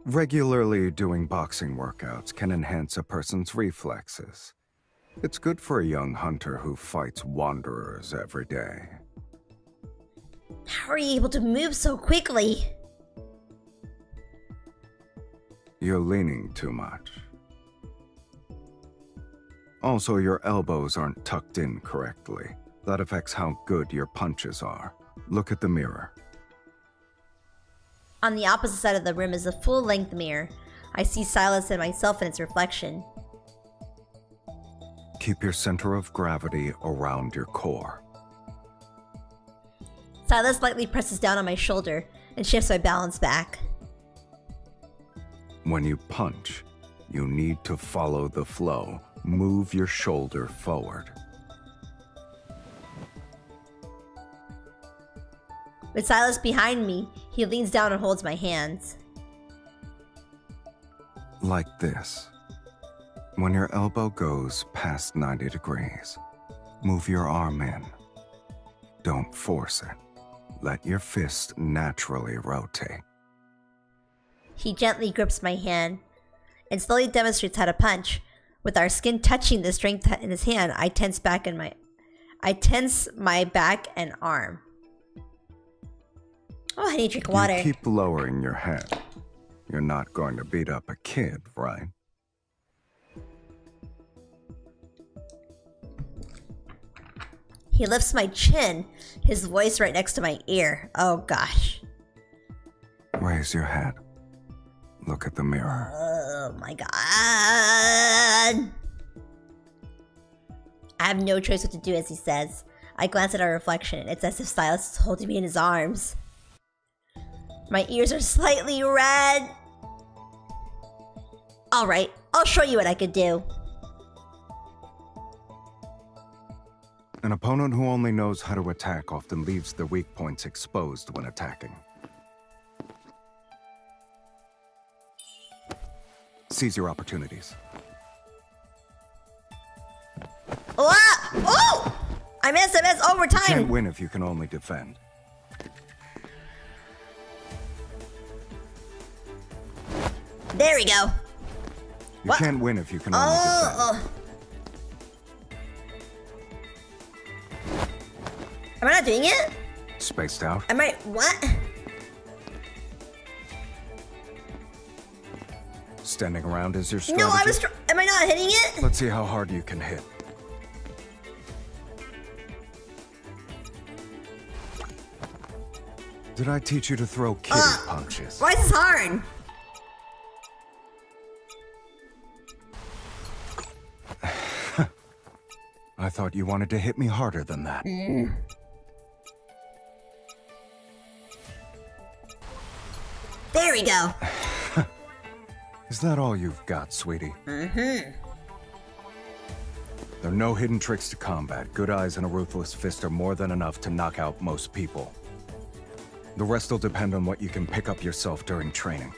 Regularly doing boxing workouts can enhance a person's reflexes. It's good for a young hunter who fights wanderers every day.
How are you able to move so quickly?
You're leaning too much. Also, your elbows aren't tucked in correctly. That affects how good your punches are. Look at the mirror.
On the opposite side of the room is a full-length mirror. I see Sylus and myself in its reflection.
Keep your center of gravity around your core.
Sylus lightly presses down on my shoulder and shifts my balance back.
When you punch, you need to follow the flow. Move your shoulder forward.
With Sylus behind me, he leans down and holds my hands.
Like this. When your elbow goes past 90 degrees, move your arm in. Don't force it. Let your fist naturally rotate.
He gently grips my hand and slowly demonstrates how to punch. With our skin touching the strength in his hand, I tense my back and arm. Oh, I need to drink water.
You keep lowering your head. You're not going to beat up a kid, right?
He lifts my chin, his voice right next to my ear. Oh gosh.
Raise your head. Look at the mirror.
Oh my god. I have no choice what to do, as he says. I glance at our reflection. It's as if Sylus is holding me in his arms. My ears are slightly red. Alright, I'll show you what I could do.
An opponent who only knows how to attack often leaves their weak points exposed when attacking. Seize your opportunities.
Ah! Oh! I missed overtime!
Can't win if you can only defend.
There we go.
You can't win if you can only defend.
Am I not doing it?
Spaced out?
Am I... what?
standing around is your
No,
strategy?
I was. Am I not hitting it?
Let's see how hard you can hit. Did I teach you to throw kitty punches?
Why is this hard?
I thought you wanted to hit me harder than that.
There we go.
Is that all you've got, sweetie?
Mm-hmm.
There are no hidden tricks to combat. Good eyes and a ruthless fist are more than enough to knock out most people. The rest will depend on what you can pick up yourself during training.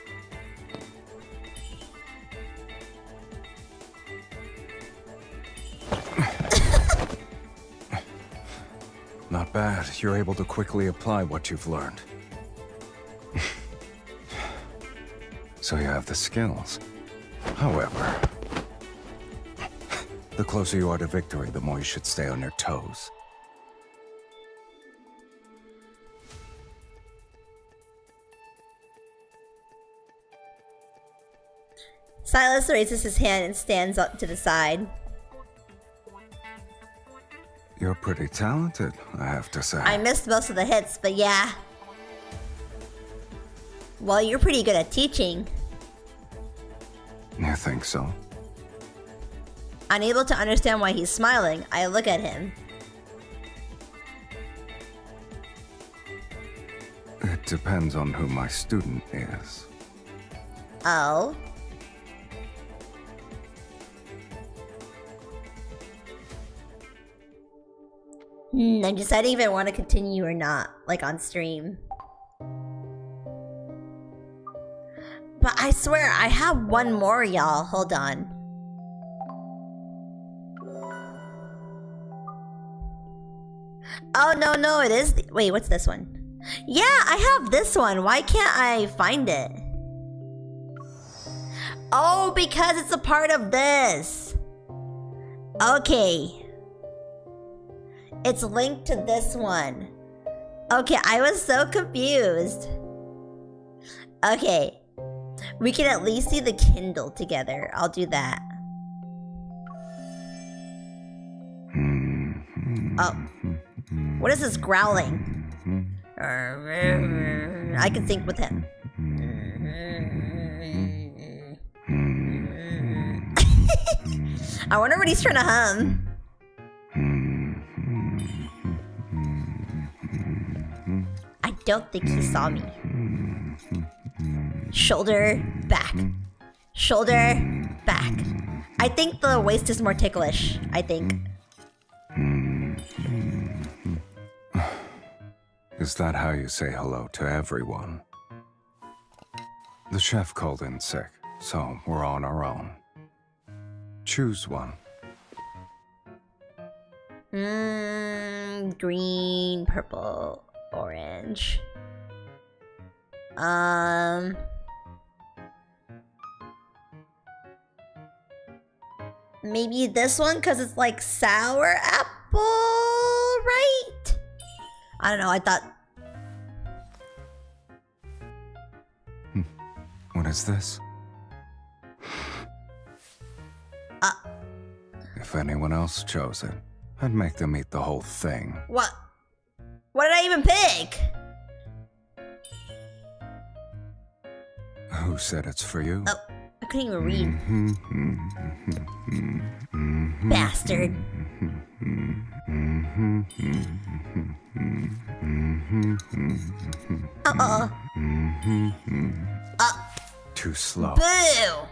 Not bad. You're able to quickly apply what you've learned. So you have the skills. However, the closer you are to victory, the more you should stay on your toes.
Sylus raises his hand and stands up to the side.
You're pretty talented, I have to say.
I missed most of the hits, but yeah. Well, you're pretty good at teaching.
You think so?
Unable to understand why he's smiling, I look at him.
It depends on who my student is.
Oh? I'm deciding if I want to continue or not, like on stream. But I swear, I have one more, y'all. Hold on. Oh, no, it is... Wait, what's this one? Yeah, I have this one. Why can't I find it? Oh, because it's a part of this. Okay. It's linked to this one. Okay, I was so confused. Okay. We can at least see the Kindle together. I'll do that. Oh. What is this growling? I can sync with him. I wonder what he's trying to hum. I don't think he saw me. Shoulder, back. Shoulder, back. I think the waist is more ticklish. I think.
Is that how you say hello to everyone? The chef called in sick, so we're on our own. Choose one.
Green, purple, orange. Maybe this one, because it's like sour apple, right? I don't know, I thought...
What is this? If anyone else chose it, I'd make them eat the whole thing.
What? What did I even pick?
Who said it's for you?
Oh, I couldn't even read. Bastard.
Too slow.
Boo!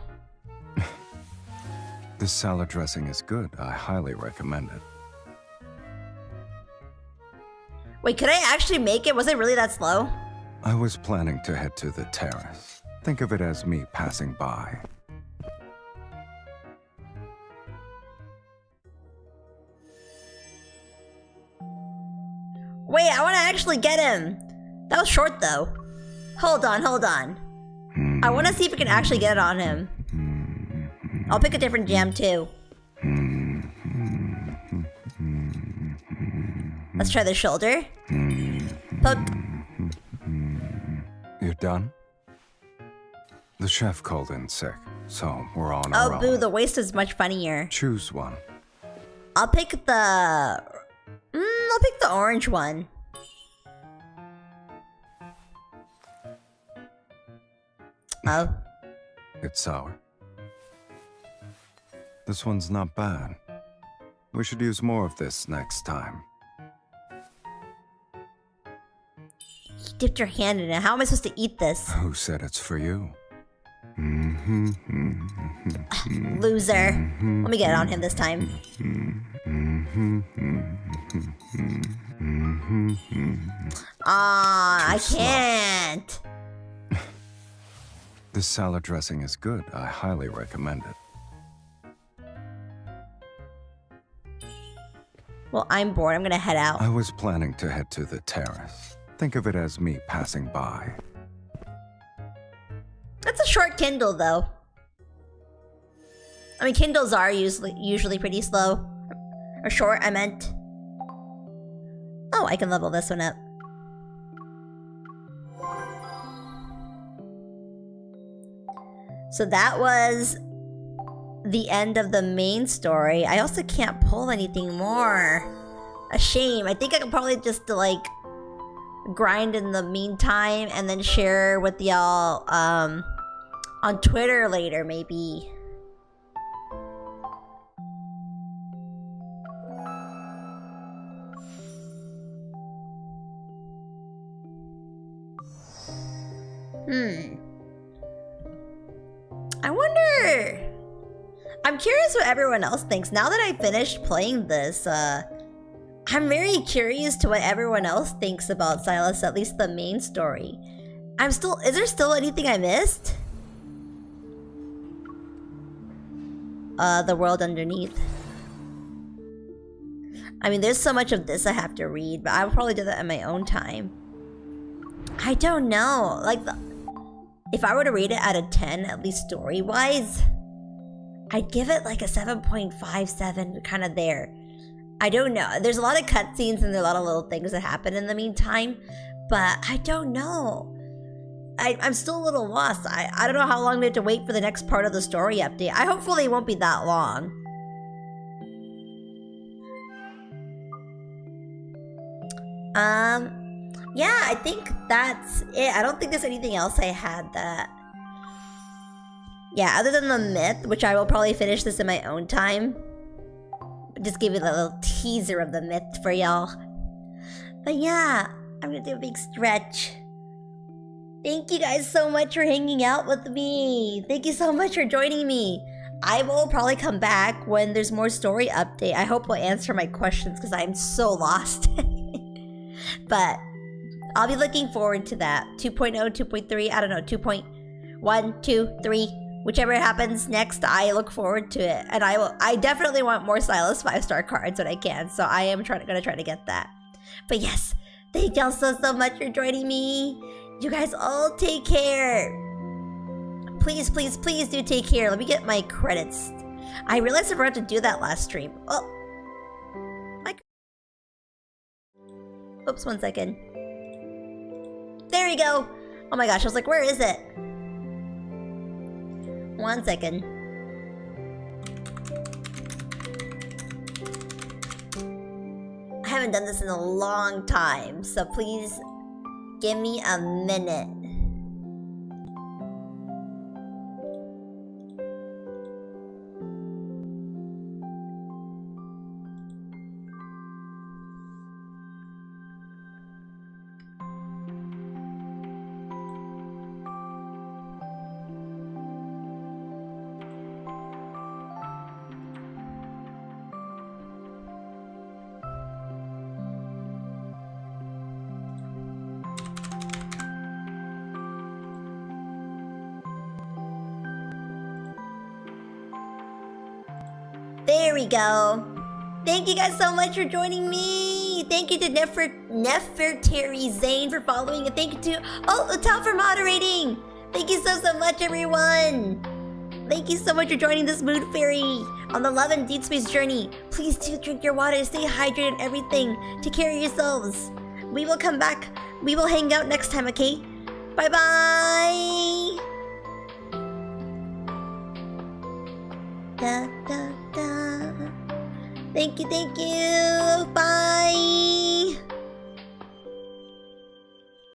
This salad dressing is good. I highly recommend it.
Wait, could I actually make it? Was it really that slow?
I was planning to head to the terrace. Think of it as me passing by.
Wait, I want to actually get him. That was short, though. Hold on. I want to see if we can actually get it on him. I'll pick a different jam, too. Let's try the shoulder. Poke.
You're done? The chef called in sick. so we're on
Oh,
our own.
boo, the waist is much funnier.
Choose one.
I'll pick the... I'll pick the orange one. Oh.
It's sour. This one's not bad. We should use more of this next time.
You dipped your hand in it. How am I supposed to eat this?
Who said it's for you?
Loser. Let me get it on him this time. I can't.
This salad dressing is good. I highly recommend it.
Well, I'm bored. I'm gonna head out.
I was planning to head to the terrace. Think of it as me passing by.
That's a short Kindle, though. I mean, Kindles are usually pretty slow. Or short, I meant. Oh, I can level this one up. So that was the end of the main story. I also can't pull anything more. A shame. I think I could probably just like grind in the meantime and then share with y'all on Twitter later, maybe. I wonder... I'm curious what everyone else thinks. Now that I finished playing this, I'm very curious to what everyone else thinks about Sylus, at least the main story. Is there still anything I missed? The world underneath. I mean, there's so much of this I have to read, but I'll probably do that in my own time. I don't know. Like, if I were to rate it out of 10, at least story-wise, I'd give it like a 7.57, kind of there. I don't know. There's a lot of cutscenes and there are a lot of little things that happen in the meantime, but I don't know. I'm still a little lost. I don't know how long we have to wait for the next part of the story update. Hopefully it won't be that long. Yeah, I think that's it. I don't think there's anything else I had that... Yeah, other than the myth, which I will probably finish this in my own time. Just give you a little teaser of the myth for y'all. But yeah, I'm gonna do a big stretch. Thank you guys so much for hanging out with me. Thank you so much for joining me. I will probably come back when there's more story update. I hope we'll answer my questions because I'm so lost. But I'll be looking forward to that. 2.0, 2.3, I don't know, 2.1, 2, 3, whichever happens next, I look forward to it. And I definitely want more Sylus 5-star cards when I can, so I am gonna try to get that. But yes, thank y'all so much for joining me. You guys all take care. Please, please, please do take care. Let me get my credits. I realized I forgot to do that last stream. Oh. Oops, 1 second. There we go. Oh my gosh, I was like, where is it? 1 second. I haven't done this in a long time, so please give me a minute. There we go. Thank you guys so much for joining me. Thank you to Nefertari Zayne for following, and thank you to Utal for moderating. Thank you so much, everyone. Thank you so much for joining this mood fairy on the love and Deepspace journey. Please do drink your water, stay hydrated, and everything. Take care of yourselves. We will come back. We will hang out next time, okay? Bye bye. Thank you, thank you.